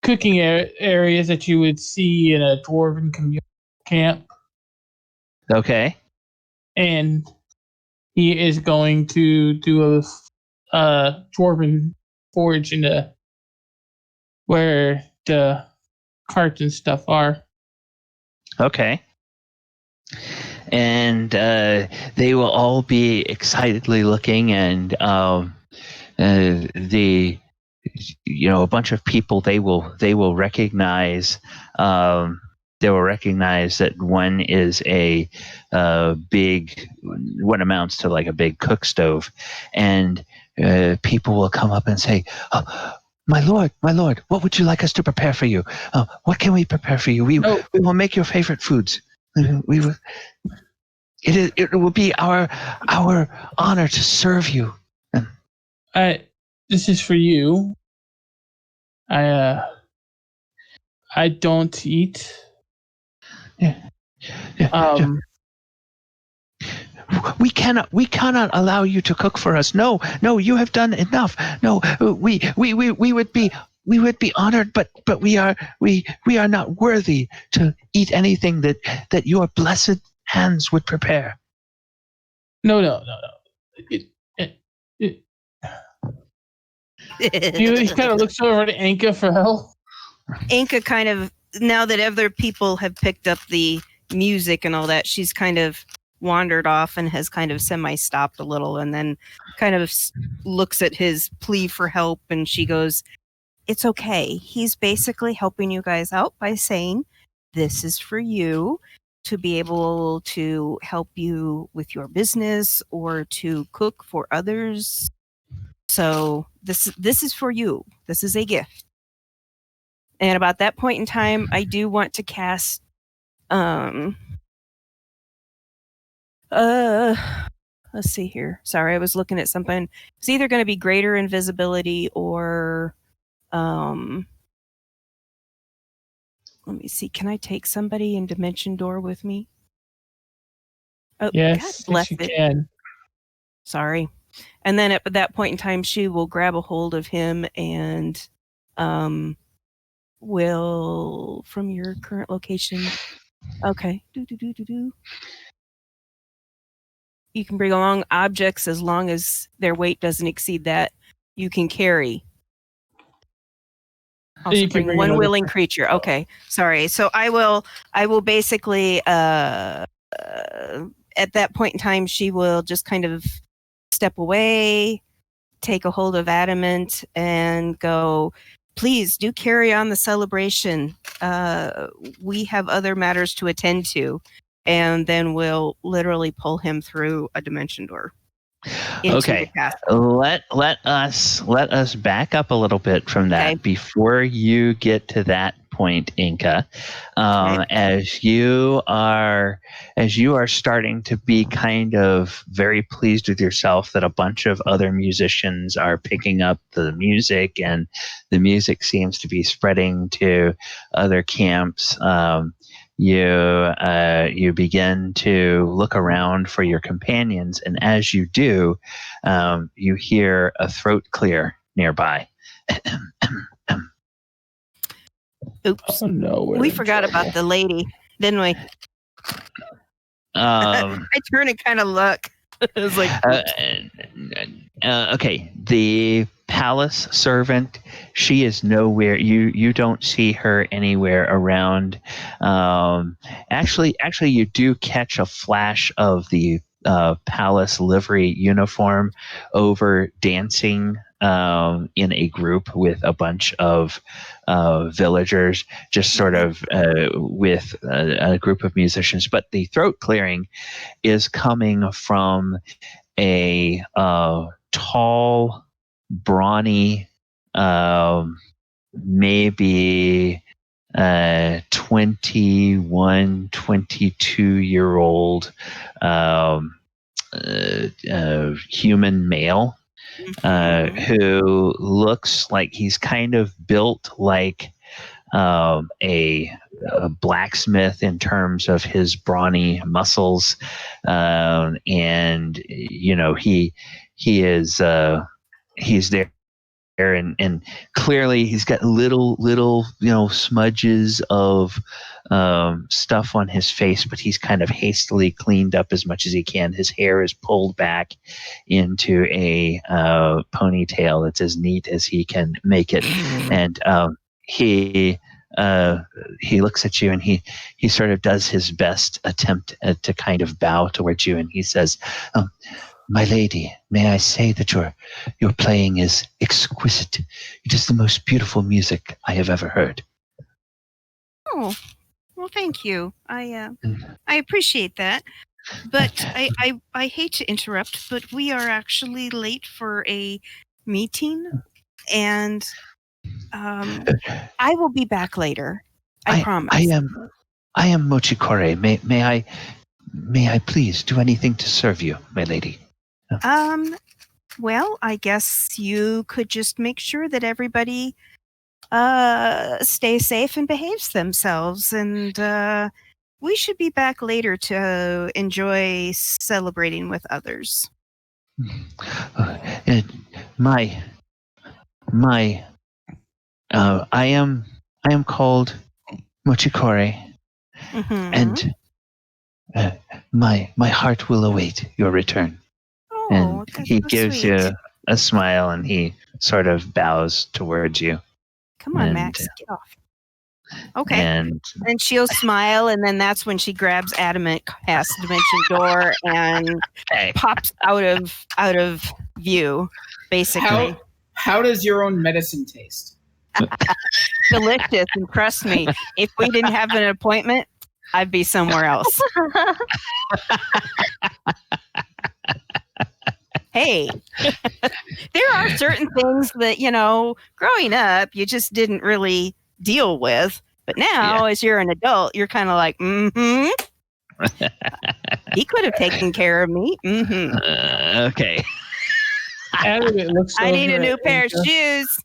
cooking areas that you would see in a dwarven community camp. Okay. And he is going to do a dwarven forge where the carts and stuff are. Okay. And they will all be excitedly looking, and a bunch of people they will recognize. They will recognize that one is a big, what amounts to like a big cook stove, and people will come up and say, "Oh, my lord, what would you like us to prepare for you? What can we prepare for you? We will make your favorite foods. We will. It will be our honor to serve you." This is for you. I don't eat. We cannot allow you to cook for us. No, you have done enough. No, we would be honored, but we are not worthy to eat anything that your blessed hands would prepare. No. He kind of looks over to Enka for help. Enka kind of, now that other people have picked up the music and all that, she's kind of wandered off and has kind of semi-stopped a little, and then kind of looks at his plea for help, and she goes, "It's okay. He's basically helping you guys out by saying, this is for you to be able to help you with your business or to cook for others. So this is for you. This is a gift." And about that point in time, I do want to cast let's see here. Sorry, I was looking at something. It's either going to be greater invisibility or let me see. Can I take somebody in Dimension Door with me? Oh, yes, God bless you it. can. Sorry. And then at that point in time, she will grab a hold of him and will, from your current location. Okay. You can bring along objects as long as their weight doesn't exceed that you can carry. Also You can bring one another willing creature. Okay. Sorry. So I will basically at that point in time, she will just kind of step away, take a hold of Adamant, and go, "Please do carry on the celebration. We have other matters to attend to." And then we'll literally pull him through a dimension door. Okay. Let us back up a little bit from that. Okay. Before you get to that point, Enka. As you are starting to be kind of very pleased with yourself that a bunch of other musicians are picking up the music, and the music seems to be spreading to other camps. You begin to look around for your companions, and as you do, you hear a throat clear nearby. Oops. Oh, no, We forgot about the lady, didn't we? I turn and kind of look. It was like, okay, the palace servant, she is nowhere. You don't see her anywhere around. Actually, you do catch a flash of the palace livery uniform over dancing in a group with a bunch of villagers, just sort of with a group of musicians. But the throat clearing is coming from a tall brawny, maybe 21, 22-year-old human male who looks like he's kind of built like a blacksmith in terms of his brawny muscles, and he's there. And clearly he's got little smudges of stuff on his face, but he's kind of hastily cleaned up as much as he can. His hair is pulled back into a ponytail that's as neat as he can make it, and he looks at you and he sort of does his best attempt to kind of bow towards you, and he says, "My lady, may I say that your playing is exquisite. It is the most beautiful music I have ever heard." Oh, well, thank you. I appreciate that. But I hate to interrupt, but we are actually late for a meeting, and I will be back later. I promise. I am Mochikore. May I please do anything to serve you, my lady? Well, I guess you could just make sure that everybody stays safe and behaves themselves, and we should be back later to enjoy celebrating with others. I am called Mochikore, and my heart will await your return. Oh, And that's he so gives sweet. you a smile, and he sort of bows towards you. Come on, and- Max, get off. Okay. And And she'll smile, and then that's when she grabs Adamant past the dimension door and pops out of view, basically. How does your own medicine taste? Delicious, and trust me, if we didn't have an appointment, I'd be somewhere else. Hey, there are certain things that, growing up, you just didn't really deal with. But now, as you're an adult, you're kind of like, he could have taken care of me. okay. Adamant looks I need a over new at pair of Enka. shoes.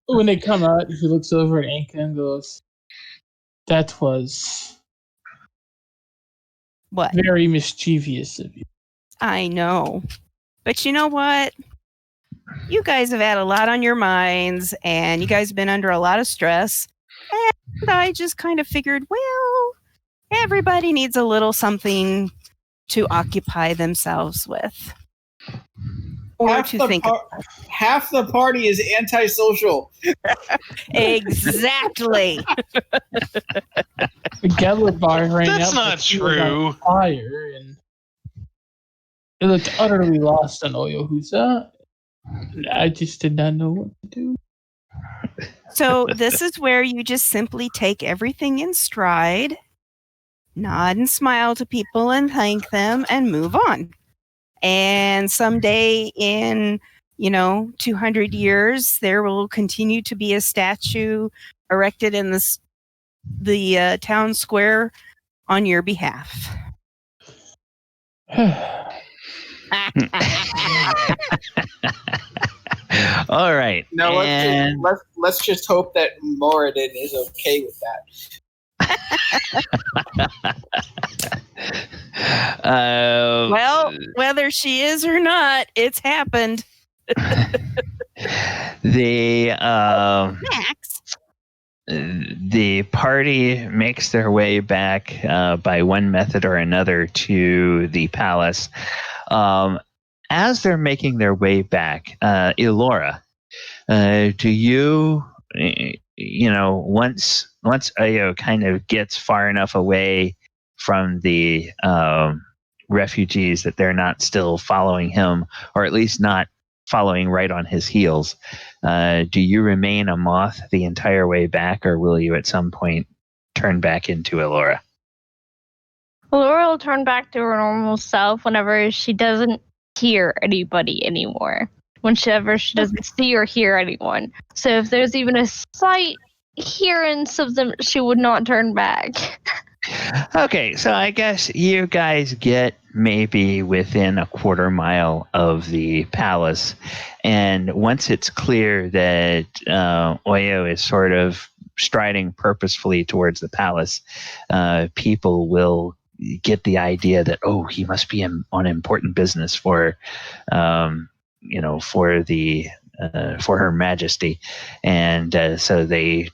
When they come out, he looks over at Enka and goes, "That was What? very mischievous of you." I know. But you know what? You guys have had a lot on your minds, and you guys have been under a lot of stress. And I just kind of figured, well, everybody needs a little something to occupy themselves with. Or to think half the party is antisocial. Exactly. The Galibar right now. That's not true. Fire, and it looked utterly lost on Oyohusa. I just did not know what to do. So this is where you just simply take everything in stride, nod and smile to people and thank them, and move on. And someday in, 200 years, there will continue to be a statue erected in the town square on your behalf. All right. No, and let's just hope that Moradin is okay with that. Well, whether she is or not, it's happened. Max. The party makes their way back by one method or another to the palace. As they're making their way back, Elora, do you, once Oyo kind of gets far enough away from the refugees that they're not still following him, or at least not following right on his heels, do you remain a moth the entire way back, or will you at some point turn back into Elora? Elora will turn back to her normal self whenever she doesn't hear anybody anymore. Whenever she doesn't see or hear anyone. So if there's even a slight hearance of them, she would not turn back. Okay, so I guess you guys get maybe within a quarter mile of the palace, and once it's clear that Oyo is sort of striding purposefully towards the palace, people will get the idea that, oh, he must be on important business for for the for Her Majesty, and so they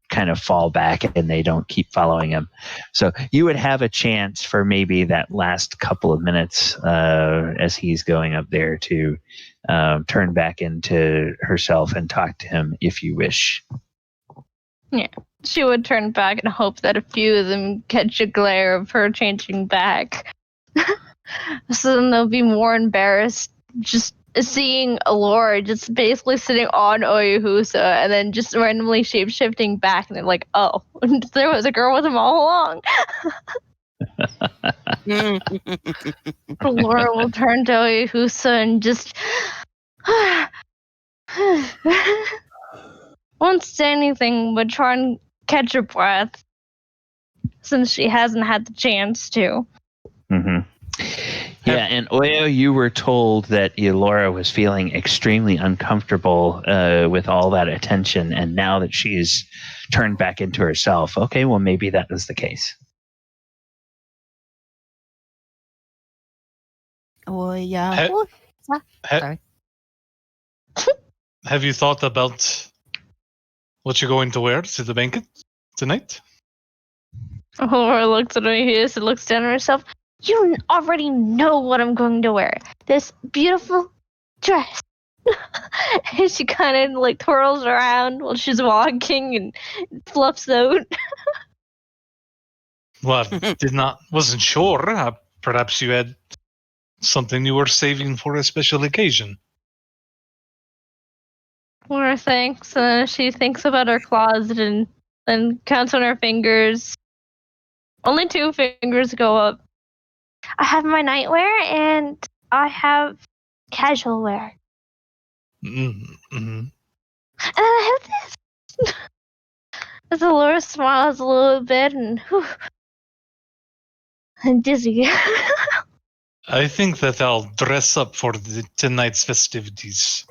kind of fall back and they don't keep following him. So you would have a chance for maybe that last couple of minutes as he's going up there to turn back into herself and talk to him if you wish. Yeah, she would turn back and hope that a few of them catch a glare of her changing back. So then they'll be more embarrassed just seeing Elora just basically sitting on Oyohusa and then just randomly shape-shifting back, and they're like, oh, there was a girl with him all along. Elora will turn to Oyohusa and just won't say anything but try and catch her breath since she hasn't had the chance to. Mm-hmm. Yeah, and Oyo, you were told that Elora was feeling extremely uncomfortable with all that attention, and now that she's turned back into herself, okay, well, maybe that was the case. Oh, yeah. Sorry. Have you thought about what you're going to wear to the banquet tonight? Elora looks at Oyohusa and looks down at herself. You already know what I'm going to wear. This beautiful dress. And she kind of like twirls around while she's walking and fluffs out. Well, wasn't sure. Perhaps you had something you were saving for a special occasion. Laura thinks, and she thinks about her closet and then counts on her fingers. Only 2 fingers go up. I have my nightwear and I have casual wear. Mm-hmm. And I have this. As Elora smiles a little bit and I'm dizzy. I think that I'll dress up for tonight's festivities.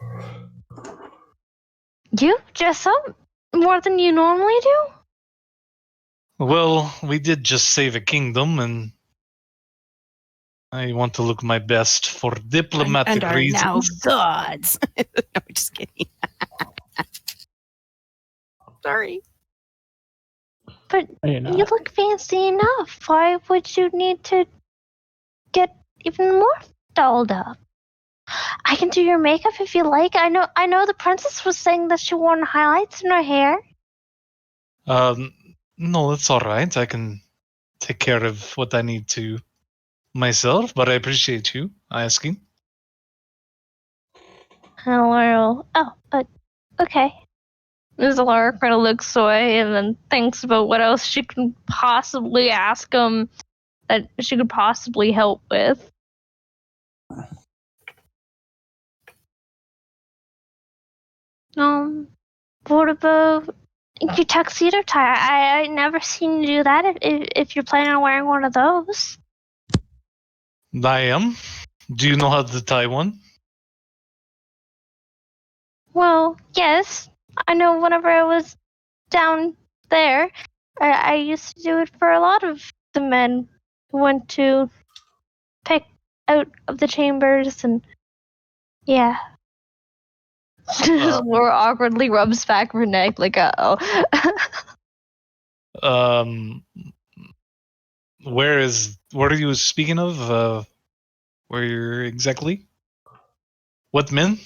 You dress up more than you normally do? Well, we did just save a kingdom, and I want to look my best for diplomatic and are reasons. now gods. No, just kidding. Sorry. But You you look fancy enough. Why would you need to get even more dolled up? I can do your makeup if you like. I know the princess was saying that she wanted highlights in her hair. No, that's all right. I can take care of what I need to myself, but I appreciate you asking. Elora, okay. Ms. Elora kind of looks away and then thinks about what else she can possibly ask him that she could possibly help with. What about your tuxedo tie? I never seen you do that if you're planning on wearing one of those. I am. Do you know how to tie one? Well, yes. I know whenever I was down there, I used to do it for a lot of the men who went to pick out of the chambers and yeah. Laura awkwardly rubs back her neck like, uh-oh. Where are you speaking of? Where exactly? What men?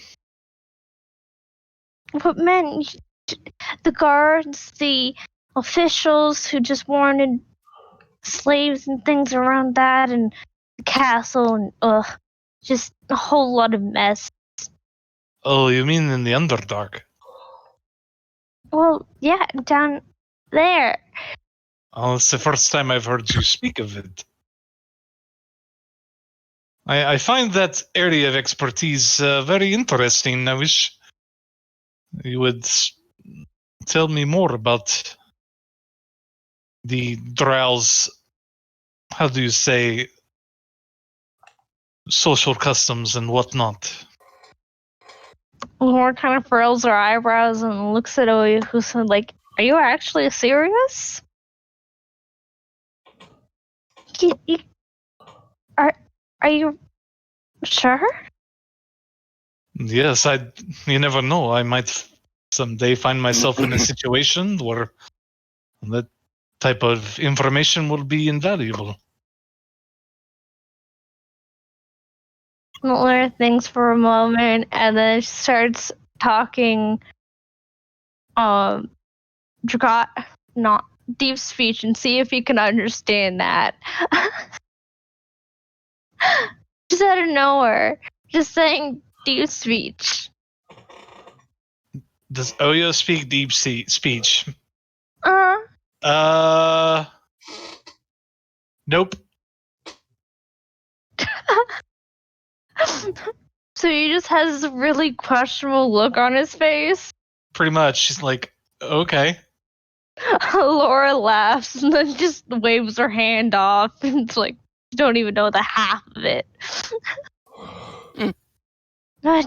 What men? The guards, the officials who just wanted slaves and things around that, and the castle, and just a whole lot of mess. Oh, you mean in the Underdark? Well, yeah, down there. Oh, it's the first time I've heard you speak of it. I find that area of expertise very interesting. I wish you would tell me more about the Drow's, how do you say, social customs and whatnot. Laura kind of furrows her eyebrows and looks at Oyohusa like, are you actually serious? Are you sure? Yes, you never know. I might someday find myself in a situation where that type of information will be invaluable. Laura thinks for a moment and then starts talking Dragot, not deep speech, and see if you can understand that. Just out of nowhere. Just saying deep speech. Does Oyo speak deep speech? Nope. So he just has this really questionable look on his face. Pretty much. She's like, okay. Laura laughs and then just waves her hand off and it's like, you don't even know the half of it.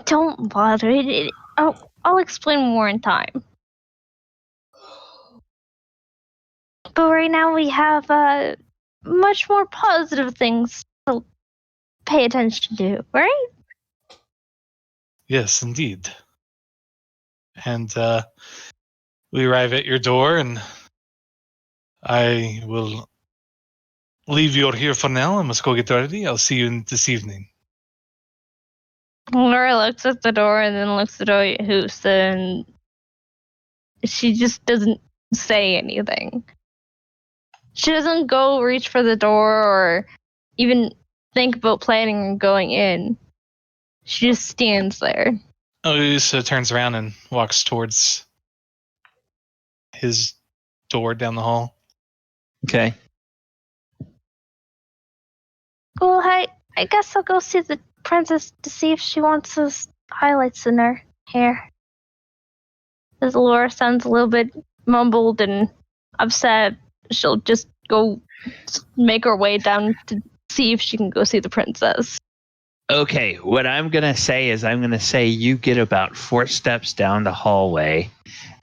Don't bother. I'll explain more in time. But right now we have much more positive things to pay attention to, right? Yes, indeed. And we arrive at your door, and I will leave you here for now. I must go get ready. I'll see you this evening. Laura looks at the door and then looks at Oyohusa, and she just doesn't say anything. She doesn't go reach for the door or even think about planning on going in. She just stands there. Oyohusa turns around and walks towards his door down the hall. Okay. Well, I guess I'll go see the princess to see if she wants those highlights in her hair. As Laura sounds a little bit mumbled and upset, she'll just go make her way down to see if she can go see the princess. Okay, what I'm going to say is you get about 4 steps down the hallway,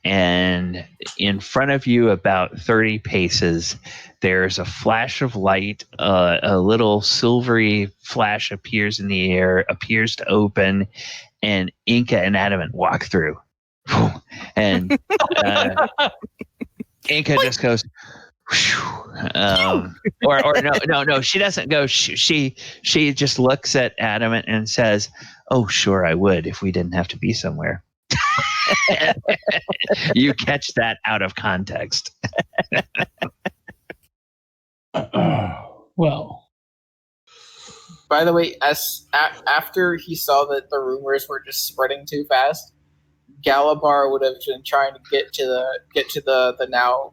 and in front of you about 30 paces, there's a flash of light. A little silvery flash appears in the air, appears to open, and Enka and Adamant walk through. And Enka just goes... no, she doesn't go. She just looks at Adamant and says, "Oh, sure, I would if we didn't have to be somewhere." You catch that out of context. Well, by the way, after he saw that the rumors were just spreading too fast, Galibar would have been trying to get to the now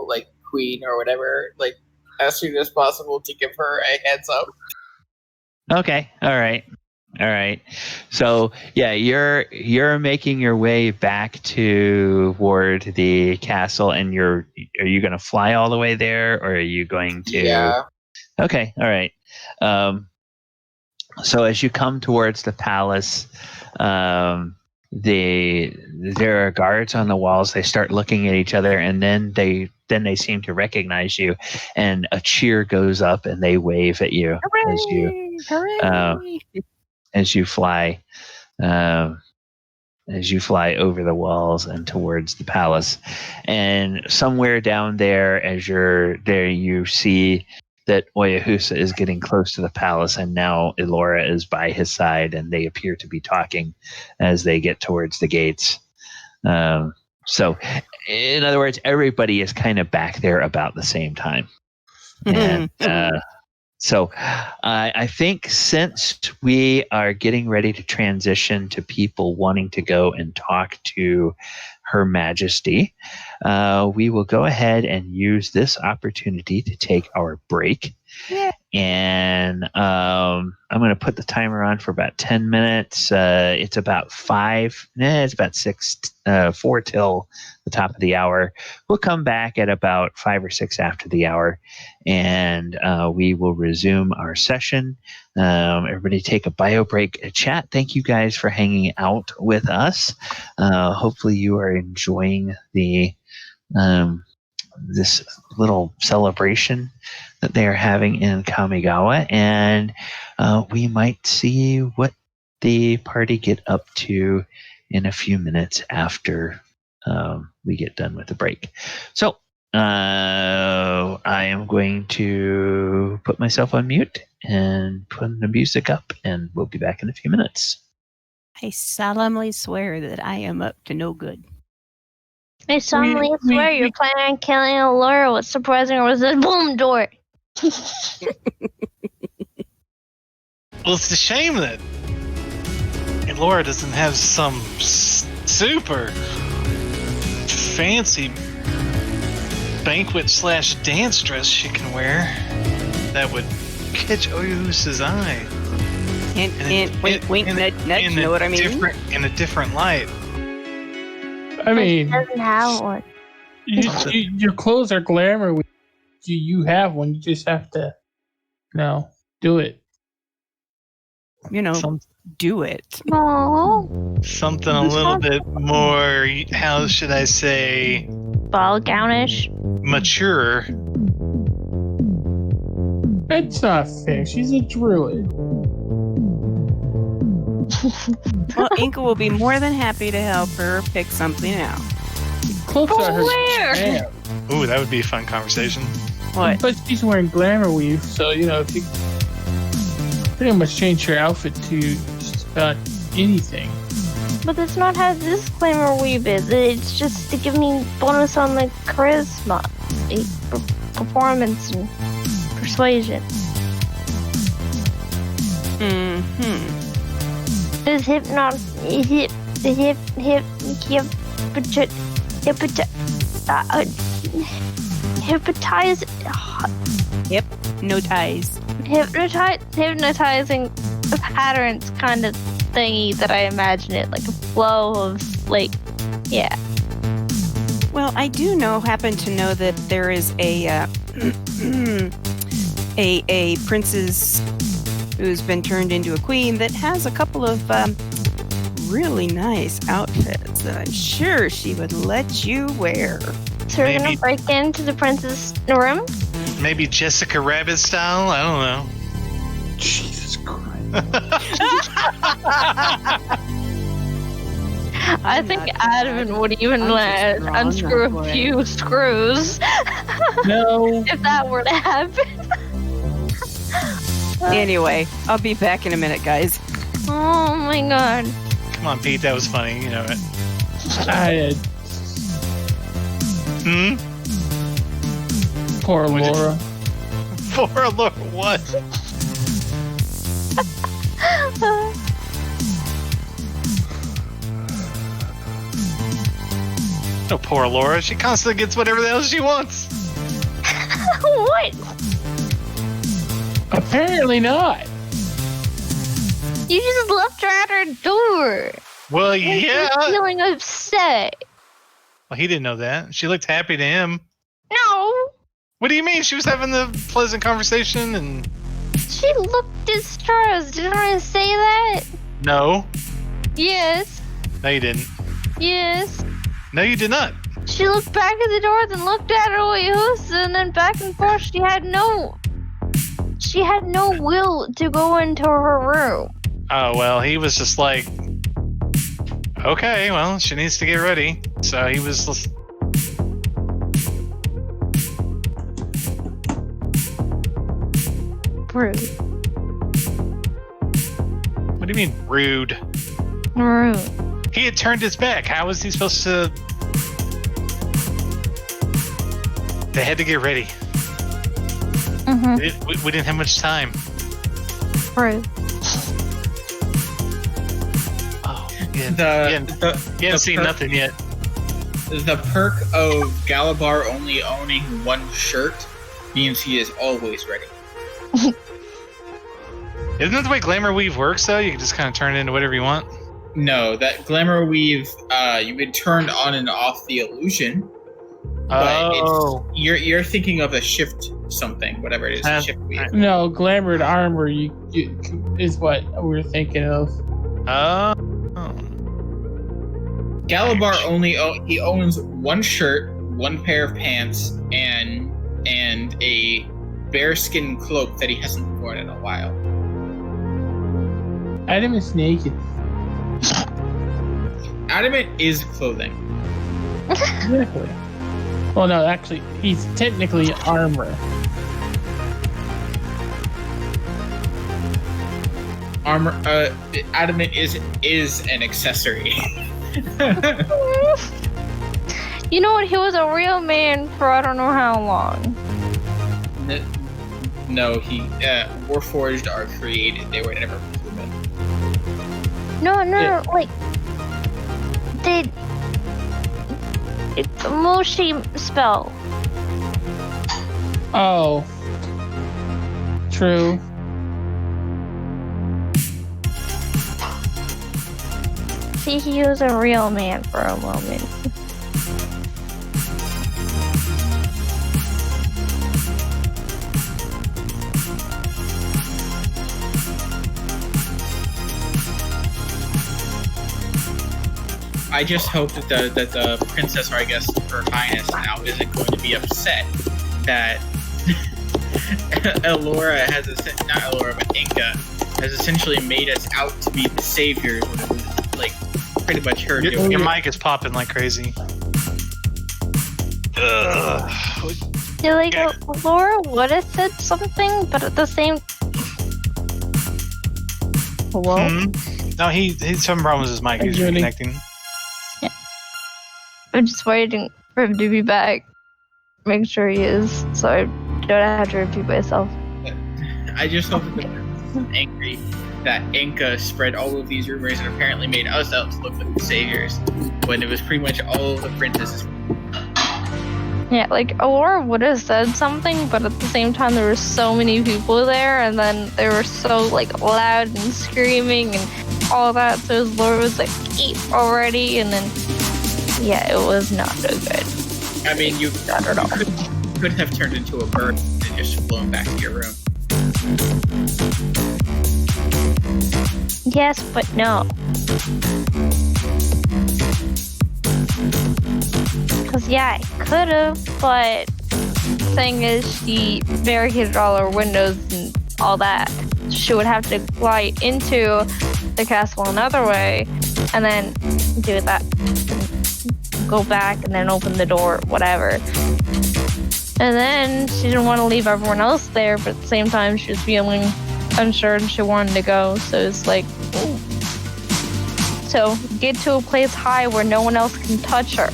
like queen or whatever, like as soon as possible to give her a heads up. Okay, all right. So yeah, you're making your way back toward the castle, and are you going to fly all the way there, or are you going to? Yeah. Okay, all right. So as you come towards the palace, there are guards on the walls. They start looking at each other, and then they seem to recognize you, and a cheer goes up, and they wave at you. Hooray! As you fly over the walls and towards the palace. And somewhere down there, as you're there, you see that Oyohusa is getting close to the palace, and now Elora is by his side, and they appear to be talking as they get towards the gates. So, in other words, everybody is kind of back there about the same time. And so I think since we are getting ready to transition to people wanting to go and talk to Her Majesty, we will go ahead and use this opportunity to take our break. Yeah. And I'm going to put the timer on for about 10 minutes. It's about 4 till the top of the hour. We'll come back at about 5 or 6 after the hour, and we will resume our session. Everybody take a bio break, a chat. Thank you guys for hanging out with us. Hopefully you are enjoying this little celebration that they are having in Kamigawa, and we might see what the party get up to in a few minutes after we get done with the break. So I am going to put myself on mute and put the music up, and we'll be back in a few minutes. I solemnly swear that I am up to no good. I solemnly swear you're planning on killing Elora. What's surprising was this boom door. Well, it's a shame that Elora doesn't have some super fancy banquet/dance dress she can wear that would catch Oyohusa's eye. And wink, wink, nudge, nudge, you know what I mean? In a different light. I mean, She doesn't have one. your clothes are glamour. You have one. You just have to, do it. Do it. Aww. Something a little bit more, how should I say, Ball gownish. mature. It's not fair. She's a druid. Well, Enka will be more than happy to help her pick something out. Clothes are her Where? jam. Ooh, that would be a fun conversation. What? But she's wearing glamour weave, so if you pretty much change your outfit to just about anything. But that's not how this glamour weave is. It's just to give me bonus on the charisma, performance, and persuasion. Mm-hmm. Is hypnotizing patterns kind of thingy that I imagine it, like a flow of yeah. Well, I do happen to know that there is a a princess who's been turned into a queen that has a couple of really nice outfits that I'm sure she would let you wear. So we're gonna break into the princess room? Maybe Jessica Rabbit style? I don't know. Jesus Christ. I think Adamant would even unscrew a few screws. No. If that were to happen. Anyway, I'll be back in a minute, guys. Oh my god. Come on, Pete, that was funny. You know it. Poor Laura. Poor Laura, what? No, poor Laura. She constantly gets whatever the hell she wants. What? Apparently not. You just left her at her door. Well, yeah. She's feeling upset. Well, he didn't know that. She looked happy to him. No. What do you mean? She was having the pleasant conversation and... She looked distressed. Didn't I say that? No. Yes. No, you didn't. Yes. No, you did not. She looked back at the door, then looked at her Oyohusa, and then back and forth. She had no will to go into her room. Oh, well, he was just like, okay, well, she needs to get ready. So he was just... Rude. What do you mean, rude? Rude. He had turned his back. How was he supposed to... They had to get ready. Mm-hmm. We didn't have much time. Rude. Oh, yeah. You haven't seen nothing yet. The perk of Galibar only owning one shirt means he is always ready. Isn't that the way Glamour Weave works, though? You can just kind of turn it into whatever you want? No, that Glamour Weave, you can turn on and off the illusion. But you're thinking of a shift something, whatever it is. Shift weave. No, Glamored Armor is what we're thinking of. Galibar he owns one shirt, one pair of pants, and a bearskin cloak that he hasn't worn in a while. Adam is naked. Adamant is clothing. Exactly. Well, no, actually, he's technically armor. Armor. Adamant is an accessory. You know what? He was a real man for I don't know how long. No, he Warforged are created. They were never human. No, like it's a Moshi spell. Oh, true. See, he was a real man for a moment. I just hope that the princess, or I guess her highness now, isn't going to be upset that Elora has not Elora, but Enka has essentially made us out to be the saviors when it was like pretty much her doing. Your mic is popping like crazy. Yeah, like Elora would have said something, but at the same. Hello. No, he's having problems with his mic. He's reconnecting. I'm just waiting for him to be back. Make sure he is, so I don't have to repeat myself. I just hope that the princess is angry that Enka spread all of these rumors and apparently made us out to look like the saviors, when it was pretty much all of the princesses. Yeah, like Elora would have said something, but at the same time there were so many people there, and then they were so like loud and screaming and all that, so Elora was like, "Eat already," and then yeah, it was not so good. I mean, you could have turned into a bird and just flown back to your room. Yes, but no. Because, yeah, I could have, but the thing is, she barricaded all her windows and all that. She would have to fly into the castle another way, and then do that. Go back and then open the door, whatever. And then she didn't want to leave everyone else there, but at the same time she was feeling unsure and she wanted to go, so it's like, ooh. So get to a place high where no one else can touch her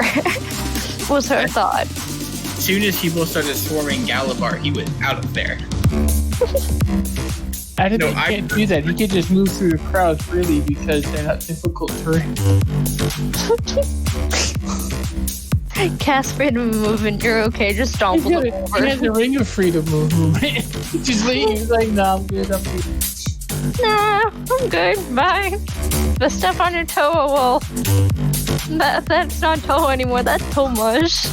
was her thought. As soon as people started swarming Galibar, he was out of there. I can't do that. He can just move through the crowds freely because they're not difficult terrain. Cast freedom of movement, you're okay, just stomp them over. He has a ring of freedom of movement. Just he's like, nah, I'm good. Nah, I'm good, bye. But step on your toe, well, that's not toe anymore, that's toe mush.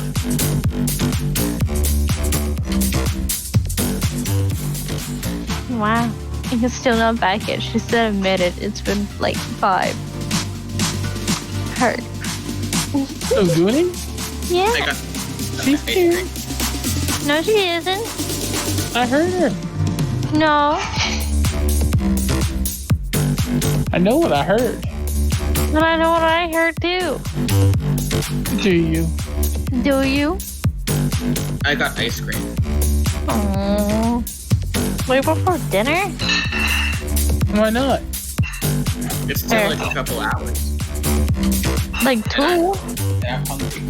Wow. Enka's still not back yet. She still admitted it's been like 5. Hurt. So Gooney? Yeah. She's here. No, she isn't. I heard her. No. I know what I heard. But I know what I heard too. Do you? Do you? I got ice cream. Aww. Wait, before dinner? Why not? It's still like a couple hours. Like 2? And I'm hungry.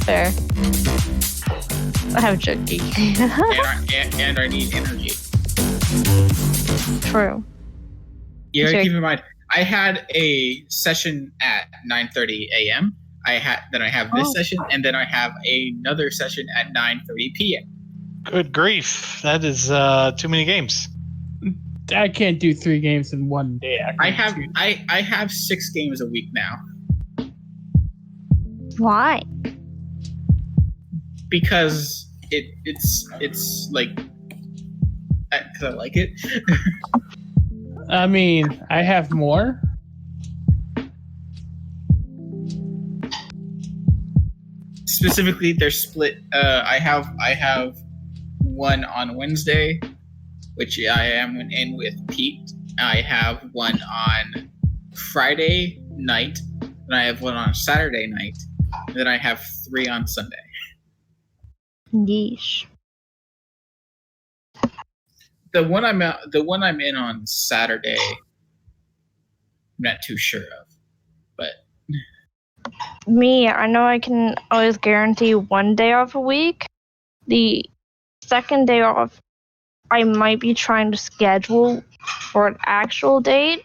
Fair. I have junkie. and I need energy. True. You gotta keep in mind, I had a session at 9:30 a.m. I have this session, and then I have another session at 9:30 p.m. Good grief. That is too many games. I can't do 3 games in one day. I have 6 games a week now. Why? Because it's like, because I like it. I mean, I have more. Specifically, they're split. I have one on Wednesday, which I am in with Pete. I have one on Friday night, and I have one on Saturday night, and then I have 3 on Sunday. Yeesh. The one I'm in on Saturday, I'm not too sure of, but Me, I know I can always guarantee 1 day off a week. The second day off, I might be trying to schedule for an actual date,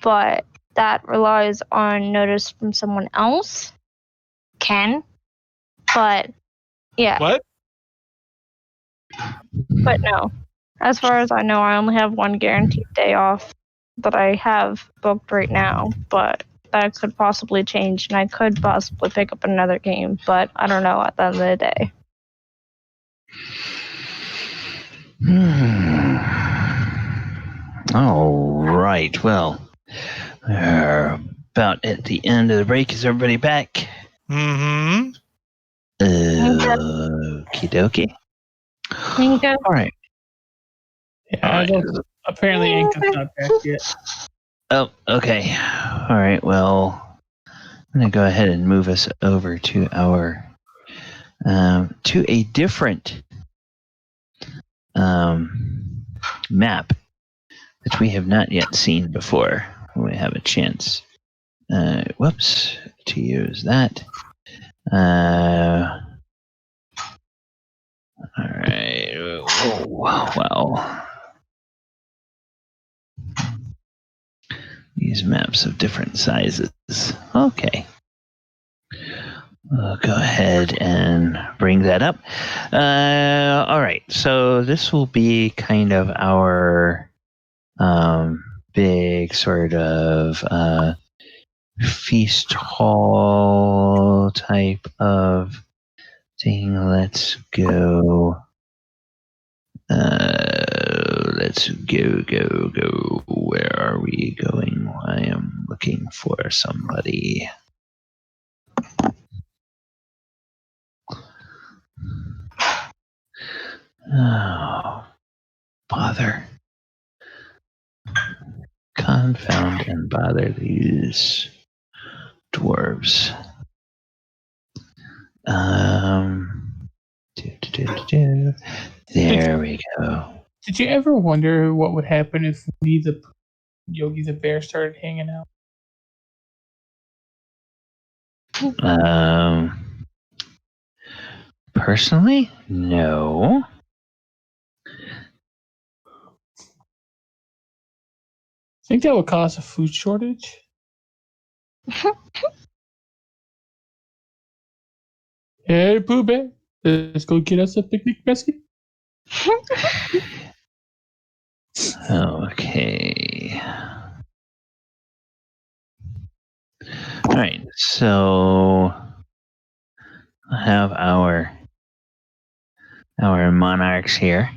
but that relies on notice from someone else. Ken. But, yeah. What? But no. As far as I know, I only have 1 guaranteed day off that I have booked right now, but that could possibly change, and I could possibly pick up another game, but I don't know at the end of the day. All right. Well, we're about at the end of the break. Is everybody back? Mm-hmm. Okie dokie. Enka. All right. Yeah, apparently Enka's not back yet. Oh, okay. All right. Well, I'm gonna go ahead and move us over to our to a different map that we have not yet seen before. We have a chance. Whoops, to use that. All right. Oh, well. These maps of different sizes. Okay. We'll go ahead and bring that up. All right. So this will be kind of our big sort of feast hall type of thing. Let's go. Let's go. Where are we going? I am looking for somebody. Oh, bother. Confound and bother these dwarves. There we go. Did you ever wonder what would happen if Yogi the Bear started hanging out? Personally, no. Think that would cause a food shortage? Hey, Pooh Bear, let's go get us a picnic basket. Okay. All right, so I have our monarchs here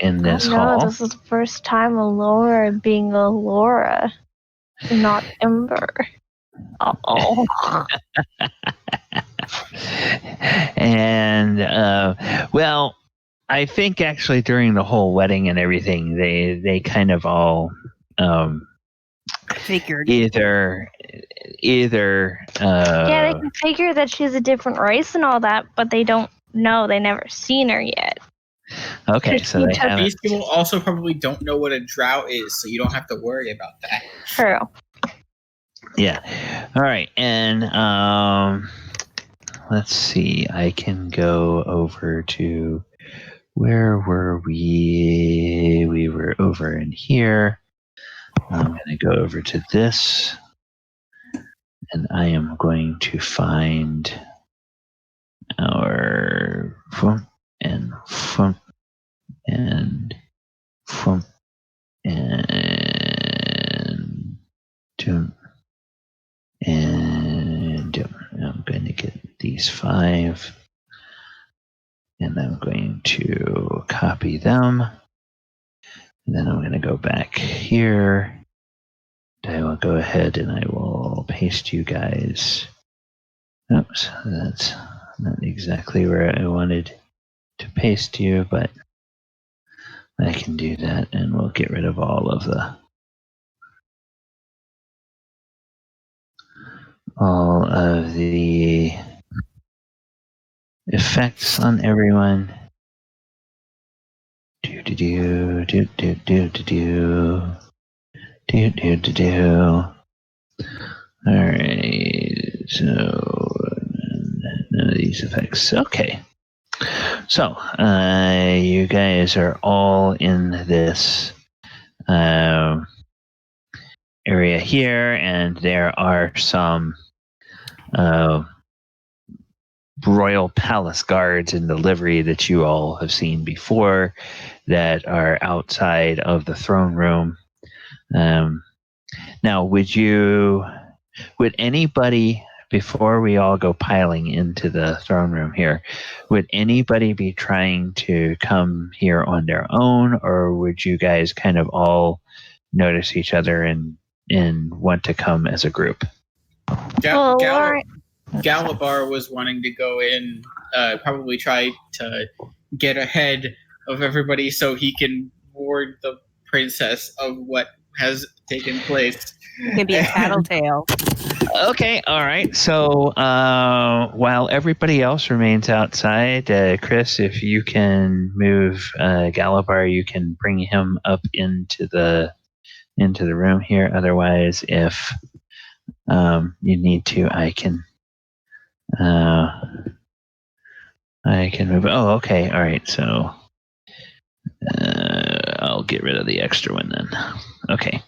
in this hall. This is the first time Elora being Elora, not Ember. Uh-oh. And well, I think actually during the whole wedding and everything, they kind of all Figured. either Yeah, they can figure that she's a different race and all that, but they don't know. They never seen her yet. Okay, so they haven't. These people also probably don't know what a drow is, so you don't have to worry about that. True. Yeah. All right, and let's see. I can go over to where were we? We were over in here. I'm going to go over to this And I am going to find our fump and fump and fump and doom and doom. I'm going to get these 5 and I'm going to copy them. And then I'm going to go back here. I will go ahead and I will paste you guys. Oops, that's not exactly where I wanted to paste you, but I can do that and we'll get rid of all of the effects on everyone. Alright, so none of these effects. Okay. So, you guys are all in this area here, and there are some royal palace guards in the livery that you all have seen before that are outside of the throne room. Now, would anybody, before we all go piling into the throne room here, would anybody be trying to come here on their own, or would you guys kind of all notice each other and want to come as a group? Galibar was wanting to go in, probably try to get ahead of everybody so he can ward the princess of what has taken place. It can be a tattletale. Okay, all right. So while everybody else remains outside, Chris, if you can move Galibar, you can bring him up into the room here. Otherwise, if you need to, I can move. Oh, okay. All right. So I'll get rid of the extra one then. Okay.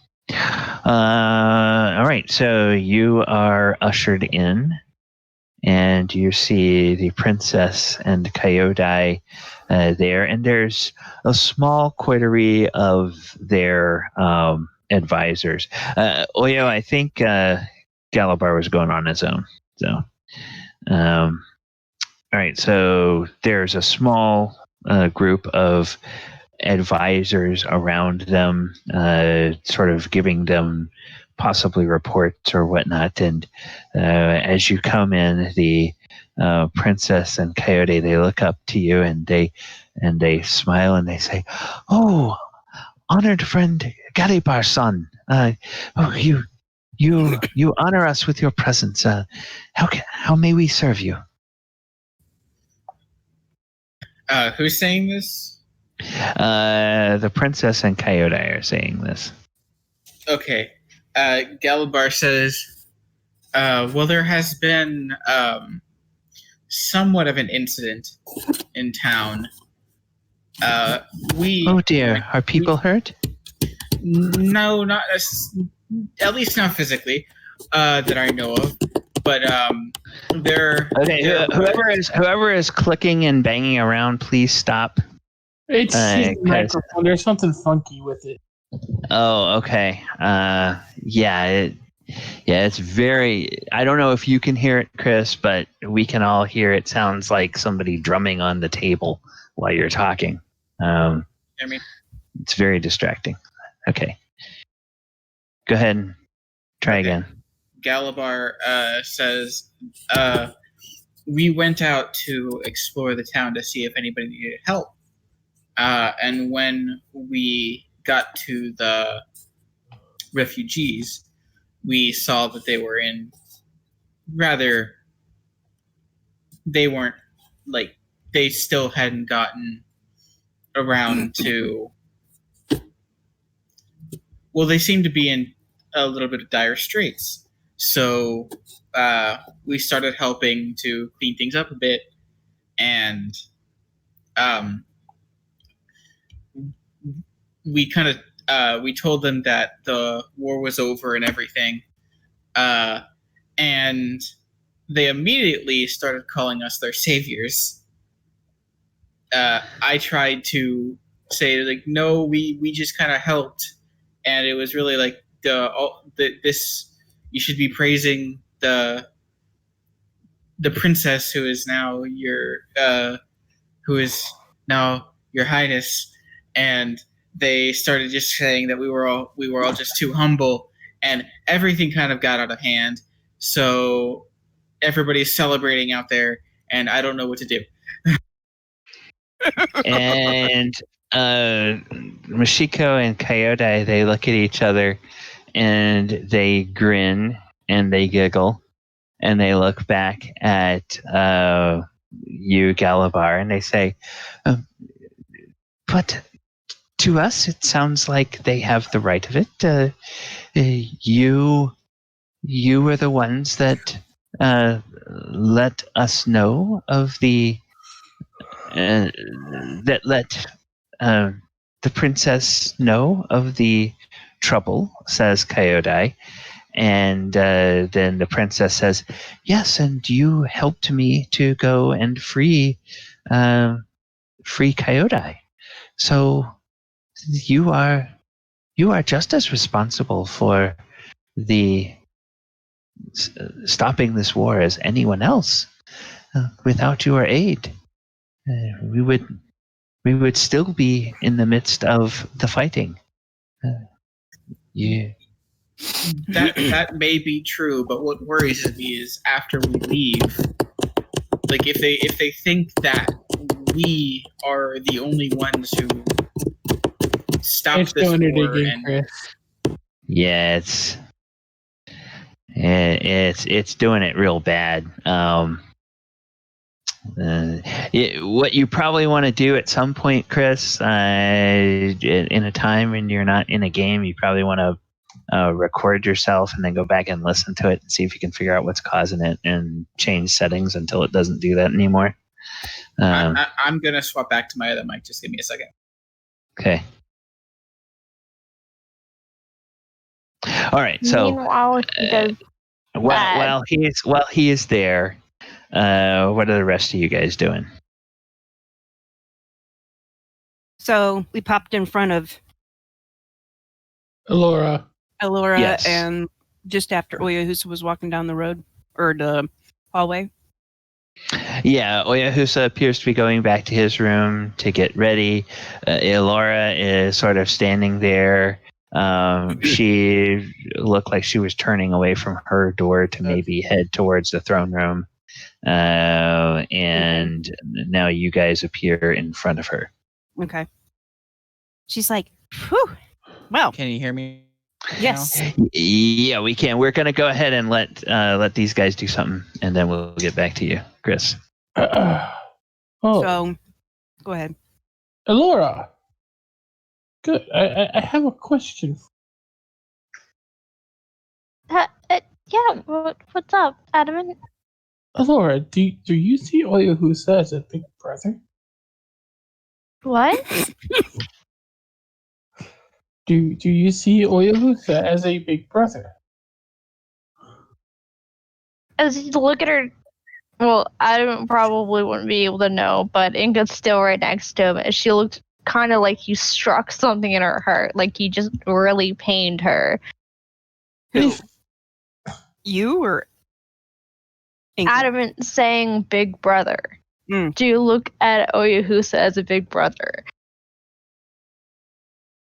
All right. So you are ushered in, and you see the princess and Coyote there, and there's a small coterie of their advisors. Oyo, I think Galibar was going on his own. So, all right. So there's a small group of advisors around them, sort of giving them possibly reports or whatnot. And as you come in, the princess and Coyote, they look up to you and they smile and they say, "Oh, honored friend Galibar's son. You honor us with your presence. How may we serve you?" Who's saying this? The princess and Coyote are saying this. Okay. Galibar says, well, there has been somewhat of an incident in town. Oh dear, are people hurt? No, not at least not physically, that I know of. But they're okay. Whoever is clicking and banging around, please stop. It's his microphone. There's something funky with it. Oh, okay. It's very. I don't know if you can hear it, Chris, but we can all hear it. Sounds like somebody drumming on the table while you're talking. It's very distracting. Okay. Go ahead and try again. Galibar says, we went out to explore the town to see if anybody needed help. And when we got to the refugees, we saw that they were in they still hadn't gotten around to, well, they seemed to be in a little bit of dire straits. So we started helping to clean things up a bit, and we kind of we told them that the war was over and everything, and they immediately started calling us their saviors. I tried to say, like, no, we just kind of helped, and it was really like this. You should be praising the princess who is now your highness, and they started just saying that we were all just too humble, and everything kind of got out of hand. So everybody's celebrating out there, and I don't know what to do. And Mashiko and Coyote, they look at each other and they grin and they giggle, and they look back at you, Galibar, and they say, but to us it sounds like they have the right of it. You were the ones that let us know of the that let the princess know of the trouble, says Coyote. And then the princess says, yes, and you helped me to go and free Coyote. So you are just as responsible for the stopping this war as anyone else. Without your aid, we would still be in the midst of the fighting. Yeah. That may be true, but what worries me is after we leave, like if they think that we are the only ones who stopped this war, again, and Chris. Yeah, it's doing it real bad. What you probably want to do at some point, Chris, in a time when you're not in a game, you probably want to record yourself and then go back and listen to it and see if you can figure out what's causing it and change settings until it doesn't do that anymore. I'm gonna swap back to my other mic. Just give me a second. Okay. All right. So meanwhile, he does while he is there, what are the rest of you guys doing? So we popped in front of Elora. Yes. and just after Oyohusa was walking down the road or the hallway. Yeah, Oyohusa appears to be going back to his room to get ready. Elora is sort of standing there. She looked like she was turning away from her door to maybe head towards the throne room. And now you guys appear in front of her. Okay. She's like, whew. Well, Can you hear me? yes. Yeah, we can. We're going to go ahead and let these guys do something, and then we'll get back to you, Chris. So, go ahead. Elora. Good. I have a question. Yeah, what's up, Adamant? Elora, do you see Oyohusa as a big brother? What? Do you see Oyohusa as a big brother? As you look at her, well, Adamant probably wouldn't be able to know, but Enka's still right next to him, and she looked kind of like you struck something in her heart, like you just really pained her. Who? You or Enka? Adamant saying big brother. Do you look at Oyohusa as a big brother?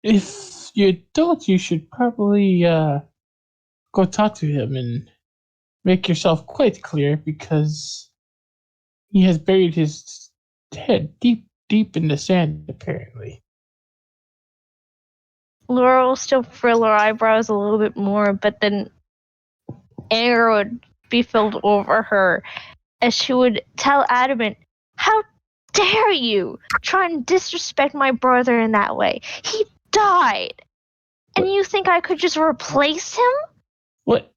If you don't, you should probably go talk to him and make yourself quite clear, because he has buried his head deep in the sand, apparently. Laura will still frill her eyebrows a little bit more, but then anger would be filled over her as she would tell Adamant, how dare you try and disrespect my brother in that way? He died. And you think I could just replace him? What?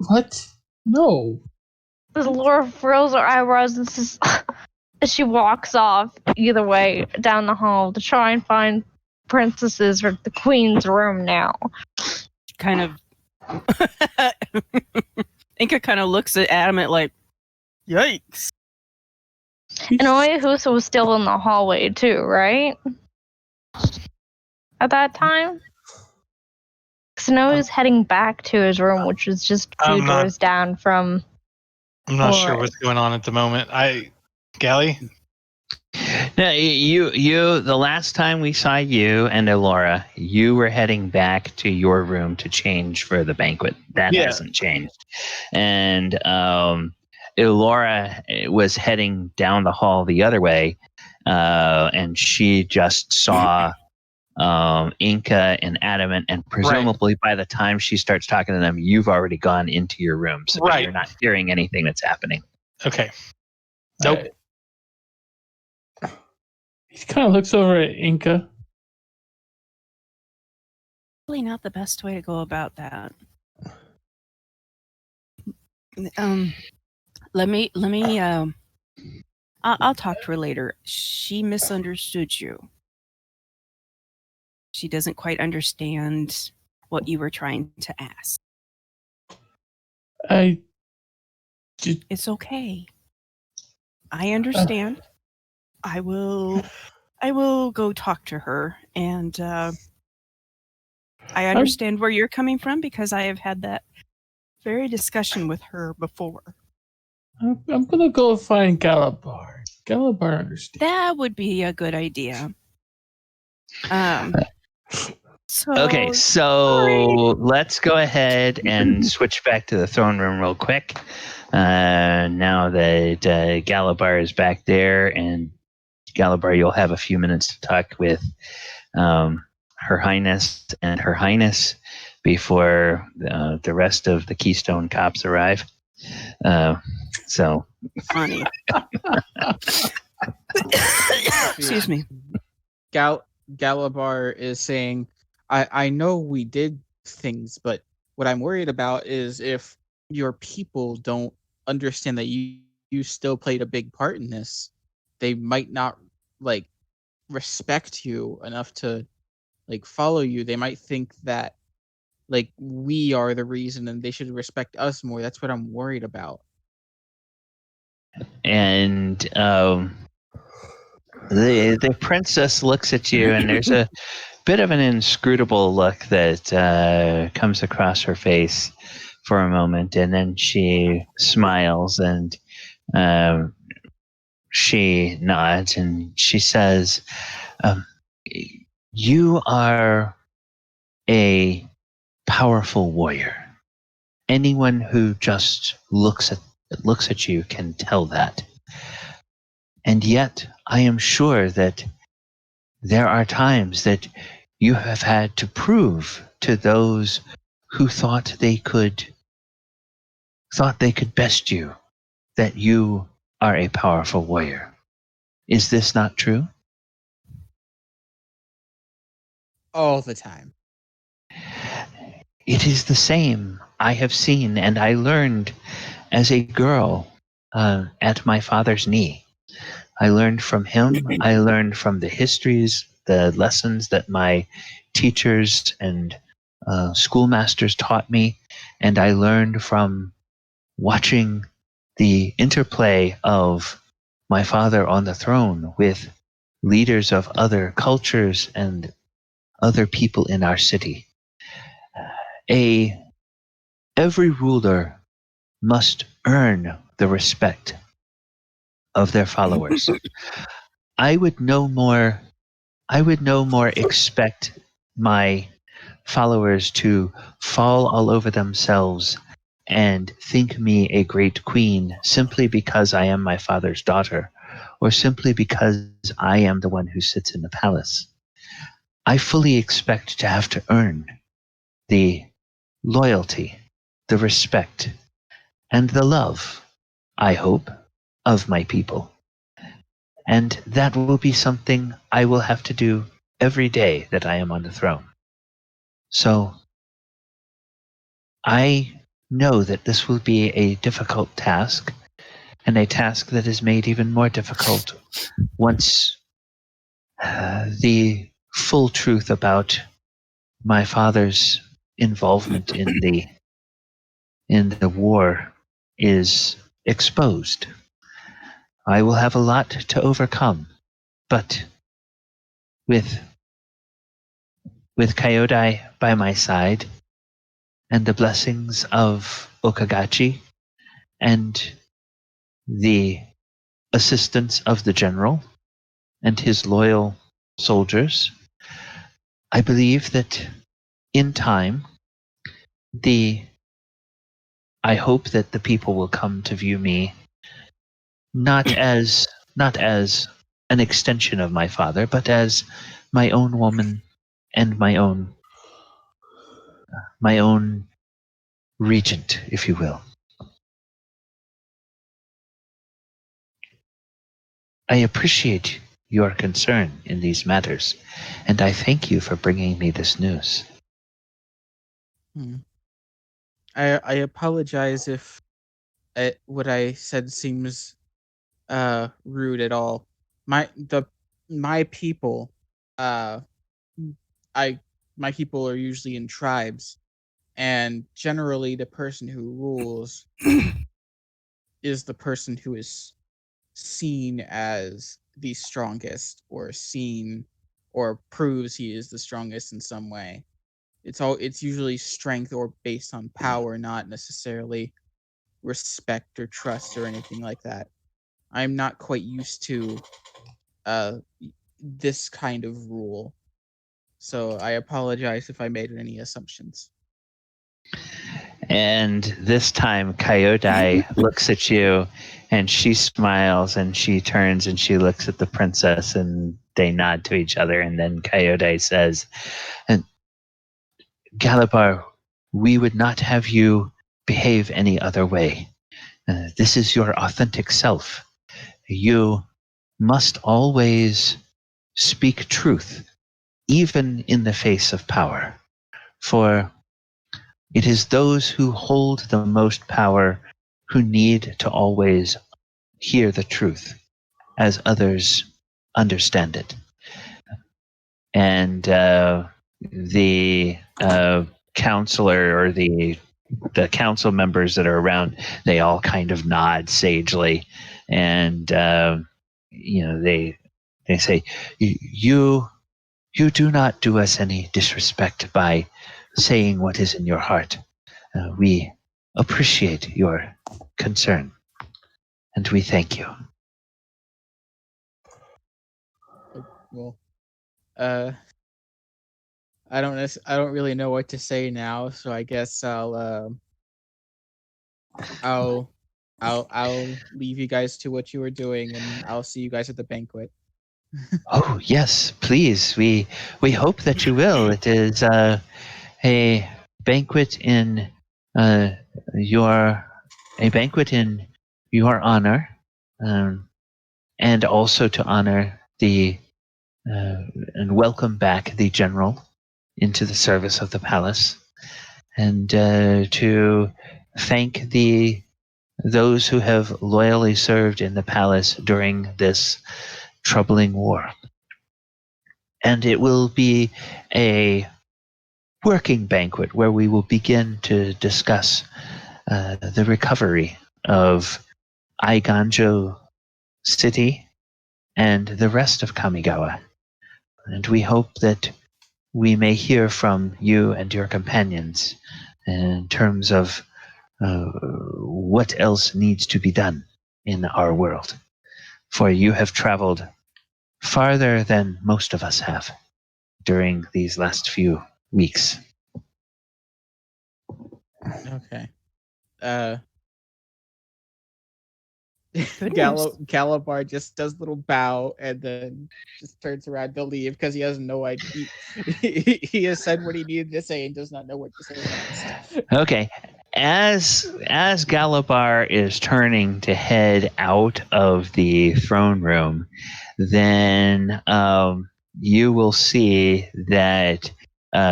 What? No. As Laura frills her eyebrows and says, as she walks off either way down the hall to try and find Princess's or the Queen's room now. She kind of Enka kind of looks at Adamant like, yikes. And Oyohusa was still in the hallway too, right? At that time? Because I know he was heading back to his room, which was just two doors down from... I'm not sure what's going on at the moment. Gally? No, you. The last time we saw you and Elora, you were heading back to your room to change for the banquet. That hasn't changed. And Elora was heading down the hall the other way, and she just saw Enka and Adamant, and presumably by the time she starts talking to them, you've already gone into your room, so you're not hearing anything that's happening. Okay. Nope. He kind of looks over at Enka. Probably not the best way to go about that. Let me. I'll talk to her later. She misunderstood you. She doesn't quite understand what you were trying to ask. It's okay. I understand. I will go talk to her, and I understand where you're coming from because I have had that very discussion with her before. I'm gonna go find Galibar. Galibar understands. That would be a good idea. So let's go ahead and switch back to the throne room real quick. Now that Galibar is back there, and Galibar, you'll have a few minutes to talk with Her Highness and Her Highness before the rest of the Keystone cops arrive. So funny. Excuse me. Galibar is saying, I know we did things, but what I'm worried about is if your people don't understand that you still played a big part in this, they might not respect you enough to follow you. They might think that we are the reason and they should respect us more. That's what I'm worried about. And the princess looks at you, and there's a bit of an inscrutable look that comes across her face for a moment, and then she smiles and she nods and she says, you are a powerful warrior. Anyone who just looks at you can tell that. And yet, I am sure that there are times that you have had to prove to those who thought they could best you that you are a powerful warrior. Is this not true? All the time. It is the same. I have seen and I learned as a girl at my father's knee. I learned from him. I learned from the histories, the lessons that my teachers and schoolmasters taught me, and I learned from watching the interplay of my father on the throne with leaders of other cultures and other people in our city. Every ruler must earn the respect of their followers. I would no more expect my followers to fall all over themselves and think me a great queen simply because I am my father's daughter, or simply because I am the one who sits in the palace. I fully expect to have to earn the loyalty, the respect, and the love, I hope, of my people. And that will be something I will have to do every day that I am on the throne. So I know that this will be a difficult task, and a task that is made even more difficult once the full truth about my father's involvement in the in the war is exposed. I will have a lot to overcome, but with Kyodai by my side and the blessings of Okagachi and the assistance of the general and his loyal soldiers, I believe that in time, I hope that the people will come to view me not as an extension of my father, but as my own woman and my own regent, if you will. I appreciate your concern in these matters, and I thank you for bringing me this news. I apologize if what I said seems rude at all. My people, my people are usually in tribes, and generally the person who rules is the person who is seen as the strongest, or seen or proves he is the strongest in some way. It's usually strength or based on power, not necessarily respect or trust or anything like that. I'm not quite used to this kind of rule, so I apologize if I made any assumptions. And this time, Kyodai looks at you, and she smiles, and she turns and she looks at the princess, and they nod to each other. And then Kyodai says, "And Galibar, we would not have you behave any other way. This is your authentic self. You must always speak truth, even in the face of power. For it is those who hold the most power who need to always hear the truth as others understand it." And the counselor, or the council members that are around, they all kind of nod sagely, and they say, you do not do us any disrespect by saying what is in your heart. We appreciate your concern, and we thank you. Well, I don't really know what to say now, so I guess I'll leave you guys to what you were doing, and I'll see you guys at the banquet. Oh yes, please. We hope that you will. It is a banquet in your honor, and also to honor and welcome back the general into the service of the palace, and to thank those who have loyally served in the palace during this troubling war. And it will be a working banquet where we will begin to discuss the recovery of Eiganjo City and the rest of Kamigawa. And we hope that we may hear from you and your companions in terms of what else needs to be done in our world. For you have traveled farther than most of us have during these last few weeks. Okay. Good news. Galibar just does a little bow and then just turns around to leave because he has no idea. He has said what he needed to say and does not know what to say next. Okay. As Galibar is turning to head out of the throne room, then you will see that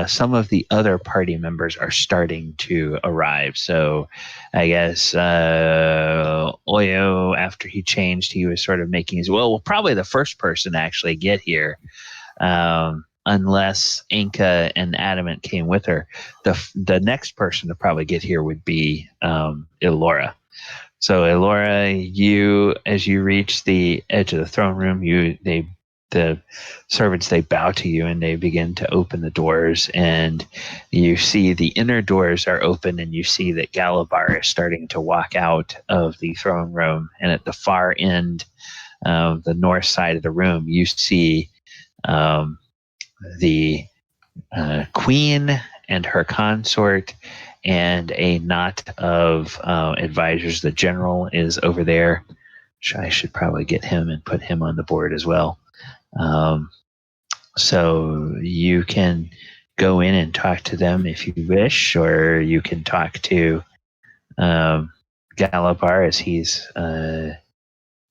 some of the other party members are starting to arrive. So I guess Oyo, after he changed, he was sort of making his, well, probably the first person to actually get here unless Enka and Adamant came with her. The next person to probably get here would be Elora. So Elora, you as you reach the edge of the throne room, the servants, they bow to you and they begin to open the doors, and you see the inner doors are open, and you see that Galibar is starting to walk out of the throne room, and at the far end, the north side of the room, you see the queen and her consort and a knot of advisors. The general is over there. I should probably get him and put him on the board as well. So you can go in and talk to them if you wish, or you can talk to Galibar as he's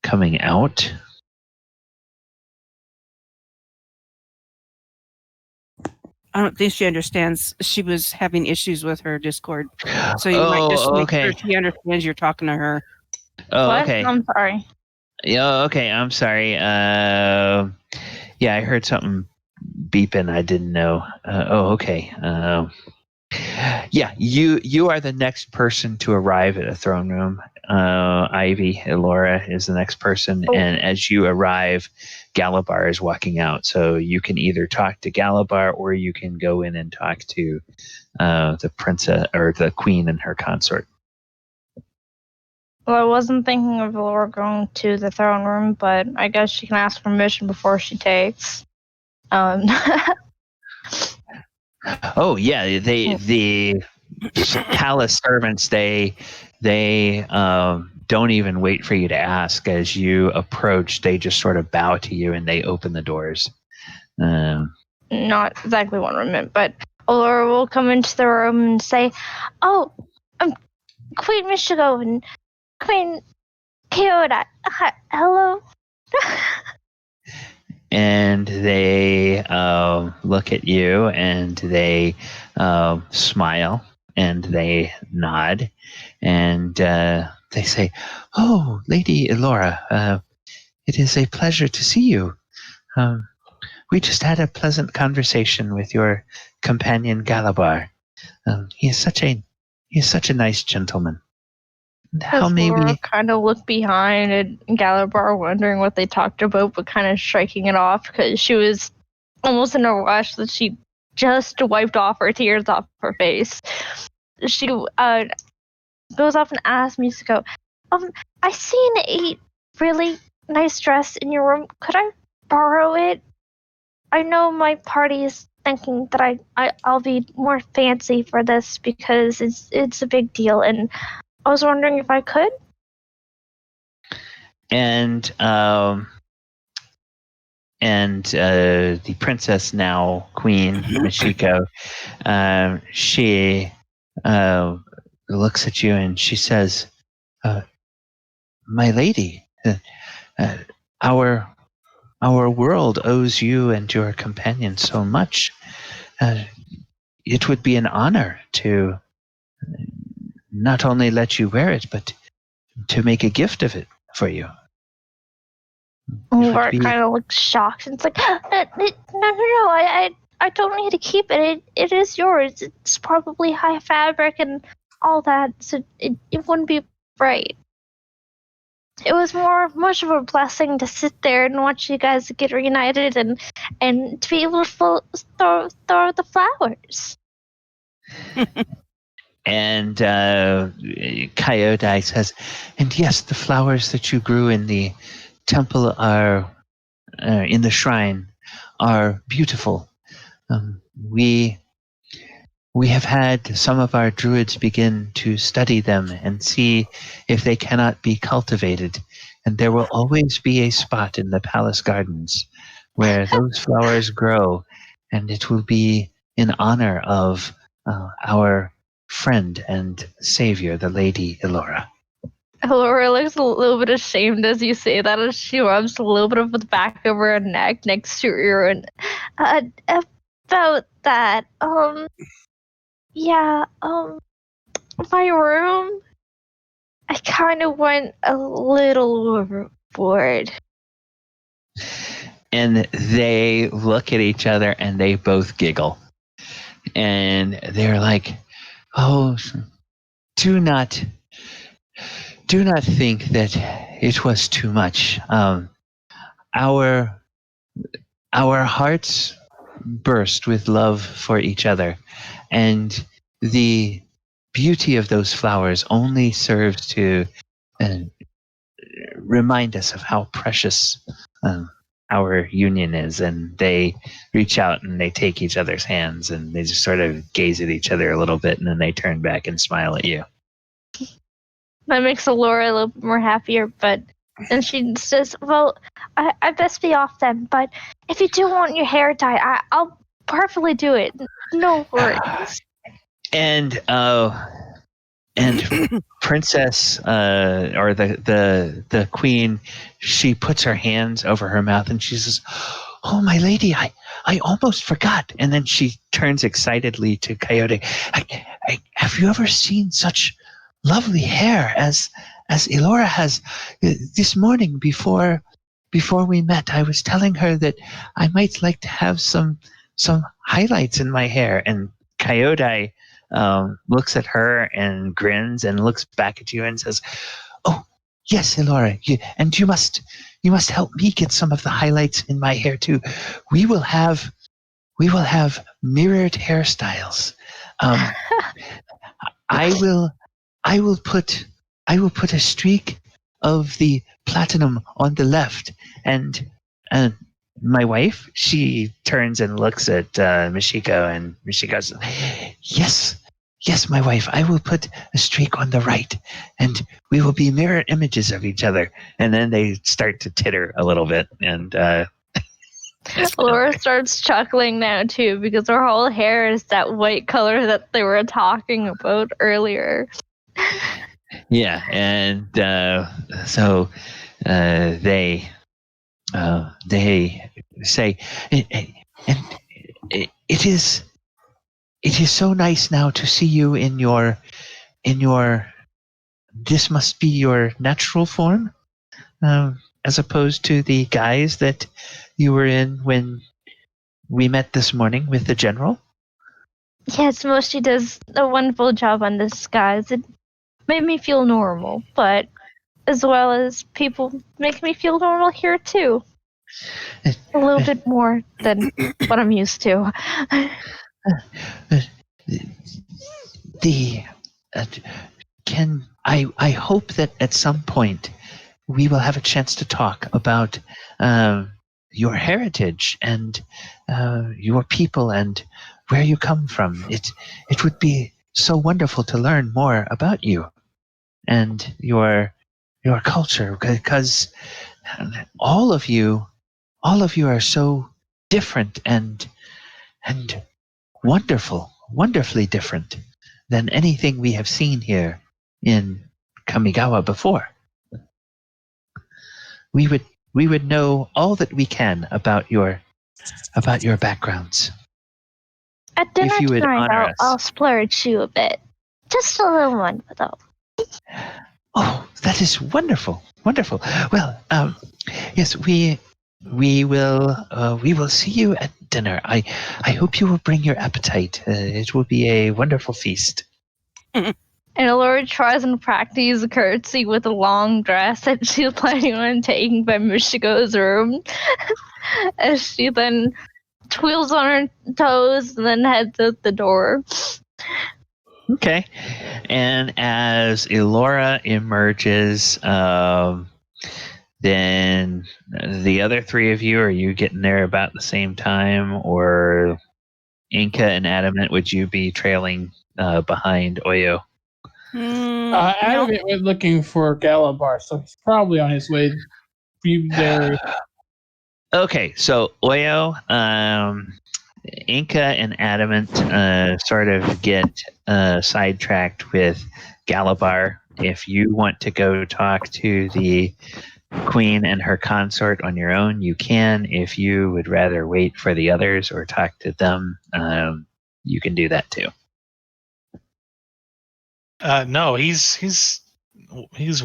coming out. I don't think she understands. She was having issues with her Discord. So you might just make sure she understands you're talking to her. Oh, What? okay. I'm sorry. Yeah, okay. I'm sorry. Yeah, I heard something beeping. I didn't know. Okay. Yeah, you are the next person to arrive at a throne room. Ivy, Elora is the next person, and as you arrive, Galibar is walking out. So you can either talk to Galibar, or you can go in and talk to the princess or the queen and her consort. Well, I wasn't thinking of Elora going to the throne room, but I guess she can ask permission before she takes. Oh yeah, the palace servants they don't even wait for you to ask. As you approach, they just sort of bow to you and they open the doors. Not exactly one room, but Elora will come into the room and say, "Oh, Queen Michigo and Queen Kyoda. Hello." And they look at you and they smile and they nod and they say, "Oh, Lady Elora, it is a pleasure to see you. We just had a pleasant conversation with your companion Galibar. He is such a nice gentleman." How maybe kind of look behind at Galibar, wondering what they talked about, but kind of striking it off because she was almost in a rush that she just wiped off her tears off her face. She goes off and asks Musico, I seen a really nice dress in your room. Could I borrow it? I know my party is thinking that I'll be more fancy for this because it's a big deal, and I was wondering if I could. And the princess, now Queen Michiko, she looks at you and she says, "My lady, our world owes you and your companion so much. It would be an honor to not only let you wear it, but to make a gift of it for you." Laura kind of looks shocked and it's like, no, I don't need to keep it. It is yours. It's probably high fabric and all that, so it wouldn't be right. It was much of a blessing to sit there and watch you guys get reunited and to be able to throw the flowers. And Coyote says, "And yes, the flowers that you grew in the temple are in the shrine are beautiful. We have had some of our druids begin to study them and see if they cannot be cultivated, and there will always be a spot in the palace gardens where those flowers grow, and it will be in honor of our friend and savior, the Lady Elora." Elora looks a little bit ashamed as you say that, as she rubs a little bit of the back of her neck next to her ear. And about that, yeah, my room, I kind of went a little overboard. and they look at each other and they both giggle. And they're like, "Oh, do not think that it was too much. Our hearts burst with love for each other, and the beauty of those flowers only serves to remind us of how precious our union is." And they reach out and they take each other's hands and they just sort of gaze at each other a little bit, and then they turn back and smile at you. That makes Elora a little bit more happier, but then she says, "Well, I best be off then, but if you do want your hair dyed, I'll perfectly do it. No worries." And Princess, or the queen, she puts her hands over her mouth and she says, "Oh, my lady, I almost forgot." And then she turns excitedly to Coyote. Have you ever seen such lovely hair as Elora has? This morning before we met, I was telling her that I might like to have some highlights in my hair." And Coyote looks at her and grins and looks back at you and says, "Oh, yes, Elora, and you must help me get some of the highlights in my hair too. We will have mirrored hairstyles. I will put a streak of the platinum on the left, and my wife," she turns and looks at Michiko, and Michiko says, Yes, my wife, I will put a streak on the right, and we will be mirror images of each other." And then they start to titter a little bit, and Laura starts chuckling now too, because her whole hair is that white color that they were talking about earlier. yeah, and so they say, and it is so nice now to see you in your this must be your natural form, as opposed to the guise that you were in when we met this morning with the general. Yes, Moshi does a wonderful job on this disguise. It made me feel normal, but as well as people make me feel normal here too. A little bit more than what I'm used to. I hope that at some point we will have a chance to talk about your heritage and your people and where you come from. It would be so wonderful to learn more about you and your culture, because all of you are so different and wonderfully different than anything we have seen here in Kamigawa before. We would know all that we can about your backgrounds. At dinner If you would tonight, honor us. I'll splurge you a bit. Just a little one, though. Oh, that is wonderful. Well, yes, we will see you at dinner. I hope you will bring your appetite. It will be a wonderful feast. And Elora tries and practice a curtsy with a long dress that she's planning on taking by Michiko's room. As she then twirls on her toes and then heads out the door. Okay. And as Elora emerges, then the other three of you, are you getting there about the same time? Or Enka and Adamant, would you be trailing behind Oyo? Adamant went looking for Galibar, so he's probably on his way there. Okay, so Oyo, Enka and Adamant sort of get sidetracked with Galibar. If you want to go talk to the queen and her consort on your own, you can. If you would rather wait for the others or talk to them, you can do that too. No, he's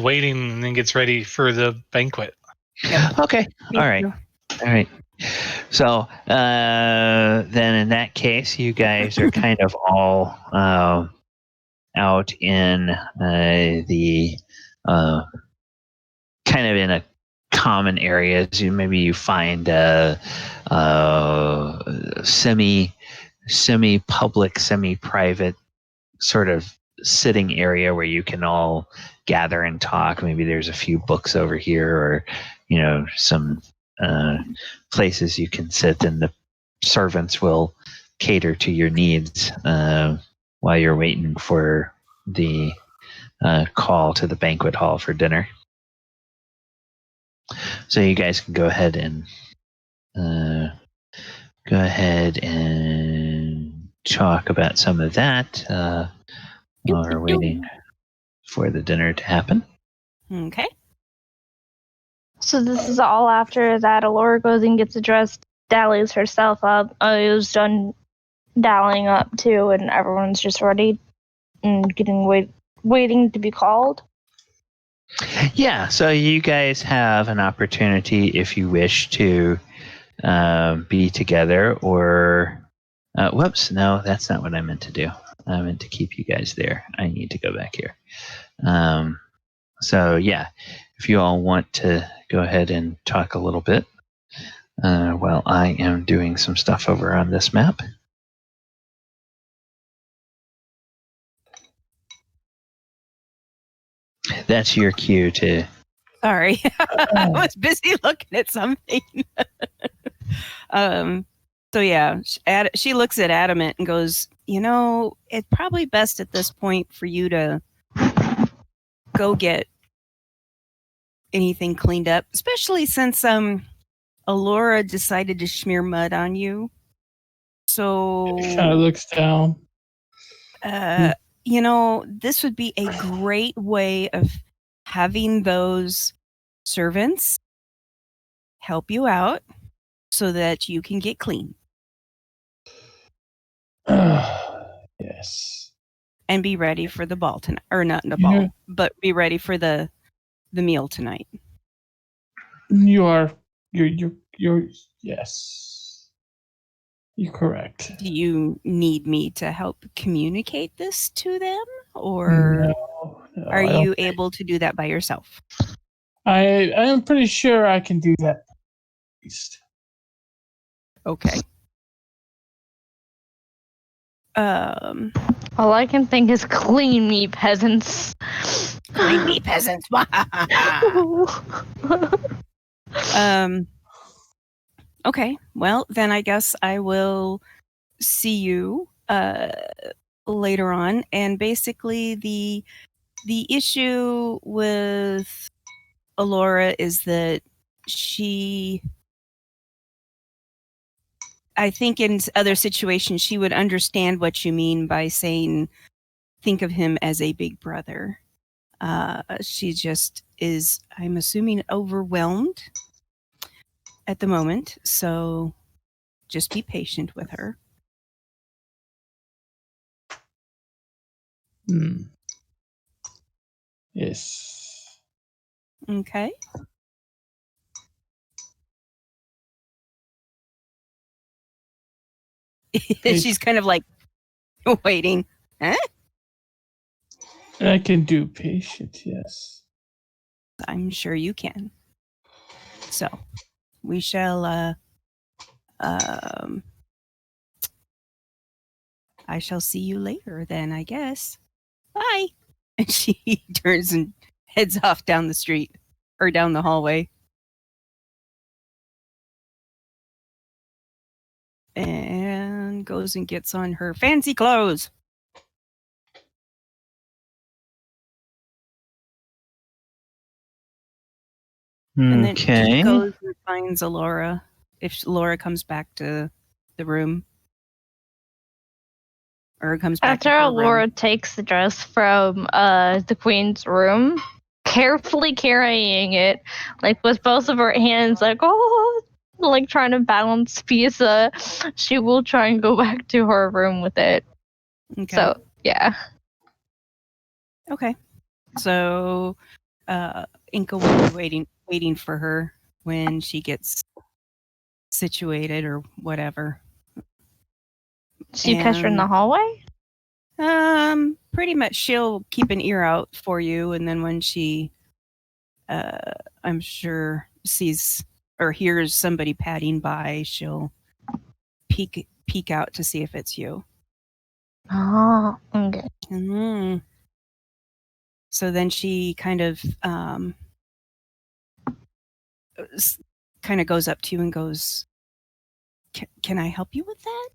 waiting and then gets ready for the banquet. Okay. All right. So then in that case, you guys are kind of all out in the kind of in a common areas. Maybe you find a semi-public, semi-private sort of sitting area where you can all gather and talk. Maybe there's a few books over here, or some places you can sit, and the servants will cater to your needs while you're waiting for the call to the banquet hall for dinner. So you guys can go ahead and talk about some of that while we're waiting for the dinner to happen. Okay. So this is all after that Elora goes and gets dressed, dallies herself up. Oyo's done dallying up too, and everyone's just ready and waiting to be called. Yeah, so you guys have an opportunity if you wish to be together, or whoops, no, that's not what I meant to do. I meant to keep you guys there. I need to go back here. So yeah, if you all want to go ahead and talk a little bit while I am doing some stuff over on this map. That's your cue to... Sorry. I was busy looking at something. So yeah, she looks at Adamant and goes, it's probably best at this point for you to go get anything cleaned up, especially since Elora decided to smear mud on you. So Kind of looks down. this would be a great way of having those servants help you out so that you can get clean. Yes. And be ready for the ball tonight. Or not the ball, but be ready for the meal tonight. You're yes. You're correct. Do you need me to help communicate this to them? Or No, are you able to do that by yourself? I am pretty sure I can do that. At least. Okay. All I can think is clean me, peasants. Clean me, peasants. Okay. Well, then I guess I will see you later on. And basically, the issue with Elora is that I think in other situations, she would understand what you mean by saying, think of him as a big brother. She just is, I'm assuming, overwhelmed at the moment. So just be patient with her. Yes. Okay. She's kind of like waiting. Huh? I can do patient, yes. I'm sure you can. So we shall I shall see you later then, I guess. Bye. And she turns and heads off down the street or down the hallway. And goes and gets on her fancy clothes. And then she goes and finds Elora if Elora comes back to the room. Or comes back after Elora takes the dress from the queen's room, carefully carrying it, like with both of her hands, like trying to balance pizza, she will try and go back to her room with it. Okay. So yeah. Okay. So Enka will be waiting for her when she gets situated or whatever. So you catch her in the And, hallway? Pretty much she'll keep an ear out for you, and then when she, I'm sure, sees or hears somebody padding by, she'll peek out to see if it's you. Oh, okay. Mm. So then she kind of goes up to you and goes, "Can I help you with that?"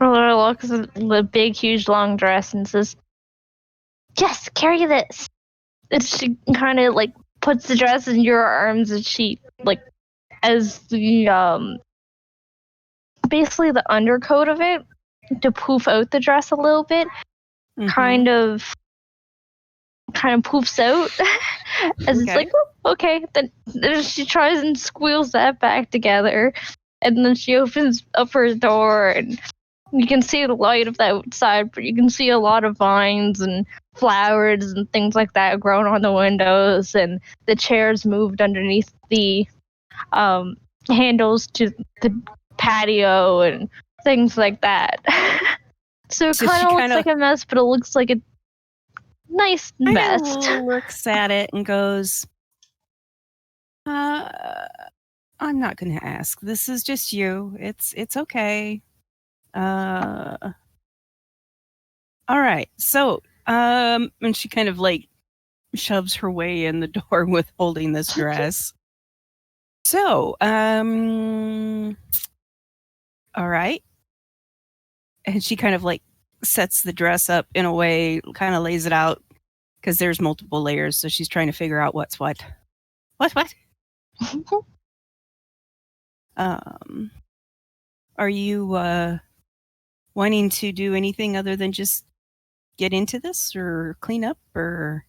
Elora looks at the big, huge, long dress and says, "Yes, carry this." And she kind of like puts the dress in your arms, and she like, as the basically the undercoat of it to poof out the dress a little bit, kind of poofs out. As it's like, oh, okay. Then she tries and squeals that back together, and then she opens up her door, and you can see the light of the outside, but you can see a lot of vines and flowers and things like that growing on the windows, and the chairs moved underneath the handles to the patio and things like that. So it kind of looks like a mess, but it looks like a nice mess. Looks at it and goes, "I'm not going to ask. This is just you. It's okay. All right. So, and she kind of like shoves her way in the door with holding this dress. So, all right. And she kind of like sets the dress up in a way, kind of lays it out because there's multiple layers. So she's trying to figure out what's what. What? Are you wanting to do anything other than just get into this or clean up or?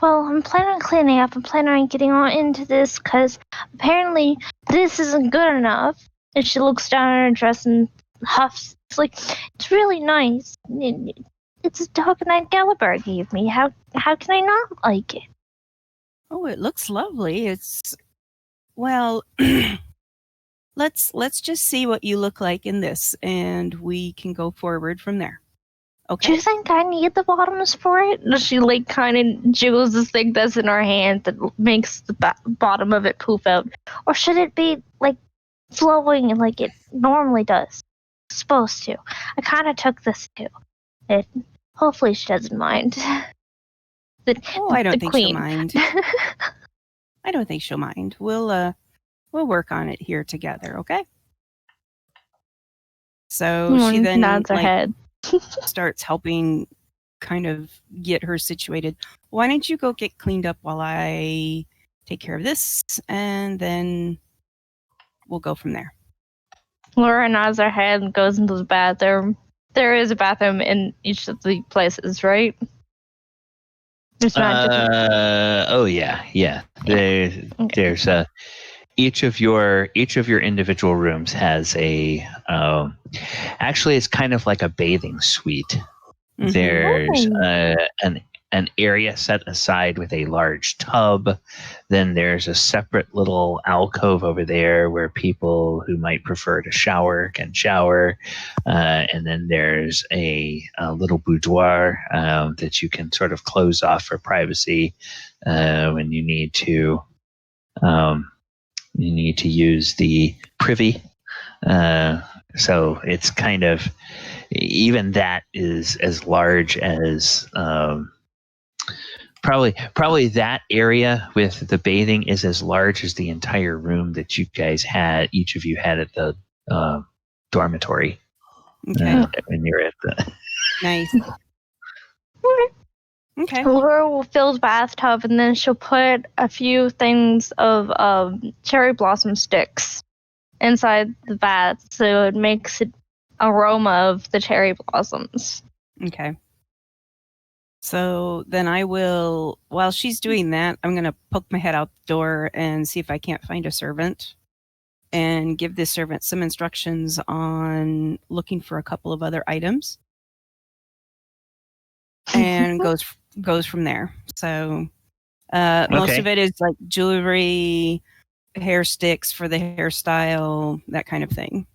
Well, I'm planning on cleaning up. I'm planning on getting on into this because apparently this isn't good enough. And she looks down at her dress and huffs. It's like, it's really nice. It's a token that Galibar gave me. How can I not like it? Oh, it looks lovely. It's, well, let's just see what you look like in this, and we can go forward from there. Okay. Do you think I need the bottoms for it? She like kind of jiggles this thing that's in her hand that makes the bottom of it poof out, or should it be like flowing like it normally does? It's supposed to. I kind of took this too. Hopefully she doesn't mind. I don't think she'll mind. I don't think she'll mind. We'll work on it here together, okay? So she then nods her head. starts helping kind of get her situated. Why don't you go get cleaned up while I take care of this, and then we'll go from there. Laura nods her head and goes into the bathroom. There is a bathroom in each of the places, right? There's not oh yeah. There's each of your individual rooms has a actually it's kind of like a bathing suite. Mm-hmm. There's an area set aside with a large tub. Then there's a separate little alcove over there where people who might prefer to shower can shower. And then there's a little boudoir that you can sort of close off for privacy when you need to. You need to use the privy. So it's kind of, even that is as large as probably that area with the bathing is as large as the entire room that you guys had, each of you had at the dormitory. Okay. When you're at the nice. Okay. Laura will fill the bathtub, and then she'll put a few things of cherry blossom sticks inside the bath, so it makes an aroma of the cherry blossoms. Okay. So then I will, while she's doing that, I'm going to poke my head out the door and see if I can't find a servant, and give this servant some instructions on looking for a couple of other items, and goes from there. So most of it is like jewelry, hair sticks for the hairstyle, that kind of thing.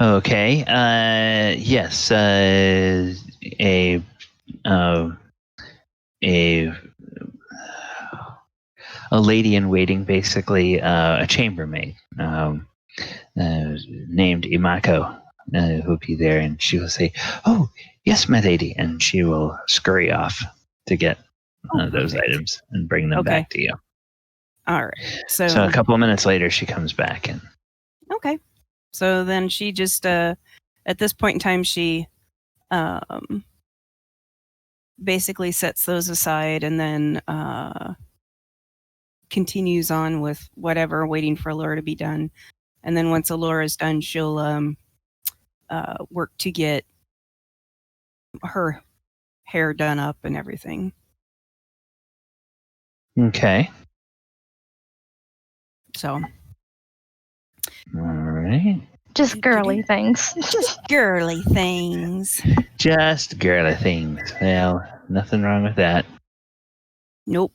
Okay. Yes. A lady in waiting, basically a chambermaid named Imako, who'll be there, and she will say, "Oh, yes, my lady," and she will scurry off to get those perfect. items and bring them Okay. back to you. All right. So a couple of minutes later, she comes back and. Okay. So then she just, at this point in time, she basically sets those aside and then continues on with whatever, waiting for Elora to be done. And then once Elora's done, she'll work to get her hair done up and everything. Okay. So. All right. Just girly things. Just girly things. Just girly things. Well, nothing wrong with that. Nope.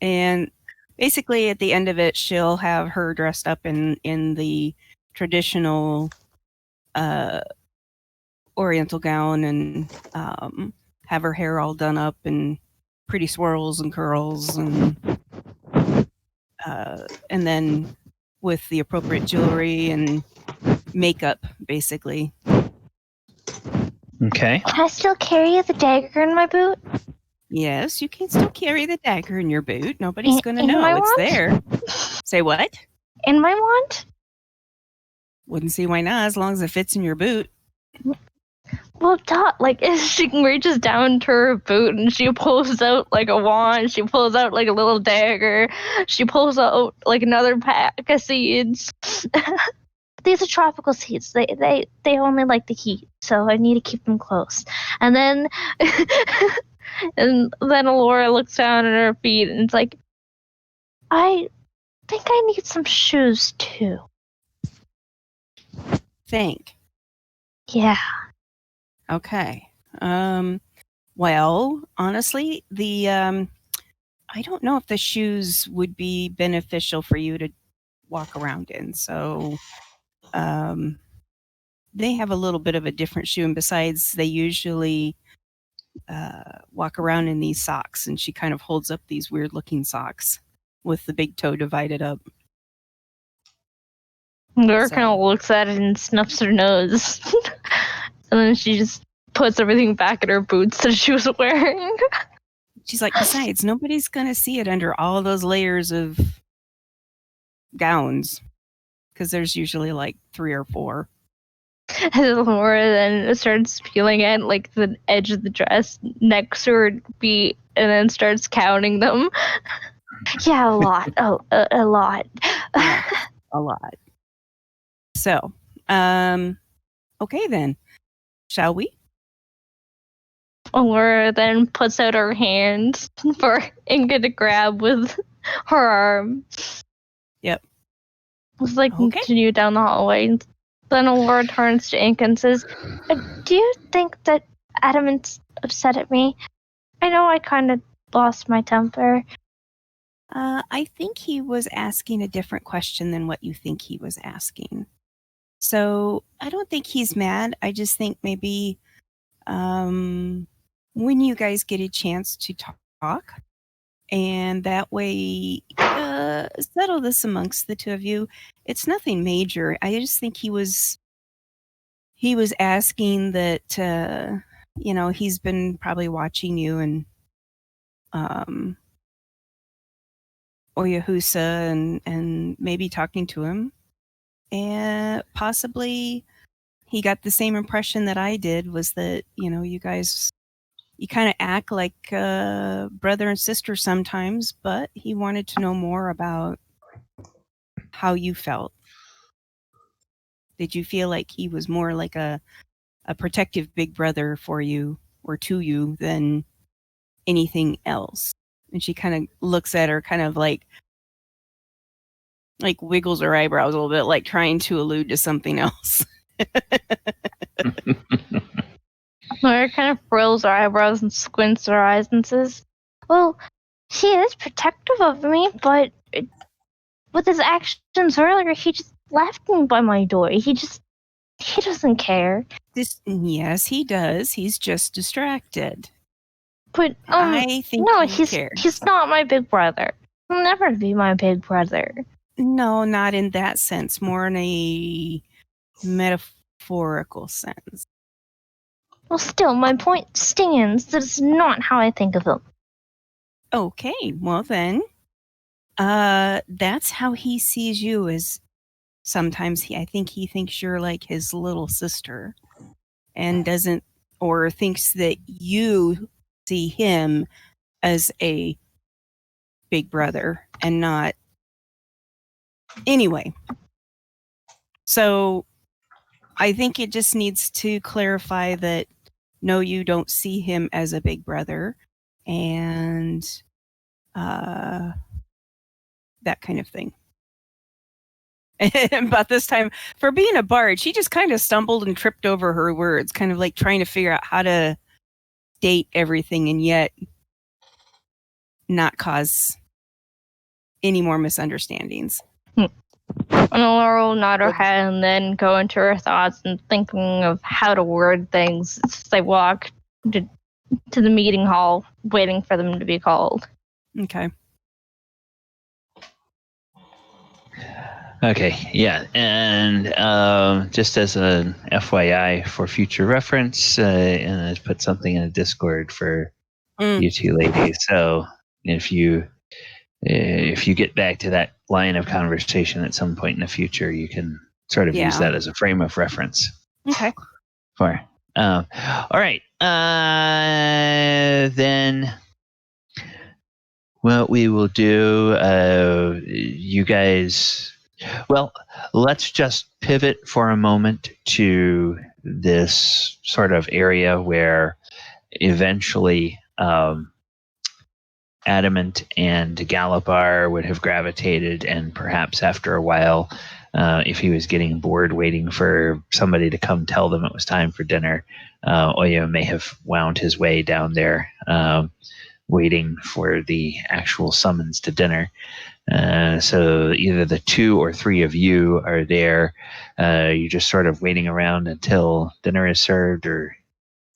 And basically at the end of it, she'll have her dressed up in the traditional oriental gown and have her hair all done up in pretty swirls and curls and then with the appropriate jewelry and makeup, basically. Okay. Can I still carry the dagger in my boot? Yes, you can still carry the dagger in your boot. Nobody's going to In know my it's wand? there. Say what? In my wand? Wouldn't see why not, as long as it fits in your boot. Well, like, she reaches down to her boot and she pulls out, like, a wand. She pulls out, like, a little dagger. She pulls out, like, another pack of seeds. These are tropical seeds. They only like the heat, so I need to keep them close. And then, and then Elora looks down at her feet and it's like, I think I need some shoes, too. Think. Yeah. Okay. Well, honestly, the I don't know if the shoes would be beneficial for you to walk around in. So, they have a little bit of a different shoe, and besides, they usually walk around in these socks. And she kind of holds up these weird-looking socks with the big toe divided up. Elora kind of looks at it and snuffs her nose, and then she just puts everything back in her boots that she was wearing. She's like, besides, nobody's going to see it under all those layers of gowns, because there's usually like 3 or 4. And Elora then starts peeling at like the edge of the dress next to her feet, and then starts counting them. Yeah, a lot. A lot. Yeah, a lot. So, okay then. Shall we? Elora then puts out her hand for Enka to grab with her arm. Yep. It's like Okay. continue down the hallway. Then Elora turns to Enka and says, do you think that Adamant's upset at me? I know I kind of lost my temper. I think he was asking a different question than what you think he was asking. So I don't think he's mad. I just think maybe when you guys get a chance to talk, and that way settle this amongst the two of you. It's nothing major. I just think he was asking that he's been probably watching you and Oyohusa and maybe talking to him, and possibly he got the same impression that I did, was that you guys, you kind of act like brother and sister sometimes, but he wanted to know more about how you felt. Did you feel like he was more like a protective big brother for you or to you than anything else? And she kind of looks at her, kind of like wiggles her eyebrows a little bit, like trying to allude to something else. Laura kind of frills her eyebrows and squints her eyes and says, well, he is protective of me, but with his actions earlier, he just left me by my door. He doesn't care. Yes, he does. He's just distracted. But I think no, he cares. he's not my big brother. He'll never be my big brother. No, not in that sense. More in a metaphorical sense. Well, still, my point stands. That's not how I think of him. Okay, well then, that's how he sees you. As sometimes I think he thinks you're like his little sister, and doesn't, or thinks that you see him as a big brother and not. Anyway, so I think it just needs to clarify that no, you don't see him as a big brother, and that kind of thing. But this time, for being a bard, she just kind of stumbled and tripped over her words, kind of like trying to figure out how to state everything and yet not cause any more misunderstandings. And Elora will nod her head and then go into her thoughts and thinking of how to word things as they walk to the meeting hall, waiting for them to be called. Okay. Okay, yeah, and just as an FYI for future reference, and I put something in a Discord for you two ladies. So if you get back to that line of conversation at some point in the future, you can sort of use that as a frame of reference. Okay. For all right, then. What we will do, you guys. Well, let's just pivot for a moment to this sort of area where eventually Adamant and Galibar would have gravitated, and perhaps after a while, if he was getting bored waiting for somebody to come tell them it was time for dinner, Oyo may have wound his way down there, waiting for the actual summons to dinner. So either the 2 or 3 of you are there. You're just sort of waiting around until dinner is served, or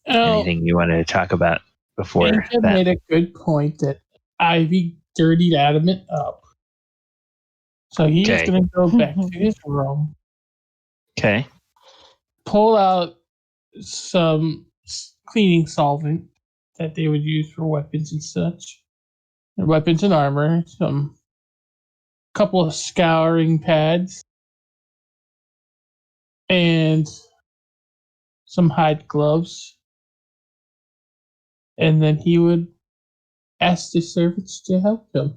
anything you want to talk about before Enka that. made a good point that Ivy dirtied Adamant up. So he's going to go back to his room. Okay. Pull out some cleaning solvent that they would use for weapons and such. And weapons and armor. Some couple of scouring pads. And some hide gloves. And then he would ask the servants to help him.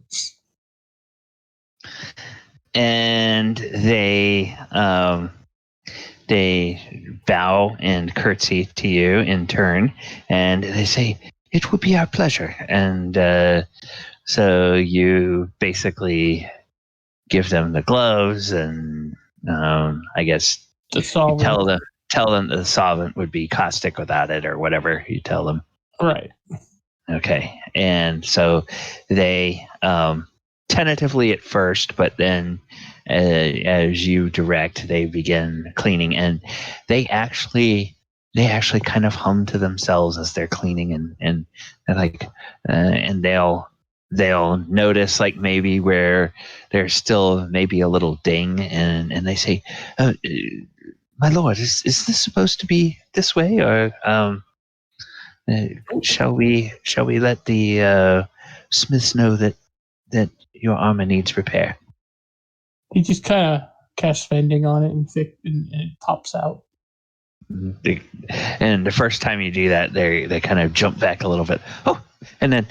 And they bow and curtsy to you in turn, and they say, "It would be our pleasure." And so you basically give them the gloves, and I guess the solvent. Tell them the solvent would be caustic without it, or whatever you tell them. Right. Okay, and so they tentatively at first, but then as you direct, they begin cleaning, and they actually kind of hum to themselves as they're cleaning, and like, and they'll notice like maybe where there's still maybe a little ding, and they say, "My lord, is this supposed to be this way, or shall we let the smiths know that your armor needs repair?" He just kind of cast spending on it, and it pops out. And the first time you do that, they kind of jump back a little bit. Oh, and then,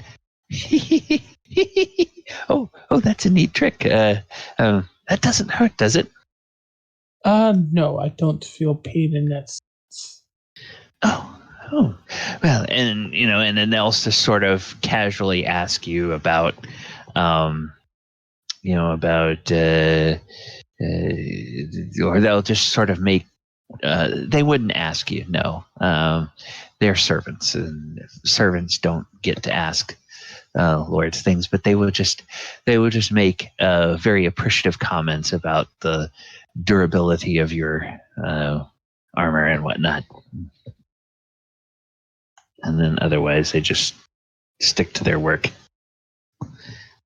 oh, that's a neat trick. That doesn't hurt, does it? No, I don't feel pain in that sense. Oh, well, and and then they'll just sort of casually ask you about, or they'll just sort of make They wouldn't ask you. No, they're servants, and servants don't get to ask lords things. But they will just make very appreciative comments about the durability of your armor and whatnot. And then otherwise, they just stick to their work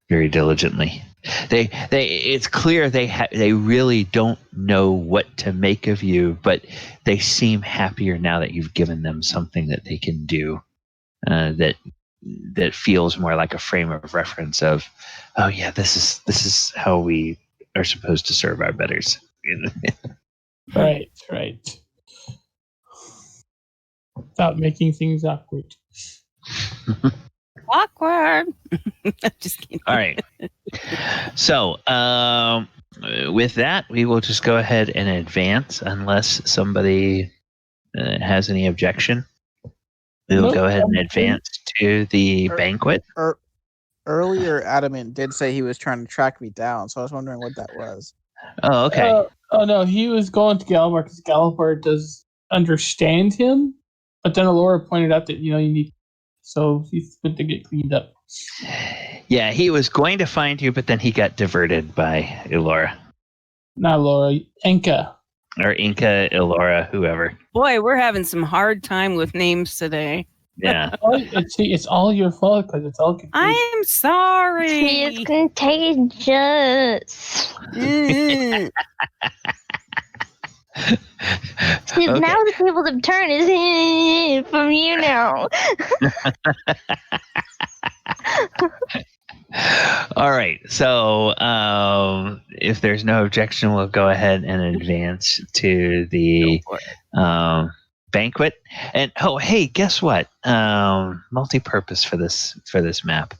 very diligently. It's clear they really don't know what to make of you, but they seem happier now that you've given them something that they can do that feels more like a frame of reference of, oh yeah, this is how we are supposed to serve our betters. Right. Without making things awkward. Awkward. Just kidding. All right. So, with that, we will just go ahead and advance unless somebody has any objection. We will go ahead and advance to the banquet. Earlier, Adamant did say he was trying to track me down, so I was wondering what that was. Oh, okay. No, he was going to Galibar because Galibar does understand him, but then Elora pointed out that you need, so he's good to get cleaned up. Yeah, he was going to find you, but then he got diverted by Elora. Not Elora, Enka. Or Enka, Elora, whoever. Boy, we're having some hard time with names today. Yeah. It's all your fault because it's all confusing. I'm sorry. It's contagious. See, Okay. now the tables have turned is from you now. All right. So, if there's no objection, we'll go ahead and advance to the banquet. And hey, guess what? Multi-purpose for this map.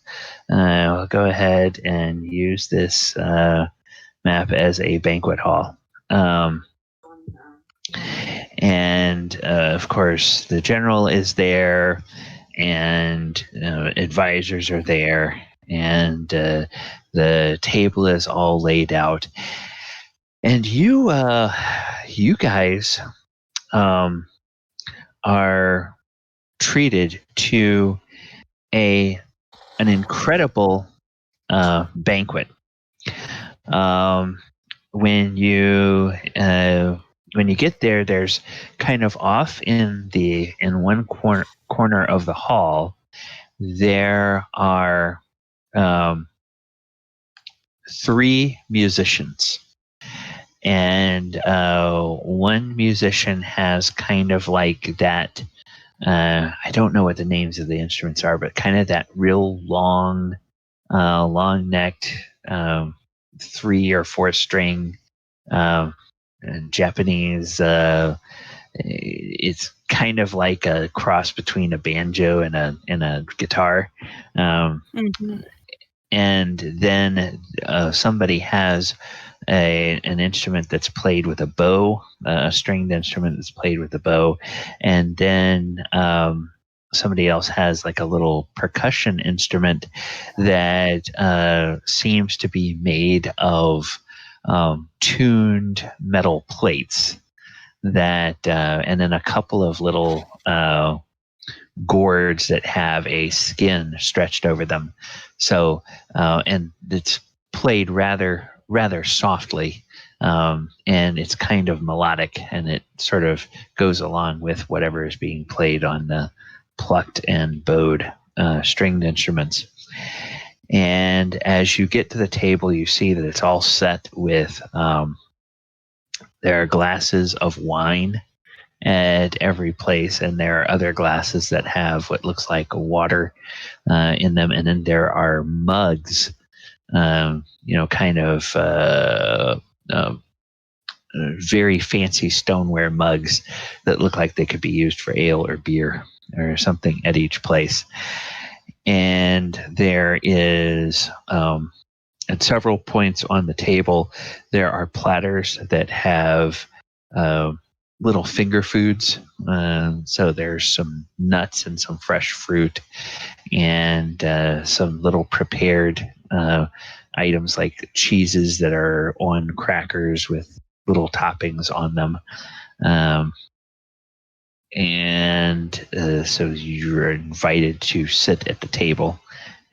We'll go ahead and use this map as a banquet hall. And of course, the general is there, and advisors are there, and the table is all laid out. And you guys are treated to an incredible banquet. When you get there, there's kind of off in one corner of the hall, there are 3 musicians, and one musician has kind of like that. I don't know what the names of the instruments are, but kind of that real long necked 3 or 4 string Japanese. It's kind of like a cross between a banjo and a guitar. And then somebody has an instrument that's played with a bow, a stringed instrument that's played with a bow, and then somebody else has like a little percussion instrument that seems to be made of tuned metal plates that, and then a couple of little gourds that have a skin stretched over them. So, and it's played rather softly, and it's kind of melodic, and it sort of goes along with whatever is being played on the plucked and bowed stringed instruments. And as you get to the table, you see that it's all set with, there are glasses of wine at every place, and there are other glasses that have what looks like water in them, and then there are mugs, kind of very fancy stoneware mugs that look like they could be used for ale or beer or something at each place. And there is, at several points on the table, there are platters that have little finger foods. So there's some nuts and some fresh fruit, and some little prepared items like cheeses that are on crackers with little toppings on them. So you're invited to sit at the table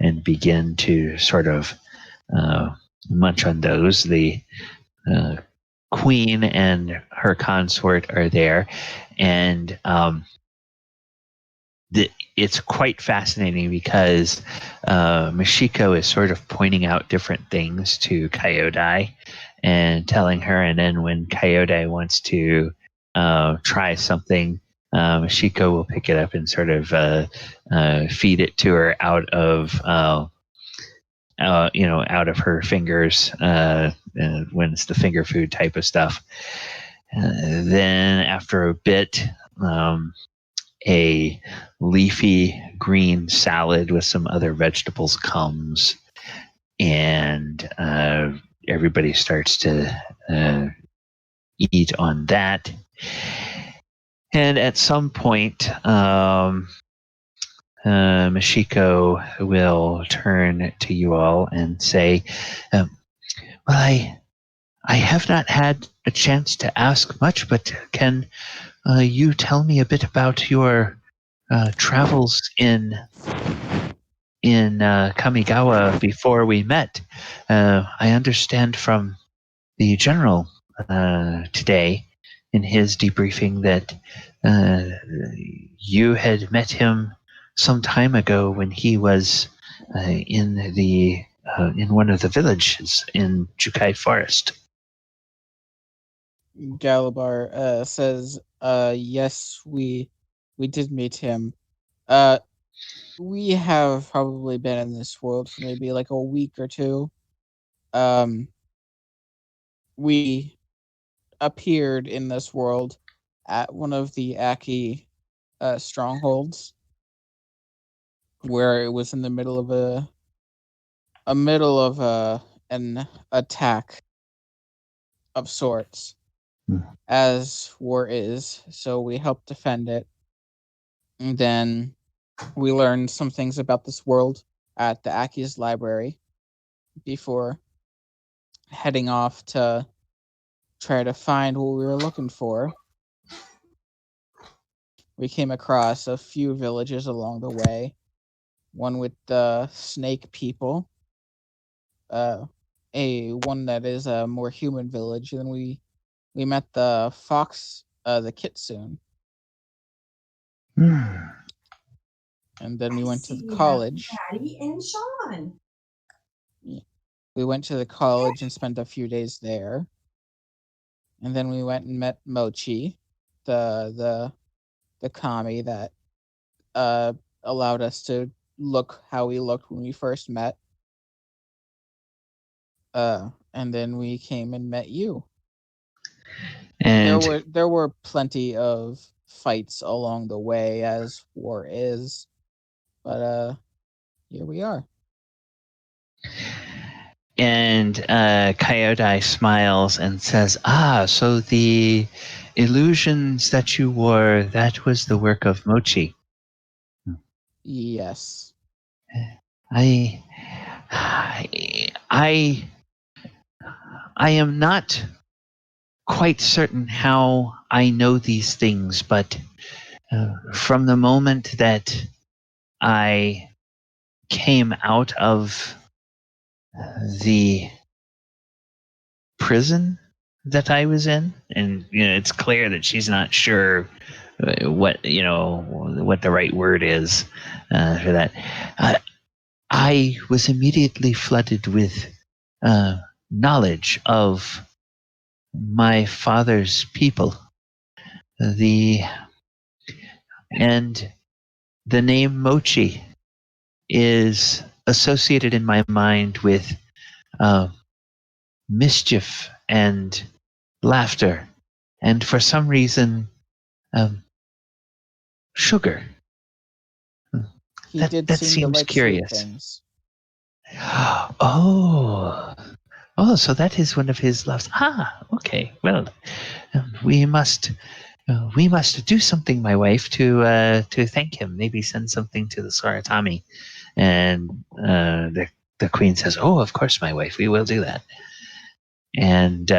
and begin to sort of munch on those. The queen and her consort are there, and it's quite fascinating because Mashiko is sort of pointing out different things to Coyote and telling her, and then when Coyote wants to try something, Mashiko will pick it up and sort of feed it to her out of her fingers when it's the finger food type of stuff. Then after a bit, a leafy green salad with some other vegetables comes, and everybody starts to eat on that. And at some point, Mashiko will turn to you all and say, well, I have not had a chance to ask much, but can you tell me a bit about your travels in Kamigawa before we met? I understand from the general today in his debriefing that you had met him some time ago when he was in one of the villages in Jukai Forest. Galibar says, yes, we did meet him. We have probably been in this world for maybe like a week or two. We appeared in this world at one of the Aki strongholds, where it was in the middle of an attack of sorts, as war is. So we helped defend it. And then we learned some things about this world at the Aki's library before heading off to try to find what we were looking for. We came across a few villages along the way. One with the snake people, one that is a more human village, and then we met the fox, the kitsune. And then we went to the college. Patty and Sean. We went to the college and spent a few days there. And then we went and met Mochi, the kami that allowed us to look how we looked when we first met. And then we came and met you. And there were plenty of fights along the way, as war is. But here we are. And Coyote smiles and says, so the illusions that you wore, that was the work of Mochi. Yes. I am not quite certain how I know these things, but from the moment that I came out of the prison that I was in, and it's clear that she's not sure what the right word is for that. I was immediately flooded with knowledge of my father's people. And the name Mochi is associated in my mind with mischief and laughter, and for some reason, sugar. That seems like curious. Oh, so that is one of his loves. Okay. Well, we must do something, my wife, to thank him. Maybe send something to the Saratami. And the queen says, "Oh, of course, my wife. We will do that." And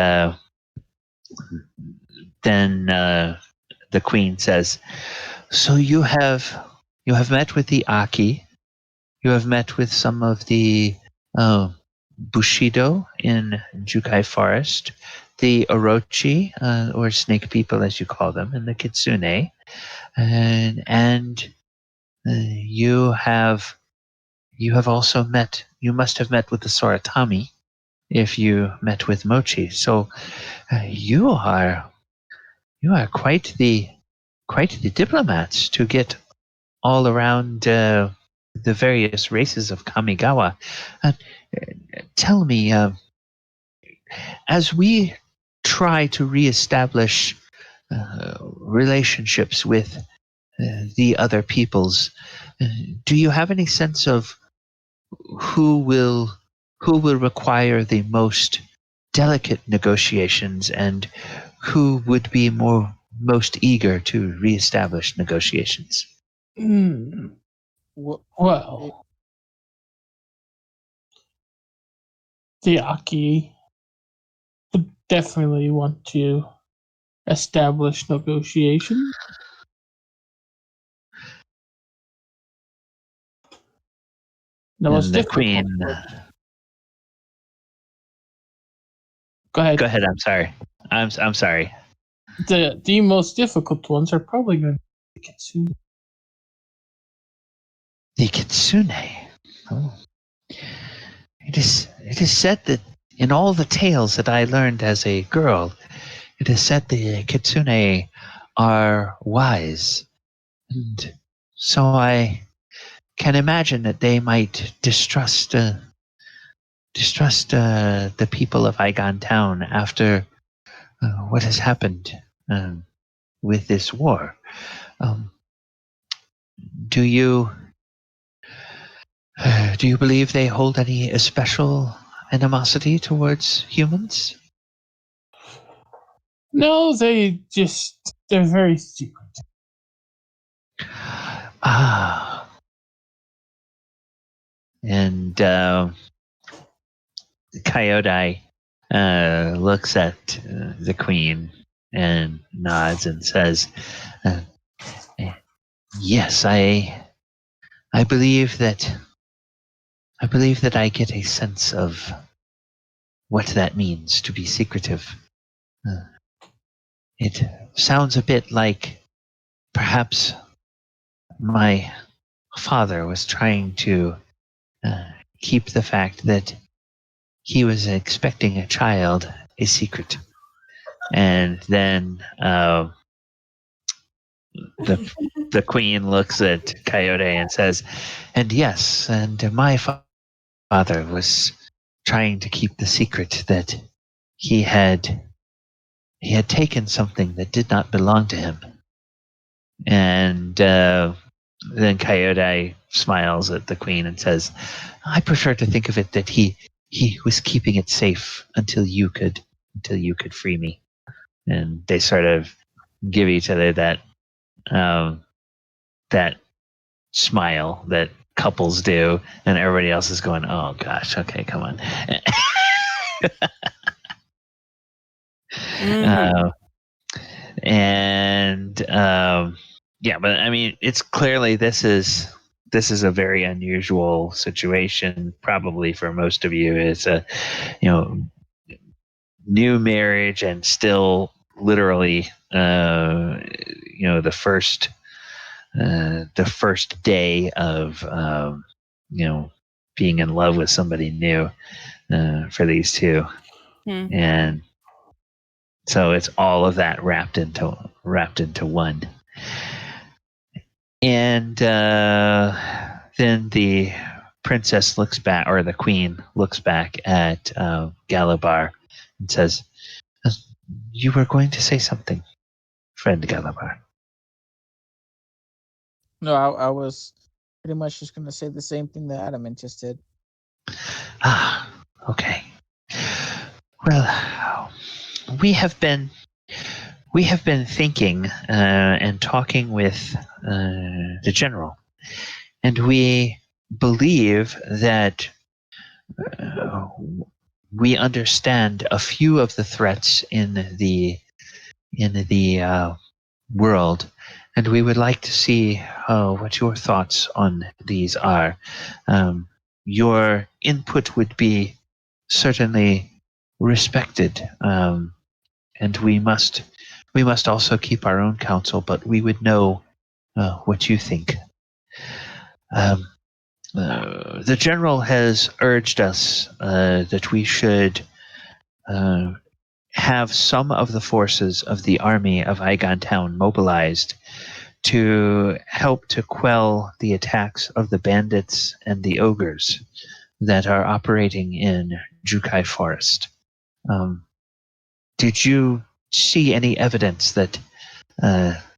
then the queen says, "So you have met with the Aki. You have met with some of the Bushido in Jukai Forest, the Orochi, or snake people as you call them, and the Kitsune, and you have also met. You must have met with the Soratami if you met with Mochi. So you are quite the diplomats to get all around the various races of Kamigawa. Tell me, as we try to reestablish relationships with the other peoples, do you have any sense of who will require the most delicate negotiations, and who would be most eager to reestablish negotiations? Well, the Aki would definitely want to establish negotiation. The most And the difficult queen. Go ahead. Go ahead. I'm sorry. I'm sorry. The most difficult ones are probably going to be the Kitsune. The Kitsune. Oh. It is said that in all the tales that I learned as a girl, it is said the Kitsune are wise, and so I can imagine that they might distrust the people of Eigan town after what has happened with this war. Do you believe they hold any special animosity towards humans? No, they're very secret. Ah. And Coyote looks at the queen and nods and says, "Yes, I believe that I get a sense of what that means to be secretive. It sounds a bit like perhaps my father was trying to keep the fact that he was expecting a child a secret." And then the queen looks at Coyote and says, "And yes, and my father was trying to keep the secret that he had taken something that did not belong to him." And then Coyote smiles at the queen and says, "I prefer to think of it that he was keeping it safe until you could free me." And they sort of give each other that smile that couples do, and everybody else is going, "Oh gosh, okay, come on." Yeah, but I mean, it's clearly this is a very unusual situation. Probably for most of you, it's a new marriage and still literally the first day of being in love with somebody new for these two. And so it's all of that wrapped into one. And then the princess looks back, or the queen looks back at Galibar and says, "You were going to say something, friend Galibar." No, I was pretty much just going to say the same thing that Adamant just did. Ah, okay. Well, we have been thinking and talking with the general, and we believe that we understand a few of the threats in the world, and we would like to see what your thoughts on these are. Your input would be certainly respected, and we must also keep our own counsel, but we would know what you think. The general has urged us that we should have some of the forces of the army of Eigan Town mobilized to help to quell the attacks of the bandits and the ogres that are operating in Jukai Forest. Did you see any evidence that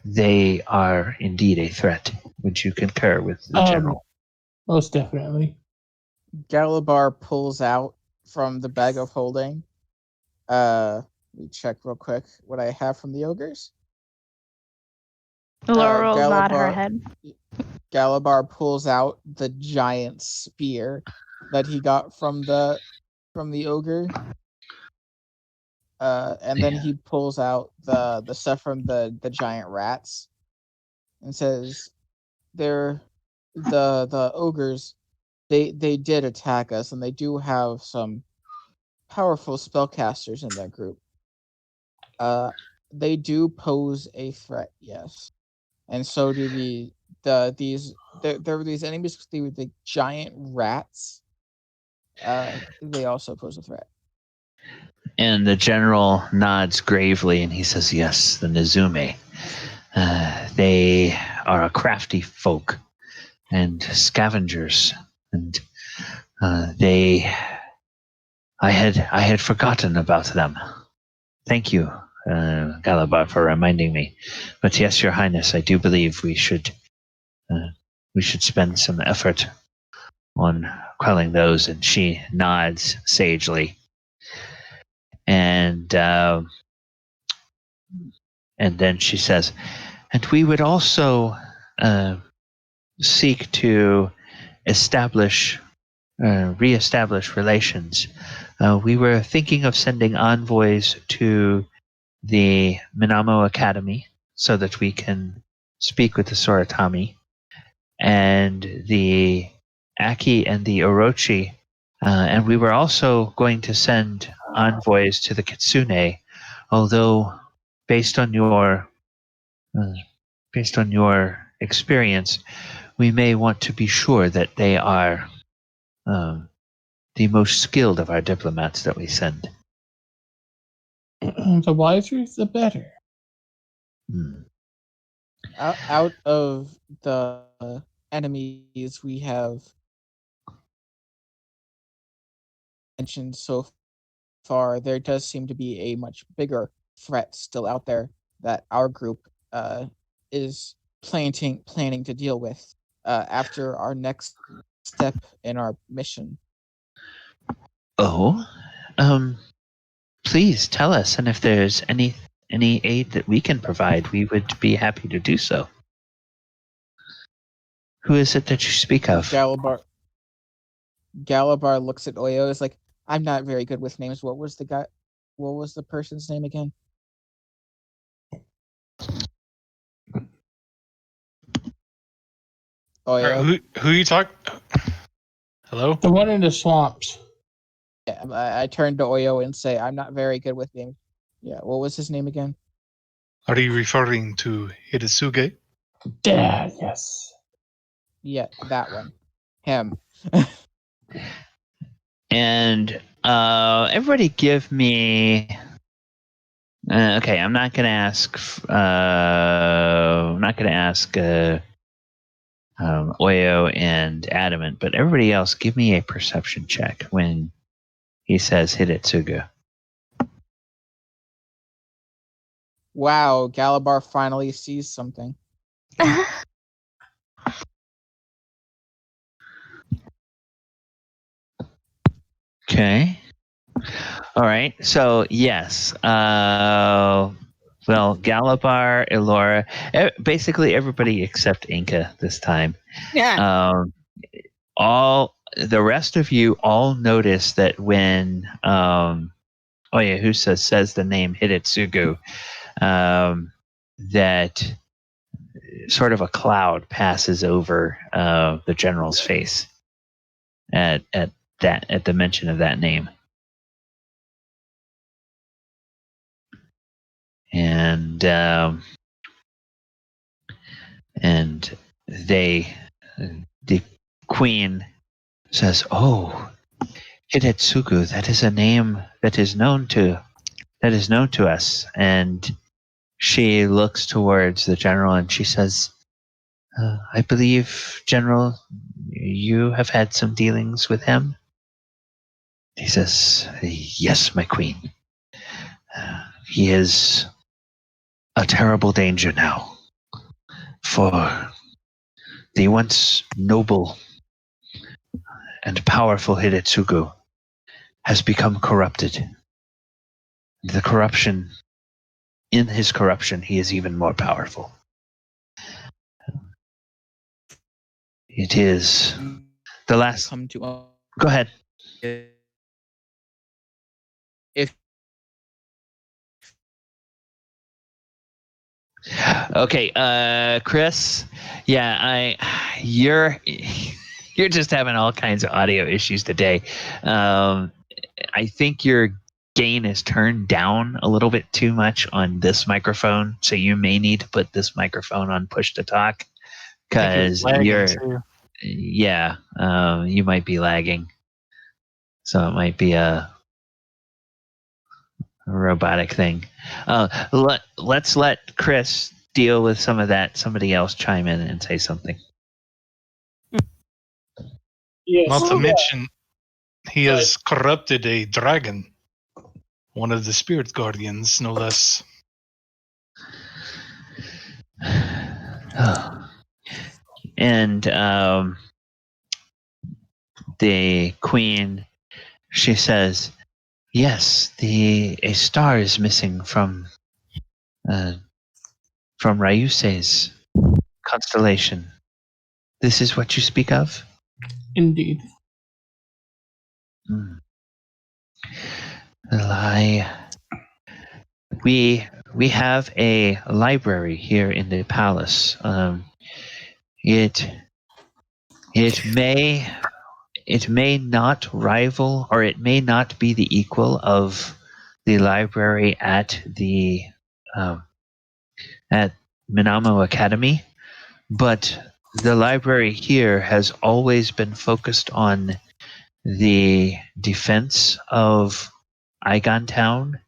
they are indeed a threat? Would you concur with the general? Most definitely. Galibar pulls out from the bag of holding. Let me check real quick what I have from the ogres. Elora will nod her head. Galibar pulls out the giant spear that he got from the ogre. And then he pulls out the stuff from the giant rats and says, "They're the ogres. They did attack us, and they do have some powerful spellcasters in their group. They do pose a threat, yes, and so do there were these enemies with the giant rats. They also pose a threat." And the general nods gravely and he says, "Yes, the Nezume. They are a crafty folk and scavengers, and I had forgotten about them. Thank you, Galibar, for reminding me. But yes, Your Highness, I do believe we should spend some effort on quelling those." And she nods sagely. And then she says, "And we would also seek to reestablish relations. We were thinking of sending envoys to the Minamo Academy so that we can speak with the Soratami, and the Aki and the Orochi, and we were also going to send envoys to the Kitsune, although based on your experience, we may want to be sure that they are the most skilled of our diplomats that we send." The wiser, the better. Out of the enemies we have mentioned so far, there does seem to be a much bigger threat still out there that our group is planning to deal with after our next step in our mission. Oh, please tell us, and if there's any aid that we can provide, we would be happy to do so. Who is it that you speak of? Galibar looks at Oyo. Is like, "I'm not very good with names. What was the person's name again?" Oyo. Who you talk? Hello? The one in the swamps. Yeah, I turn to Oyo and say, "I'm not very good with names." Yeah, what was his name again? Are you referring to Hidetsuge? Dad, yes. Yeah, that one. Him. And everybody give me... okay, I'm not going to ask... Oyo and Adamant, but everybody else give me a perception check when he says Hidetsugu. Wow, Galibar finally sees something. Okay. All right. So yes. Well, Galibar, Elora, basically everybody except Enka this time. Yeah. All the rest of you all notice that when Oyohusa says the name Hidetsugu, that sort of a cloud passes over the general's face at the mention of that name, and the queen says, "Oh, Hidetsugu, that is a name that is known to us." And she looks towards the general and she says, "I believe, General, you have had some dealings with him." He says, "Yes, my queen. He is a terrible danger now, for the once noble and powerful Hidetsugu has become corrupted. In his corruption, he is even more powerful. It is the last..." Come to Go ahead. If Okay, Chris. Yeah, you're just having all kinds of audio issues today. I think your gain is turned down a little bit too much on this microphone, so you may need to put this microphone on push to talk because you might be lagging. So it might be a robotic thing. Let's let Chris deal with some of that. Somebody else chime in and say something. Yes. Not to mention, he has corrupted a dragon, one of the spirit guardians, no less. And the queen, she says, "Yes, a star is missing from Ryuse's constellation. This is what you speak of?" Indeed. Well, we have a library here in the palace. It may not rival, or it may not be the equal of the library at Minamo Academy, but the library here has always been focused on the defense of Eigan Town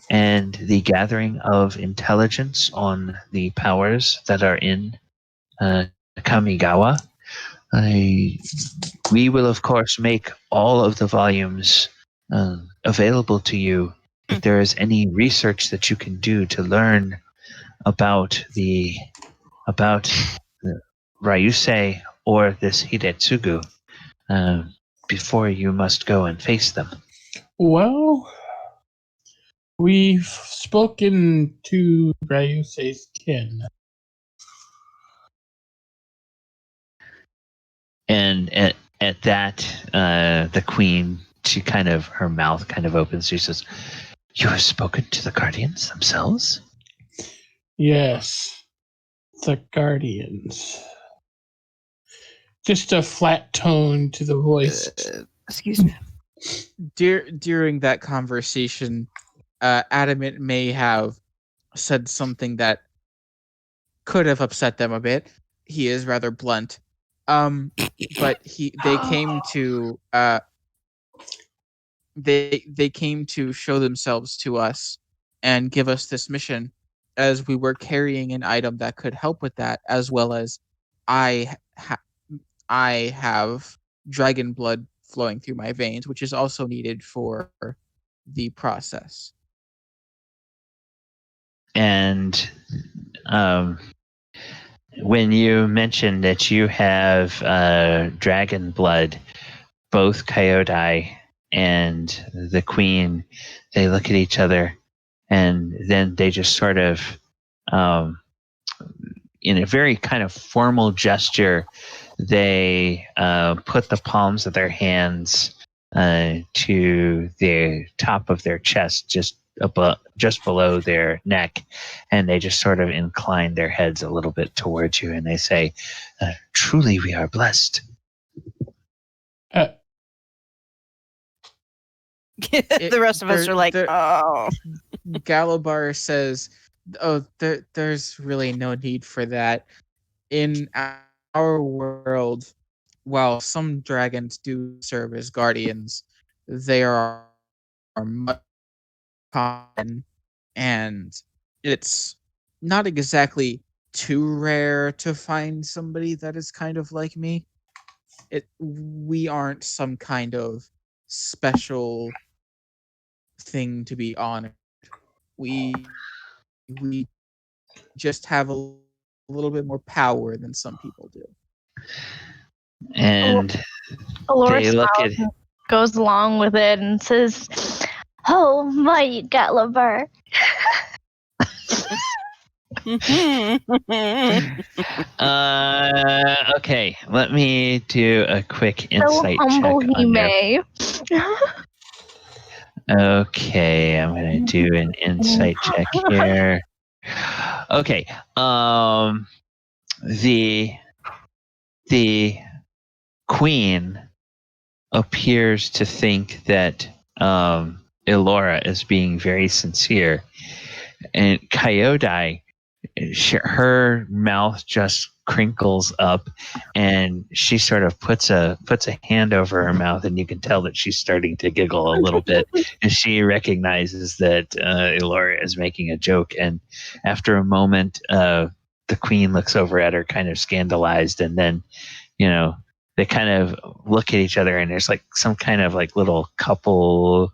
and the gathering of intelligence on the powers that are in Kamigawa. We will, of course, make all of the volumes available to you if there is any research that you can do to learn about Ryusei or this Hidetsugu before you must go and face them. Well, we've spoken to Ryusei's kin. And at that, the queen, her mouth kind of opens. She says, "You have spoken to the guardians themselves?" Yes, the Guardians. Just a flat tone to the voice. Excuse me. during that conversation, Adamant may have said something that could have upset them a bit. He is rather blunt. But they came to they came to show themselves to us and give us this mission, as we were carrying an item that could help with that, as well as I have dragon blood flowing through my veins, which is also needed for the process. And when you mentioned that you have dragon blood, both Coyote and the queen, they look at each other, and then they just sort of, in a very kind of formal gesture, they put the palms of their hands to the top of their chest, just below their neck, and they just sort of incline their heads a little bit towards you, and they say, "Truly, we are blessed." The rest of us are like, oh. Galibar says, "Oh, there's really no need for that. In our world, while some dragons do serve as guardians, they are much common, and it's not exactly too rare to find somebody that is kind of like me. We aren't some kind of special thing to be honored. We just have a little bit more power than some people do." And Elora they look at smiles and goes along with it and says, "Oh, my Galibar." Okay, let me do a quick insight So humble check he on their. may. Okay, I'm gonna do an insight check here. Okay, the queen appears to think that Elora is being very sincere, and Coyote, her mouth just crinkles up, and she sort of puts a hand over her mouth, and you can tell that she's starting to giggle a little bit, and she recognizes that Elora is making a joke. And after a moment, the queen looks over at her, kind of scandalized, and then, they kind of look at each other, and there's like some kind of like little couple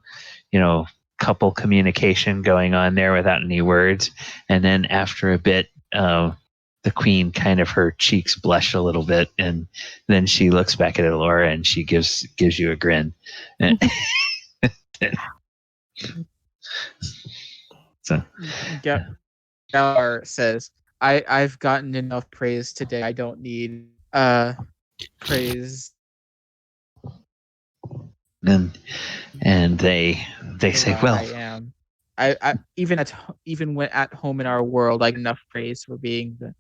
communication going on there without any words. And then after a bit, the queen kind of, her cheeks blush a little bit, and then she looks back at Elora and she gives you a grin. So Galar says, I've gotten enough praise today. I don't need praise. And they say, well, I am. I even when at home in our world, I get enough praise for being the.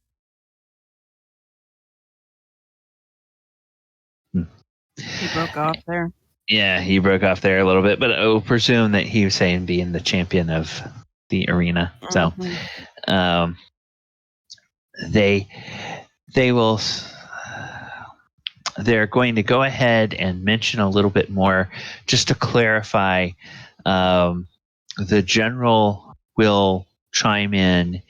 He broke off there. Yeah, he broke off there a little bit, but I will presume that he was saying being the champion of the arena. So, they will. They're going to go ahead and mention a little bit more, just to clarify. The general will chime in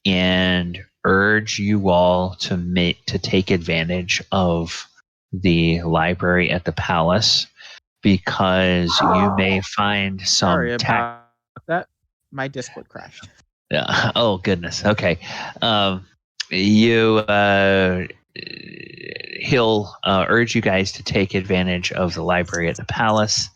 and urge you all to take advantage of the library at the palace, because you may find some. Sorry about that. My Discord crashed. Oh goodness. Okay. He'll urge you guys to take advantage of the library at the palace,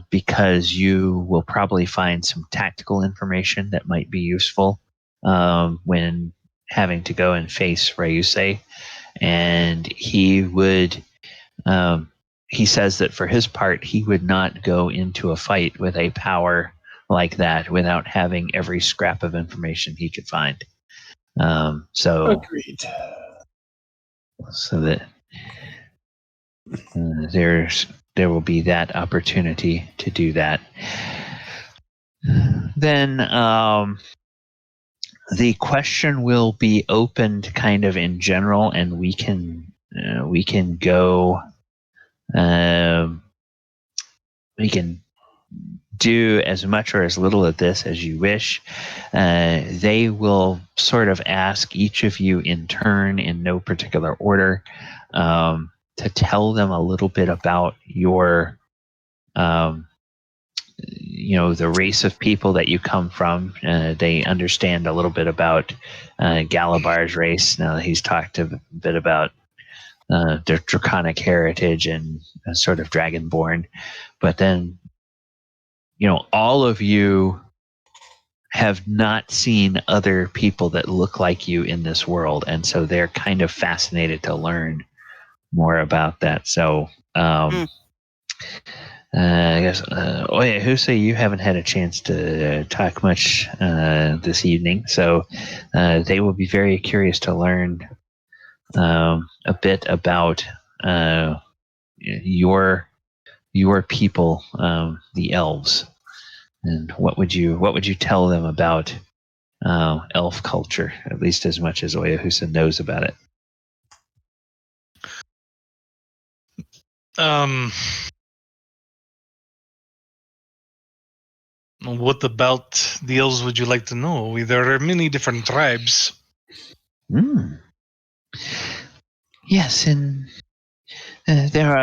because you will probably find some tactical information that might be useful when having to go and face Ryusei. And he says that for his part, he would not go into a fight with a power like that without having every scrap of information he could find. So Agreed. So that there will be that opportunity to do that. Then the question will be opened kind of in general, and we can go. We can do as much or as little of this as you wish. They will sort of ask each of you in turn, in no particular order, to tell them a little bit about your, the race of people that you come from. They understand a little bit about Galibar's race. Now he's talked a bit about their draconic heritage and sort of dragonborn, but then, all of you have not seen other people that look like you in this world, and so they're kind of fascinated to learn more about that. So, I guess, Oyohusa, you haven't had a chance to talk much this evening, so they will be very curious to learn a bit about your people, the elves, and what would you tell them about elf culture, at least as much as Oyohusa knows about it. What about the elves would you like to know? There are many different tribes. Yes, and there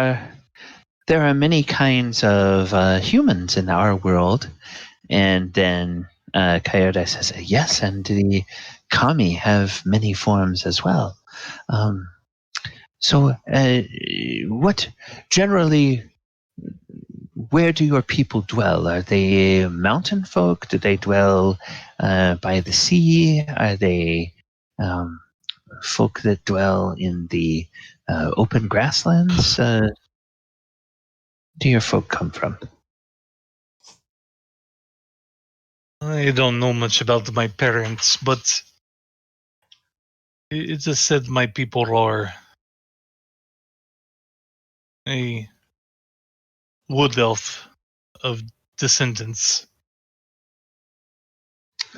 are many kinds of humans in our world, and then Coyote says, "Yes, and the kami have many forms as well." So, what generally? Where do your people dwell? Are they mountain folk? Do they dwell by the sea? Are they folk that dwell in the open grasslands? Do your folk come from? I don't know much about my parents, but it just said my people are a wood elf of descendants.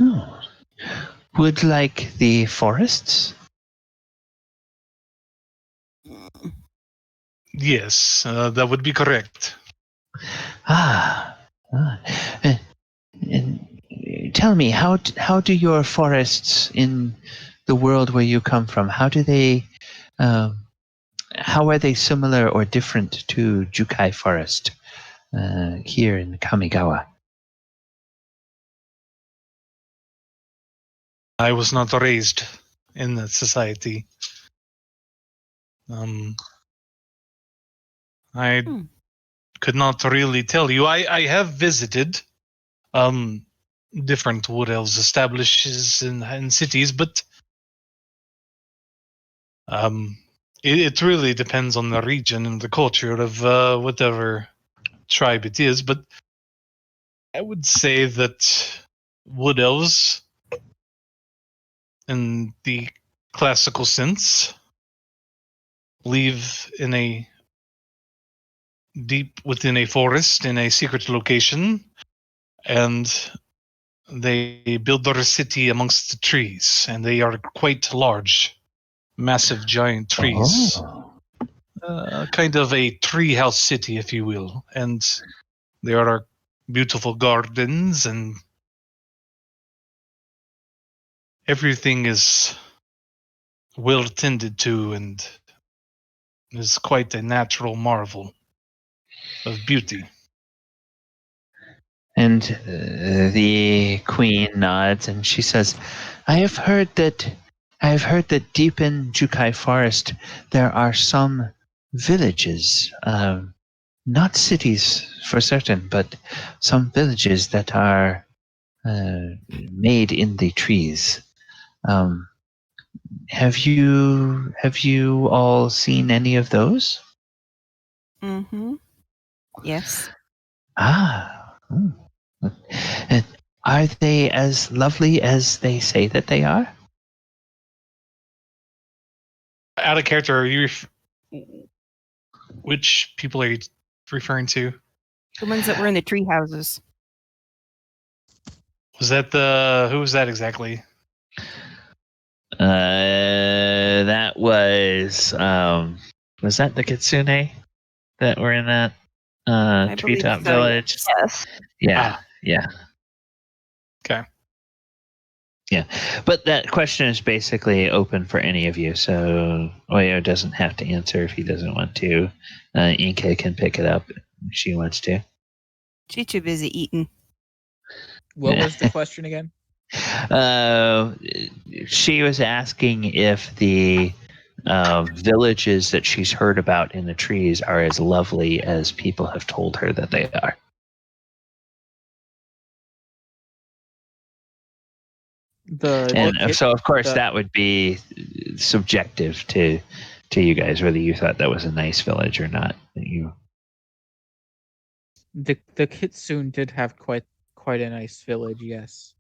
Oh. Would like the forests? Yes, that would be correct. And tell me, how do your forests in the world where you come from? How do they? How are they similar or different to Jukai Forest here in Kamigawa? I was not raised in that society. I could not really tell you. I have visited different wood elves establishes in cities, but it really depends on the region and the culture of whatever tribe it is. But I would say that wood elves, in the classical sense, live in a deep within a forest in a secret location, and they build their city amongst the trees, and they are quite large, massive, giant trees. Kind of a treehouse city, if you will. And there are beautiful gardens, and everything is well tended to, and is quite a natural marvel of beauty. And the queen nods, and she says, "I have heard that deep in Jukai Forest there are some villages, not cities for certain, but some villages that are made in the trees. Have you all seen any of those?" Mm-hmm. Yes. And are they as lovely as they say that they are? Out of character, are you which people are you referring to? The ones that were in the tree houses. Was that who was that exactly? That was that the Kitsune that were in that treetop so, village? Yes. Yeah. Okay. Yeah, but that question is basically open for any of you, so Oyo doesn't have to answer if he doesn't want to. Enka can pick it up if she wants to. She's too busy eating. What was the question again? She was asking if the villages that she's heard about in the trees are as lovely as people have told her that they are. So of course that would be subjective to to you guys whether you thought that was a nice village or not. The Kitsune did have quite a nice village, yes.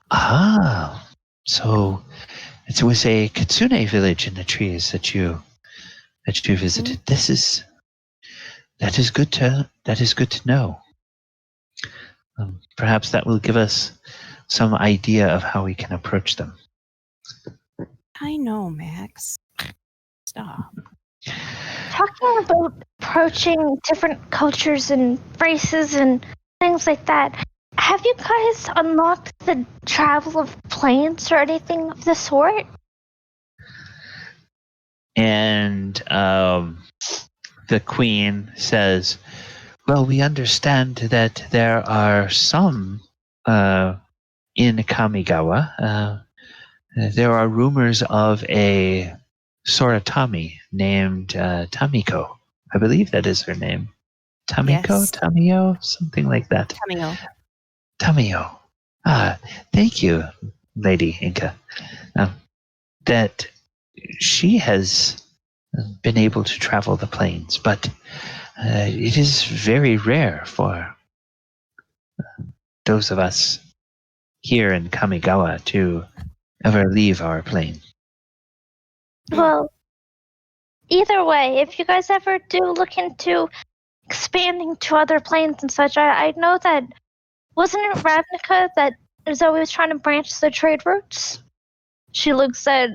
Ah, so it was a kitsune village in the trees that you visited. That is good to know. Perhaps that will give us some idea of how we can approach them. I know, Max. Stop. Talking about approaching different cultures and races and things like that, have you guys unlocked the travel of planes or anything of the sort? And the queen says, well, we understand that there are some in Kamigawa. There are rumors of a Soratami named Tamiko. I believe that is her name. Tamiko? Yes. Tamio? Something like that. Tamio. Ah, thank you, Lady Enka. That she has been able to travel the plains, but it is very rare for those of us here in Kamigawa to ever leave our plane. Well, either way, if you guys ever do look into expanding to other planes and such, I know that, wasn't it Ravnica that is always trying to branch the trade routes? She looks at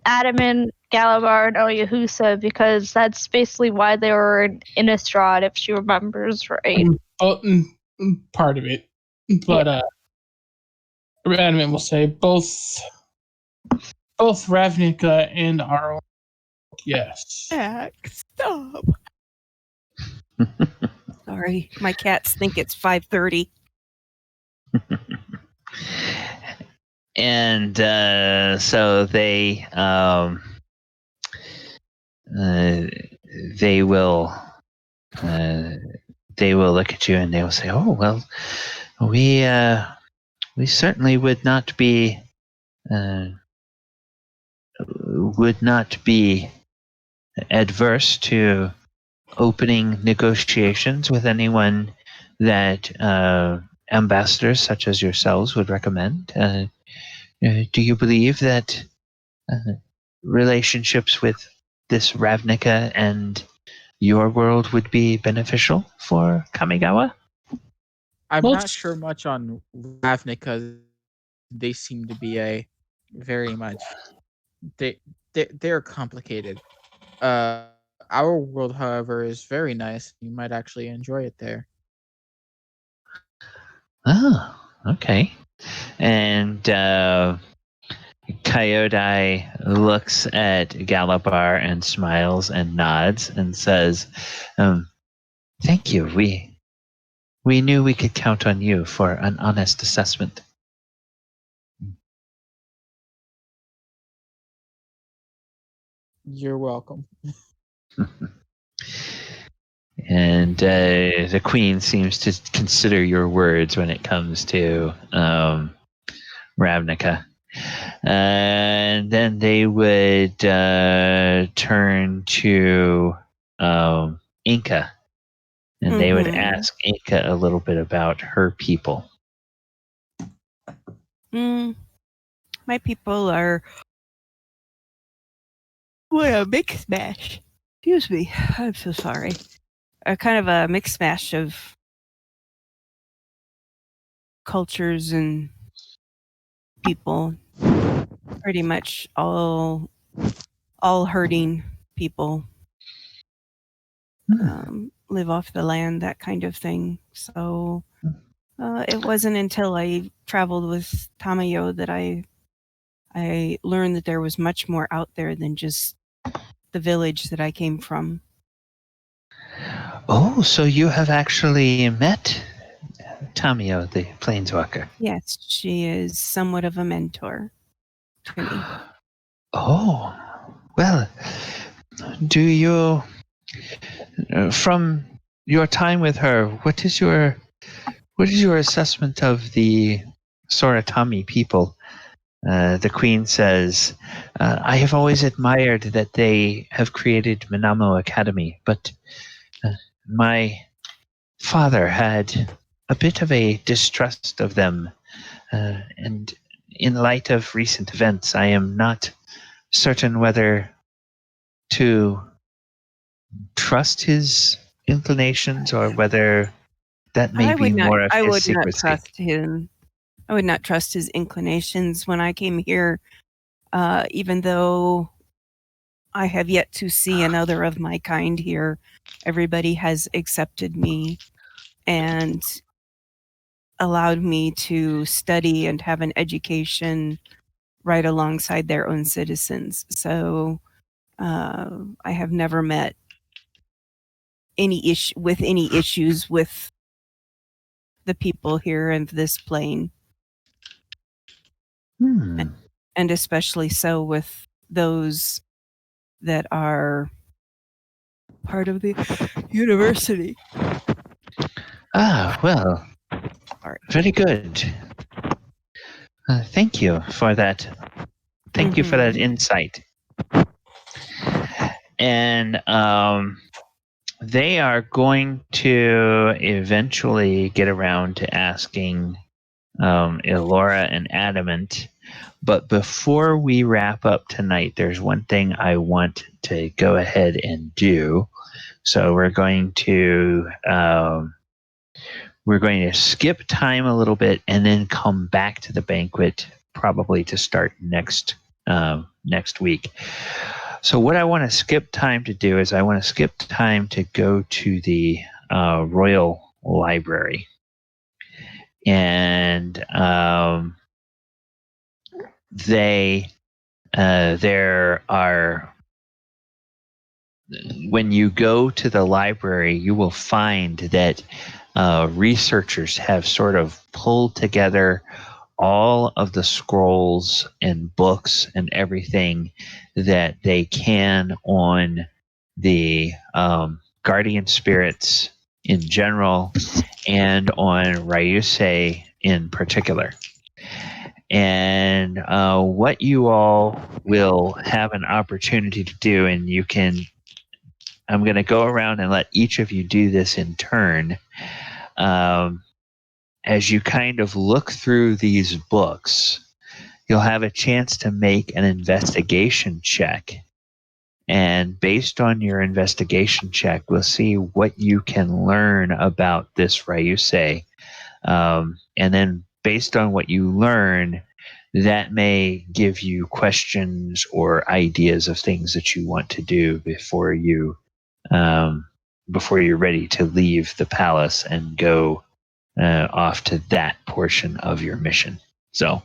Adamant, Galibar, and Oyohusa because that's basically why they were in Innistrad, if she remembers right. Part of it. But Adamant will say both Ravnica and our yes. Max, stop. Sorry, my cats think it's 5:30. And so they will look at you and they will say, "Oh well, we certainly would not be adverse to opening negotiations with anyone that ambassadors such as yourselves would recommend. Do you believe that relationships with this Ravnica and your world would be beneficial for Kamigawa?" I'm not sure much on Ravnica. They seem to be very much they're complicated. Our world, however, is very nice. You might actually enjoy it there. Oh, okay. And Coyote looks at Galibar and smiles and nods and says, "Thank you. We knew we could count on you for an honest assessment." You're welcome. And the queen seems to consider your words when it comes to Ravnica. And then they would turn to Enka. And they would ask Enka a little bit about her people. My people are a mixed mash. Excuse me. I'm so sorry. Kind of a mixed mash of cultures and people. Pretty much all herding people. Live off the land, that kind of thing. So it wasn't until I traveled with Tamayo that I learned that there was much more out there than just the village that I came from. Oh, so you have actually met Tamayo, the Planeswalker? Yes, she is somewhat of a mentor to me. Oh, well, do you, from your time with her, what is your assessment of the Soratami people? The queen says, I have always admired that they have created Minamo Academy, but my father had a bit of a distrust of them, and in light of recent events, I am not certain whether to trust his inclinations or whether that may be more of I his would not secrecy. trust him. I would not trust his inclinations when I came here, even though I have yet to see another of my kind here. Everybody has accepted me and allowed me to study and have an education right alongside their own citizens. So I have never met any issues with the people here in this plane, Hmm. and especially so with those that are part of the university. Ah, well, Sorry. very good. Thank you for that. Thank you for that insight. And they are going to eventually get around to asking Elora and Adamant. But before we wrap up tonight, there's one thing I want to go ahead and do. So we're going to skip time a little bit and then come back to the banquet, probably to start next week. So what I want to skip time to do is I want to skip time to go to the Royal Library. And there are, when you go to the library, you will find that researchers have sort of pulled together all of the scrolls and books and everything that they can on the guardian spirits in general and on Ryusei in particular. And what you all will have an opportunity to do, and I'm going to go around and let each of you do this in turn. As you kind of look through these books, you'll have a chance to make an investigation check. And based on your investigation check, we'll see what you can learn about this Ryusei. And then based on what you learn, that may give you questions or ideas of things that you want to do before you're ready to leave the palace and go off to that portion of your mission. So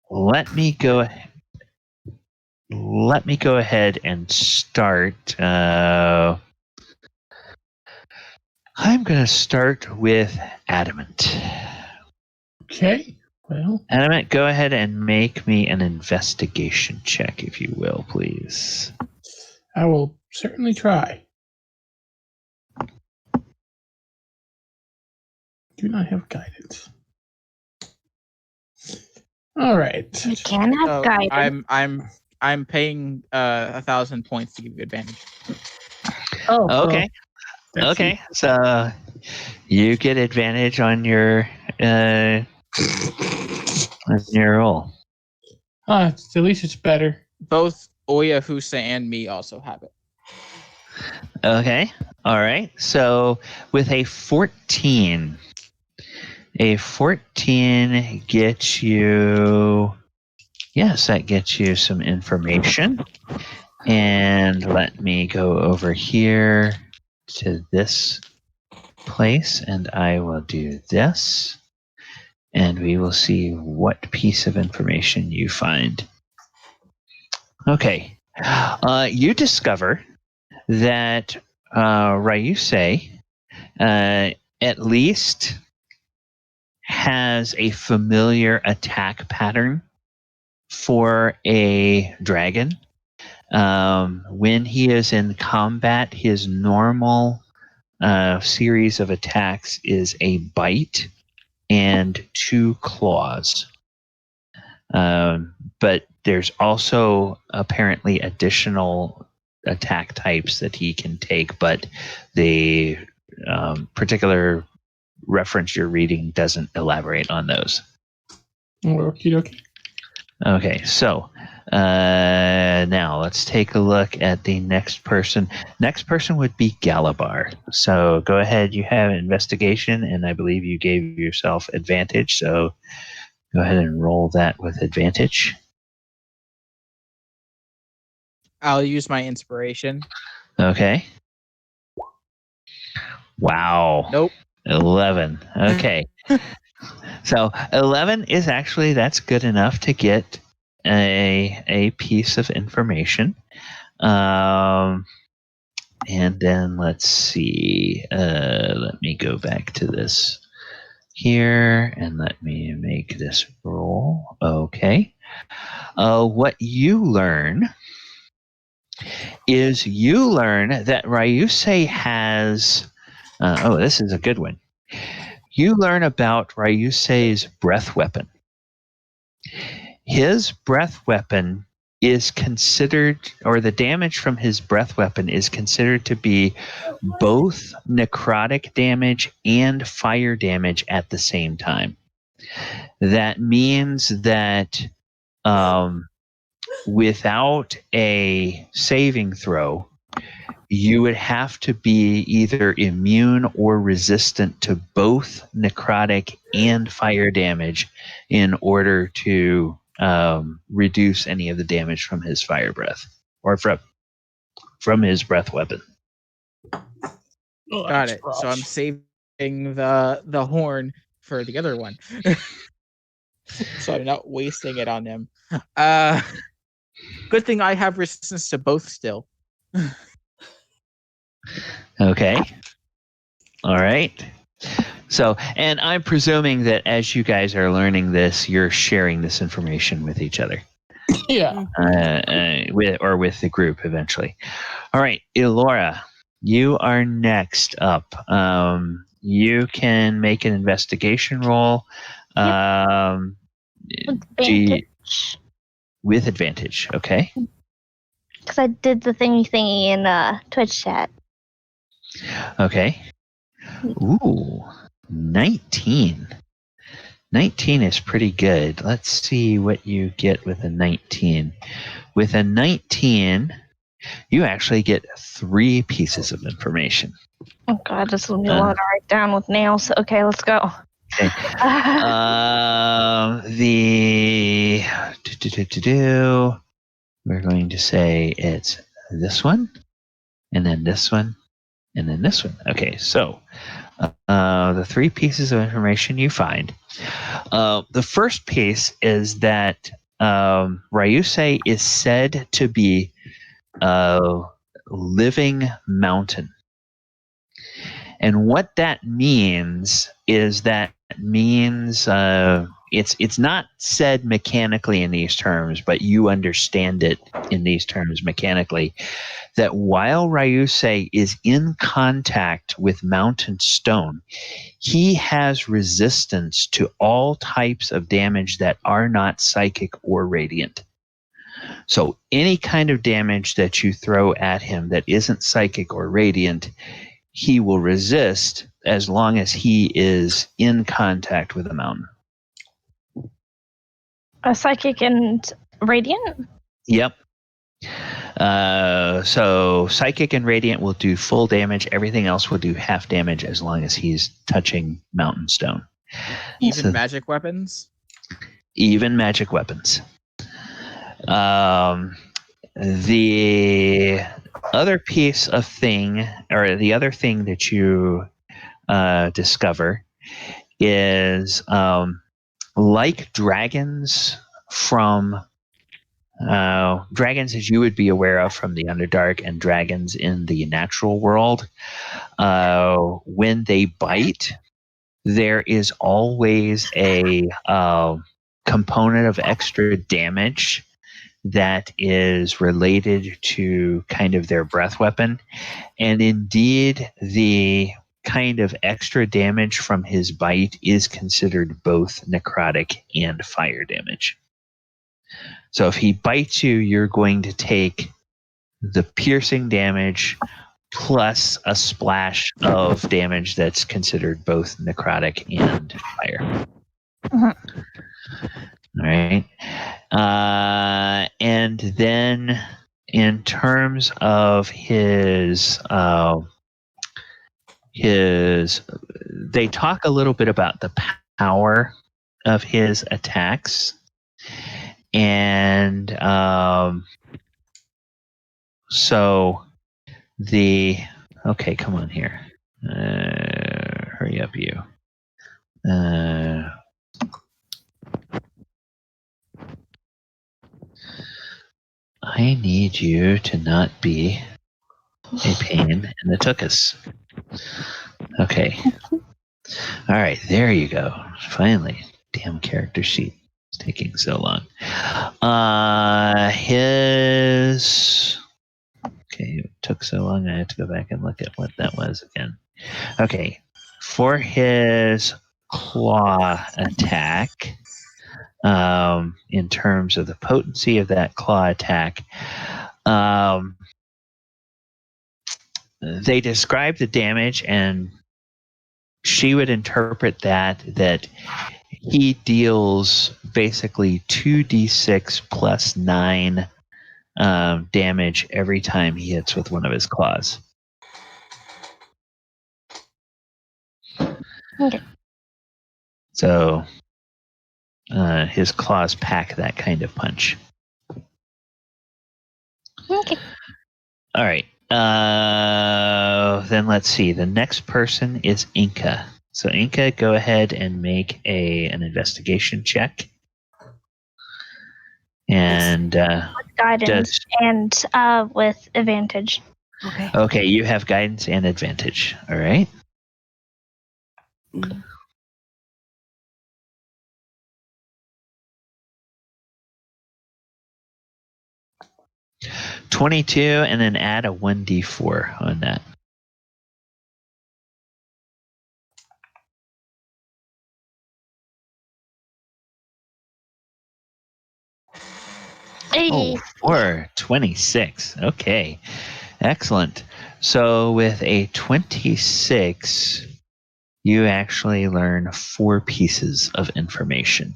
let me go ahead and start. I'm going to start with Adamant. Okay. Well, Adamant, go ahead and make me an investigation check, if you will, please. I will certainly try. Do not have guidance. All right. You can have guidance. I'm paying 1,000 points to give you advantage. Oh, Okay. well, Okay. So you get advantage on your roll. at least it's better. Both Oyohusa and me also have it. Okay. All right. So with a 14 gets you. Yes, that gets you some information. And let me go over here to this place, and I will do this. And we will see what piece of information you find. Okay. You discover that Ryusei at least has a familiar attack pattern for a dragon. When he is in combat, his normal series of attacks is a bite and 2 claws. But there's also apparently additional attack types that he can take, but the particular reference you're reading doesn't elaborate on those. Okie dokie. Okay, so now let's take a look at the next person. Next person would be Galibar. So go ahead, you have investigation, and I believe you gave yourself advantage, so go ahead and roll that with advantage. I'll use my inspiration. Okay. Wow. Nope. 11. Okay. So 11 is actually, that's good enough to get a piece of information. And then let's see. Let me go back to this here and let me make this roll. Okay. What you learn is that Ryusei has. This is a good one. You learn about Ryusei's breath weapon. His breath weapon is considered, or the damage from his breath weapon is considered to be both necrotic damage and fire damage at the same time. That means that without a saving throw, you would have to be either immune or resistant to both necrotic and fire damage in order to reduce any of the damage from his fire breath or from his breath weapon. Got it. So I'm saving the horn for the other one, so I'm not wasting it on him. Good thing I have resistance to both still. Okay. All right. So, and I'm presuming that as you guys are learning this, you're sharing this information with each other. Yeah. With the group eventually. All right, Elora, you are next up. You can make an investigation roll. With advantage, okay. Because I did the thingy in Twitch chat. Okay. Ooh, 19. 19 is pretty good. Let's see what you get with a 19. With a 19, you actually get 3 pieces of information. Oh god, this will be a lot to write down with nails. Okay, let's go. Okay. We're going to say it's this one, and then this one, and then this one. Okay, so the 3 pieces of information you find. The first piece is that Ryusei is said to be a living mountain. And what that means is it's not said mechanically in these terms, but you understand it in these terms mechanically, that while Ryusei is in contact with mountain stone, he has resistance to all types of damage that are not psychic or radiant. So any kind of damage that you throw at him that isn't psychic or radiant, he will resist as long as he is in contact with a mountain. A psychic and radiant? Yep. So psychic and radiant will do full damage. Everything else will do half damage as long as he's touching mountain stone. Even magic weapons? Even magic weapons. The other piece of thing, or the other thing that you discover is like dragons from dragons as you would be aware of from the Underdark and dragons in the natural world, when they bite, there is always a component of extra damage that is related to kind of their breath weapon. And indeed, the kind of extra damage from his bite is considered both necrotic and fire damage. So if he bites you, you're going to take the piercing damage plus a splash of damage that's considered both necrotic and fire. Mhm. All right. And then in terms of his they talk a little bit about the power of his attacks, and so okay, come on here, hurry up, you. I need you to not be a pain in the tuchus. Okay. All right, there you go. Finally. Damn character sheet. It's taking so long. Okay, it took so long I had to go back and look at what that was again. Okay. For his claw attack, in terms of the potency of that claw attack, they describe the damage, and she would interpret that he deals basically 2d6 plus 9 damage every time he hits with one of his claws. Okay. So his claws pack that kind of punch. Okay. All right. Then let's see. The next person is Enka. So Enka, go ahead and make an investigation check. And Guidance and with advantage. Okay. Okay, you have guidance and advantage. All right. Mm. – 22, and then add a 1d4 on that. Hey. Or 26. Okay. Excellent. So with a 26, you actually learn 4 pieces of information.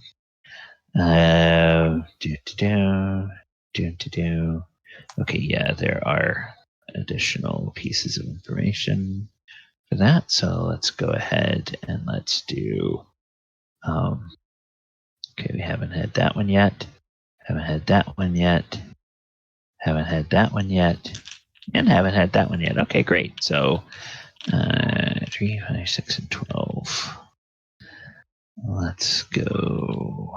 Okay, yeah, there are additional pieces of information for that. So let's go ahead and let's do. Okay, we haven't had that one yet. Haven't had that one yet. Haven't had that one yet. And haven't had that one yet. Okay, great. So 3, 5, 6, and 12. Let's go.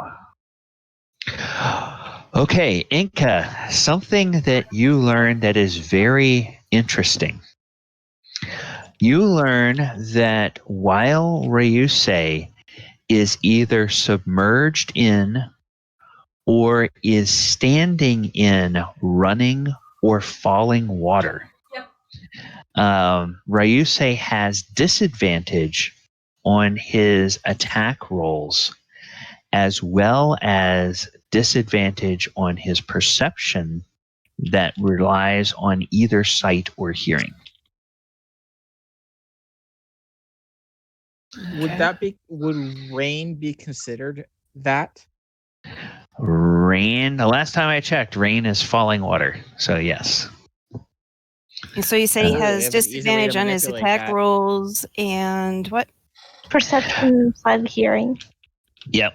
Okay, Enka, something that you learn that is very interesting. You learn that while Ryusei is either submerged in or is standing in running or falling water, Ryusei has disadvantage on his attack rolls, as well as disadvantage on his perception that relies on either sight or hearing. Would rain be considered that? Rain, the last time I checked, rain is falling water. So yes. And so you say he we has have an easy way to disadvantage on his manipulate attack that. rolls and what? Perception / hearing. Yep.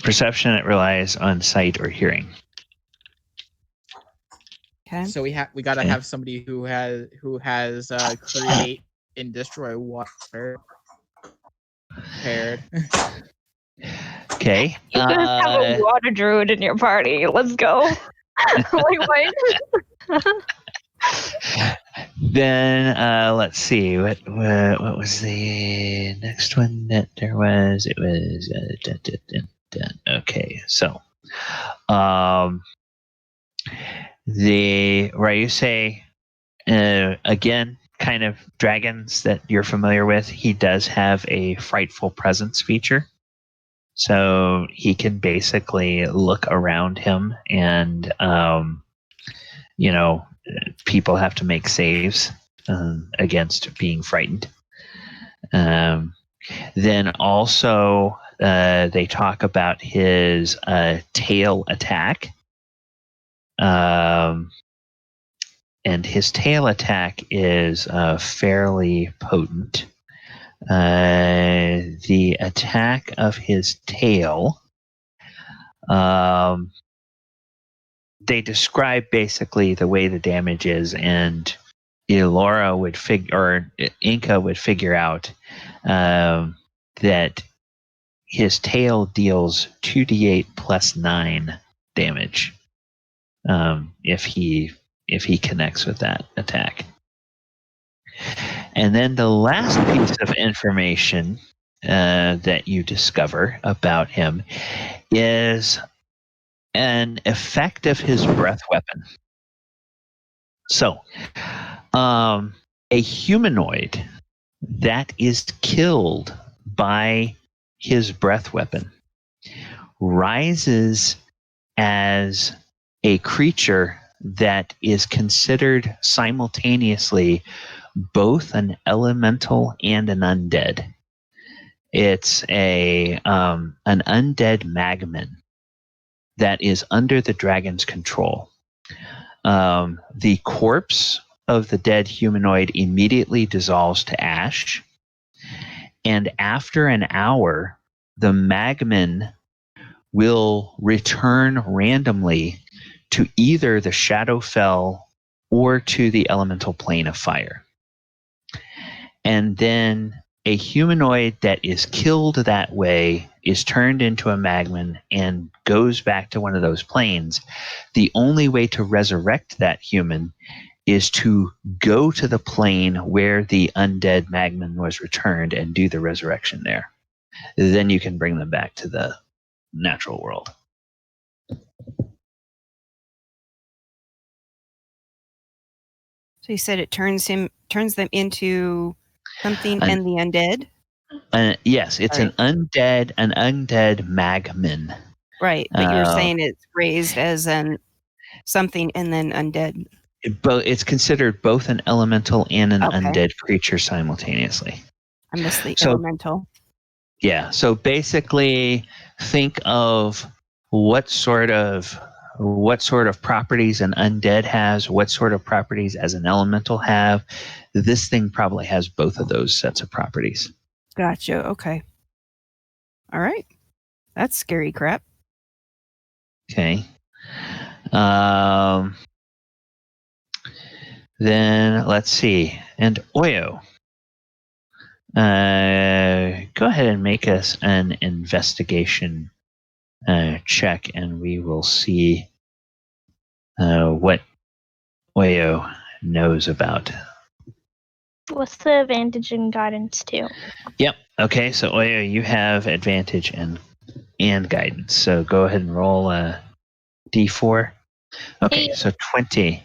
Perception, it relies on sight or hearing. Okay. So we gotta have somebody who has create and destroy water paired. Okay. You guys have a water druid in your party. Let's go. Like, wait. Then let's see what was the next one that there was. It was okay. So the Ryusei again kind of dragons that you're familiar with, he does have a frightful presence feature. So he can basically look around him and, people have to make saves against being frightened. Then also, they talk about his tail attack. And his tail attack is fairly potent. The attack of his tail, they describe basically the way the damage is, and Elora would or Enka would figure out that his tail deals 2d8 plus 9 damage if he connects with that attack. And then the last piece of information that you discover about him is an effect of his breath weapon. So, a humanoid that is killed by his breath weapon rises as a creature that is considered simultaneously both an elemental and an undead. It's an undead magman that is under the dragon's control. The corpse of the dead humanoid immediately dissolves to ash, and after an hour, the magman will return randomly to either the Shadowfell or to the elemental plane of fire. And then a humanoid that is killed that way is turned into a magman and goes back to one of those planes. The only way to resurrect that human is to go to the plane where the undead magman was returned and do the resurrection there. Then you can bring them back to the natural world. So you said it turns them into something An- and the undead? Yes, it's Right. an undead magman. Right, but you're saying it's raised as something and then undead. It's considered both an elemental and an Okay. undead creature simultaneously. I missed the So- elemental. Yeah, so basically think of what sort of properties an undead has, what sort of properties as an elemental have. This thing probably has both of those sets of properties. Gotcha. Okay. All right. That's scary crap. Okay. Then let's see. And Oyo. Go ahead and make us an investigation check, and we will see what Oyo knows about. What's the advantage in guidance too? Yep. Okay, so Oyo, you have advantage and guidance. So go ahead and roll a d4. Okay, so 20.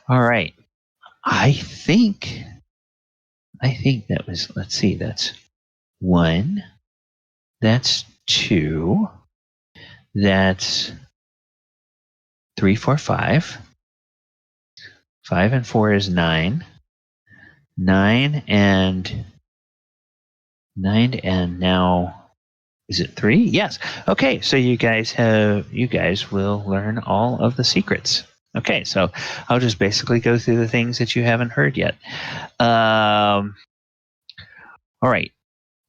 All right. I think that was, let's see, that's 1. That's 2. That's 3, 4, 5. 5 and 4 is 9. 9 and now is it 3? Yes. Okay, so you guys will learn all of the secrets. Okay, so I'll just basically go through the things that you haven't heard yet. All right.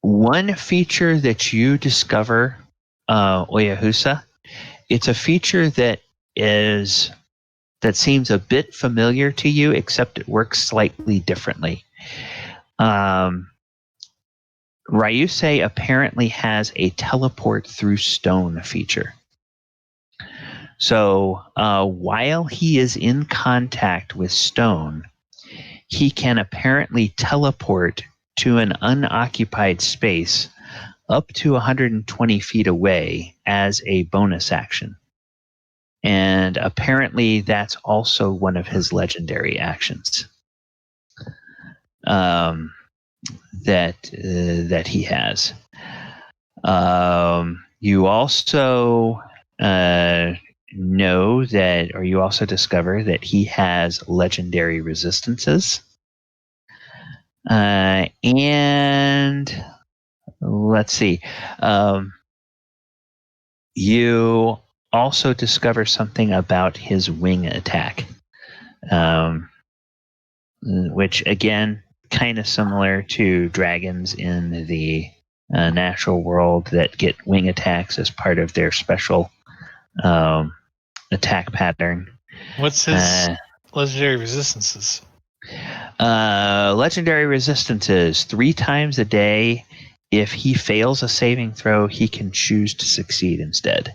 One feature that you discover, Oyohusa, it's a feature that seems a bit familiar to you, except it works slightly differently. Ryusei apparently has a teleport through stone feature. So while he is in contact with stone, he can apparently teleport to an unoccupied space up to 120 feet away as a bonus action. And apparently that's also one of his legendary actions. that he has. You also know that, or you also discover that he has legendary resistances. And let's see. You also discover something about his wing attack, which again, kind of similar to dragons in the natural world that get wing attacks as part of their special attack pattern. What's his legendary resistances? Legendary resistances 3 times a day. If he fails a saving throw, he can choose to succeed instead.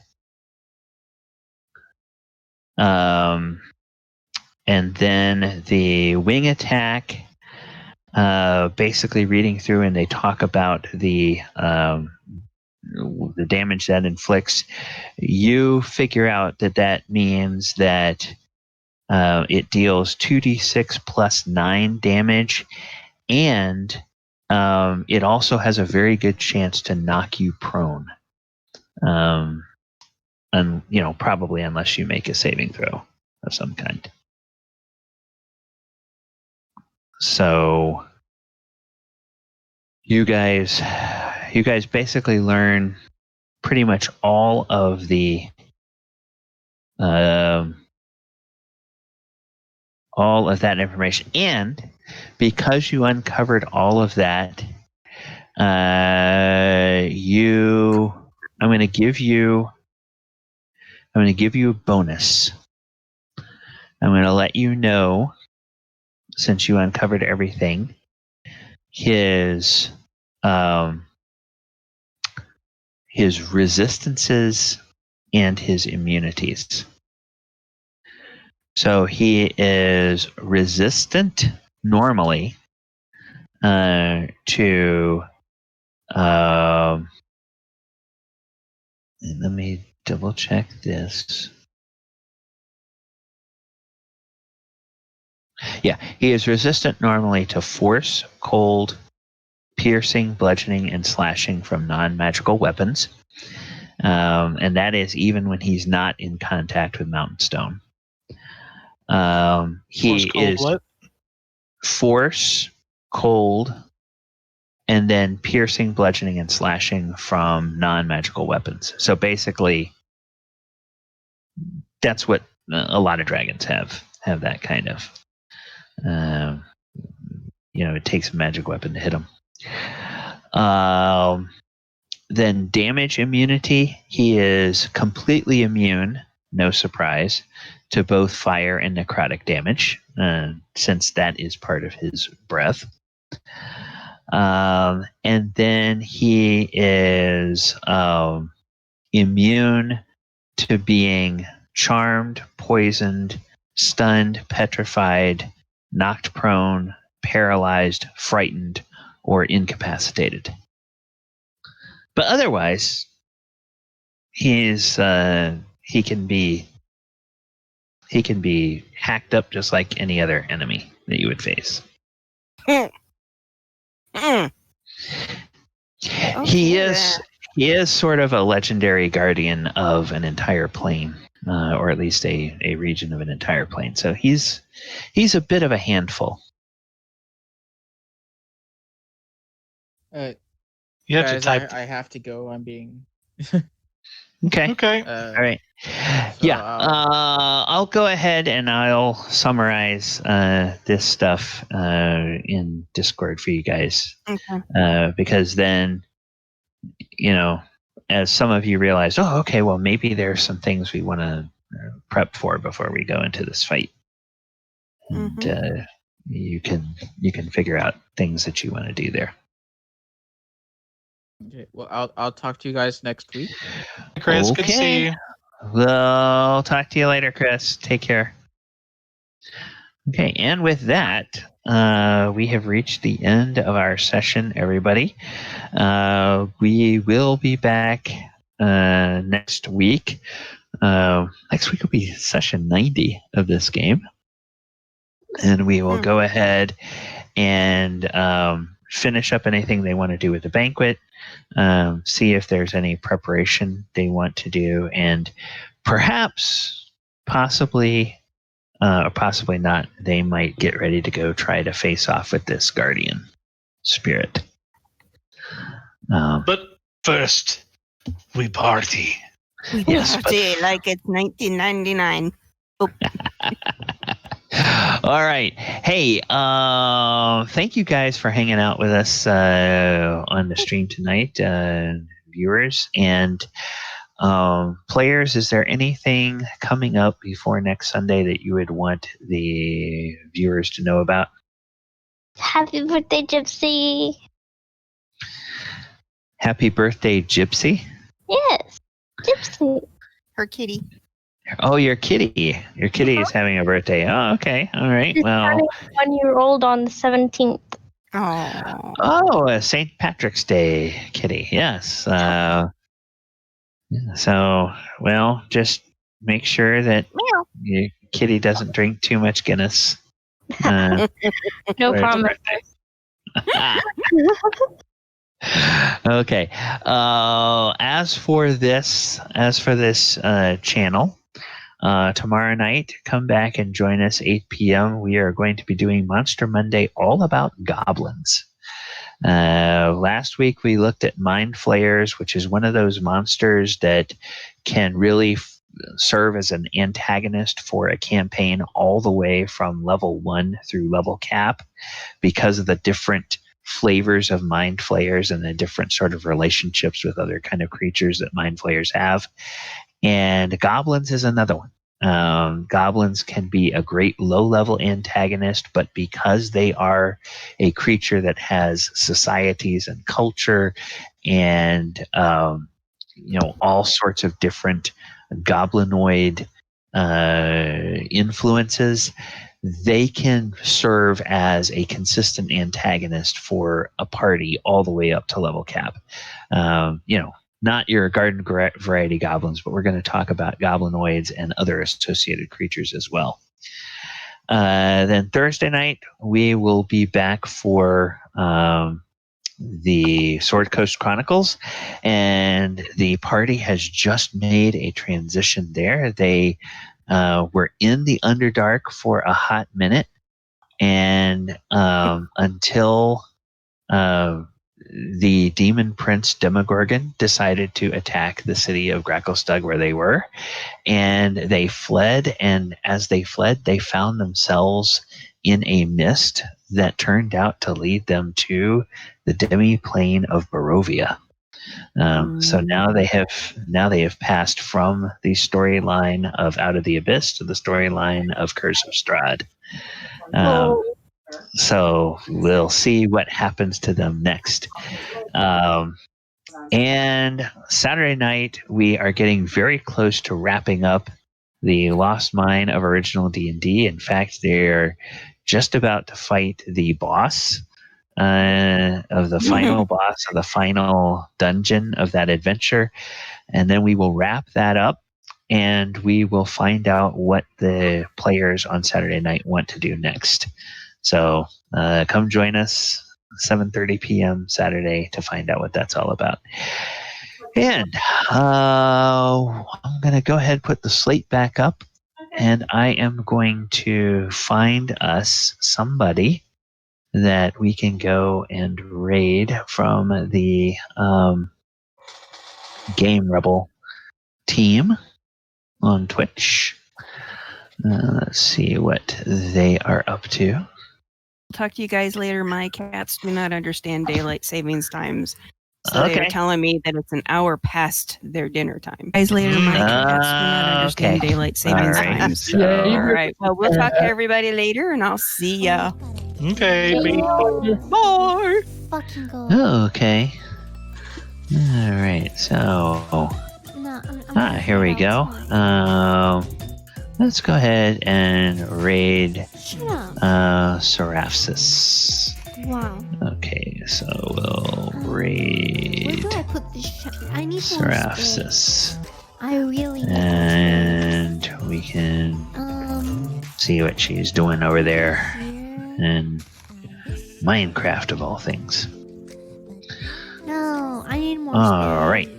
And then the wing attack, basically reading through, and they talk about the damage that inflicts. You figure out that means that it deals 2d6 plus 9 damage, and it also has a very good chance to knock you prone. And probably unless you make a saving throw of some kind. So you guys basically learn pretty much all of the all of that information, and because you uncovered all of that, I'm going to give you a bonus. I'm going to let you know, since you uncovered everything, his resistances and his immunities. So he is resistant normally to. Let me double check this. Yeah, he is resistant normally to force, cold, piercing, bludgeoning, and slashing from non-magical weapons. And that is even when he's not in contact with Mountain Stone. He is what? force, cold, and then piercing, bludgeoning, and slashing from non-magical weapons. So basically, that's what a lot of dragons have that kind of. It takes a magic weapon to hit them. Then damage immunity. He is completely immune, no surprise, to both fire and necrotic damage, since that is part of his breath. And then he is immune to being charmed, poisoned, stunned, petrified, knocked prone, paralyzed, frightened, or incapacitated. But otherwise, he can be hacked up just like any other enemy that you would face. He is sort of a legendary guardian of an entire plane, or at least a region of an entire plane. So he's a bit of a handful. You have Guys, to type. I have to go. I'm being. Okay. Okay. All right. So, Yeah. I'll go ahead and I'll summarize this stuff in Discord for you guys. Okay. Because then, as some of you realize, okay, well, maybe there's some things we want to prep for before we go into this fight. And you can figure out things that you want to do there. Okay, well, I'll talk to you guys next week. Chris, good to see you. Well, talk to you later, Chris. Take care. Okay, and with that, we have reached the end of our session, everybody. We will be back next week. Next week will be session 90 of this game. And we will go ahead and finish up anything they want to do with the banquet. See if there's any preparation they want to do, and perhaps, possibly, or possibly not, they might get ready to go try to face off with this guardian spirit. But first, we party. We Yes, party like it's 1999. All right. Hey, thank you guys for hanging out with us on the stream tonight, viewers and players. Is there anything coming up before next Sunday that you would want the viewers to know about? Happy birthday, Gypsy. Happy birthday, Gypsy. Yes, Gypsy. Her kitty. Oh, your kitty. Your kitty is having a birthday. Oh, okay. All right. She's Well, turning 1 year old on the 17th. Oh. a St. Patrick's Day kitty. Yes. So, well, just make sure that Meow. your kitty doesn't drink too much Guinness. No for its promise. birthday. Okay. As for this channel, tomorrow night, come back and join us 8 p.m. We are going to be doing Monster Monday all about goblins. Last week we looked at Mind Flayers, which is one of those monsters that can really serve as an antagonist for a campaign all the way from level 1 through level cap, because of the different flavors of Mind Flayers and the different sort of relationships with other kind of creatures that Mind Flayers have. And goblins is another one. Goblins can be a great low-level antagonist, but because they are a creature that has societies and culture and all sorts of different goblinoid influences, they can serve as a consistent antagonist for a party all the way up to level cap. Not your garden variety goblins, but we're going to talk about goblinoids and other associated creatures as well. Then Thursday night, we will be back for the Sword Coast Chronicles, and the party has just made a transition there. They were in the Underdark for a hot minute, and until the Demon Prince Demogorgon decided to attack the city of Gracklestug where they were, and they fled, and as they fled, they found themselves in a mist that turned out to lead them to the demi-plane of Barovia. So now they have passed from the storyline of Out of the Abyss to the storyline of Curse of Strahd. So we'll see what happens to them next. And Saturday night, we are getting very close to wrapping up the Lost Mine of original D&D. In fact, they're just about to fight the boss of the final boss of the final dungeon of that adventure. And then we will wrap that up, and we will find out what the players on Saturday night want to do next. So come join us 7:30 p.m. Saturday to find out what that's all about. And I'm going to go ahead and put the slate back up, and I am going to find us somebody that we can go and raid from the Game Rebel team on Twitch. Let's see what they are up to. Talk to you guys later. My cats do not understand daylight savings times. So they're telling me that it's an hour past their dinner time. Guys, later, my cats do not understand daylight savings times. So, all right. Well, we'll talk to everybody later, and I'll see ya. Okay. Bye. Fucking go. Okay. All right. So, No, I'm here we go. Let's go ahead and raid Shut up. Seraphsis. Wow. Okay, so we'll Where raid do I put this shit? I need more space. Seraphsis. I really need And we can more space. see what she's doing over there. Here. And Minecraft of all things. No, I need more All right.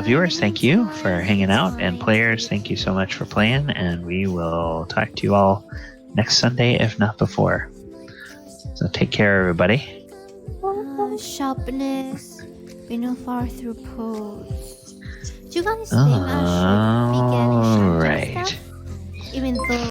Viewers, thank you for hanging out, and players, thank you so much for playing, and we will talk to you all next Sunday, if not before. So take care, everybody. Sharpness, be no far through pose. Do you guys think I should